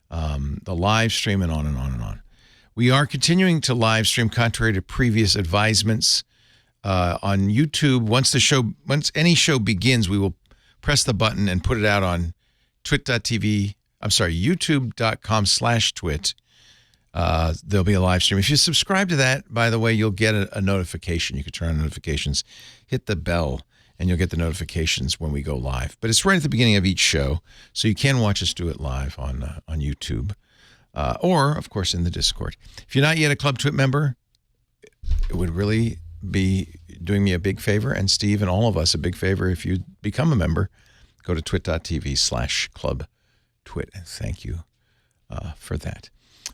A: the live stream, and on and on and on. We are continuing to live stream contrary to previous advisements. On YouTube, once any show begins, we will press the button and put it out on youtube.com/twit. There'll be a live stream. If you subscribe to that, by the way, you'll get a notification. You can turn on notifications, hit the bell, and you'll get the notifications when we go live. But it's right at the beginning of each show, so you can watch us do it live on YouTube, or, of course, in the Discord. If you're not yet a Club TWiT member, it would really be doing me a big favor, and Steve and all of us a big favor if you become a member. Go to twit.tv/clubtwit, and thank you for that.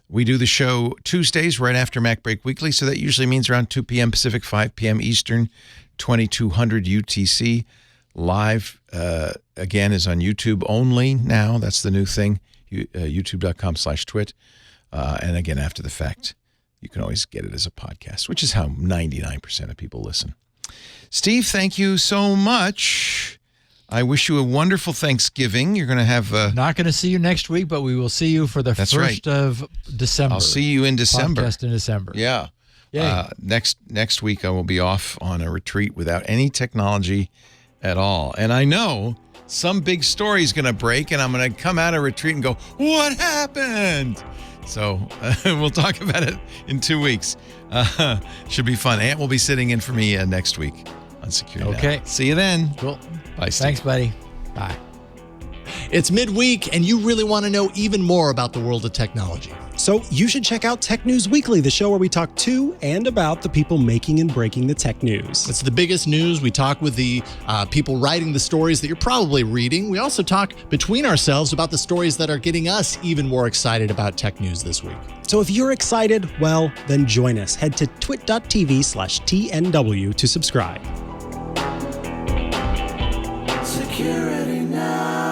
A: We do the show Tuesdays right after Mac Break Weekly, so that usually means around 2 p.m. Pacific, 5 p.m. Eastern, 2200 UTC. Live, again, is on YouTube only now. That's the new thing, youtube.com/twit. And again, after the fact, you can always get it as a podcast, which is how 99% of people listen. Steve, thank you so much. I wish you a wonderful Thanksgiving. You're going to have...
D: Not going to see you next week, but we will see you for the 1st of December.
A: I'll see you in December.
D: Podcast in December.
A: Yeah. Next week, I will be off on a retreat without any technology at all. And I know some big story is going to break, and I'm going to come out of retreat and go, what happened? So we'll talk about it in 2 weeks. Should be fun. Ant will be sitting in for me next week on Security Now.
D: Okay.
A: See you then.
D: Cool.
A: Bye, Steve.
D: Thanks, buddy. Bye.
E: It's midweek, and you really want to know even more about the world of technology.
F: So you should check out Tech News Weekly, the show where we talk to and about the people making and breaking the tech news.
E: It's the biggest news. We talk with the people writing the stories that you're probably reading. We also talk between ourselves about the stories that are getting us even more excited about tech news this week.
F: So if you're excited, well, then join us. Head to twit.tv/TNW to subscribe.
B: Security Now.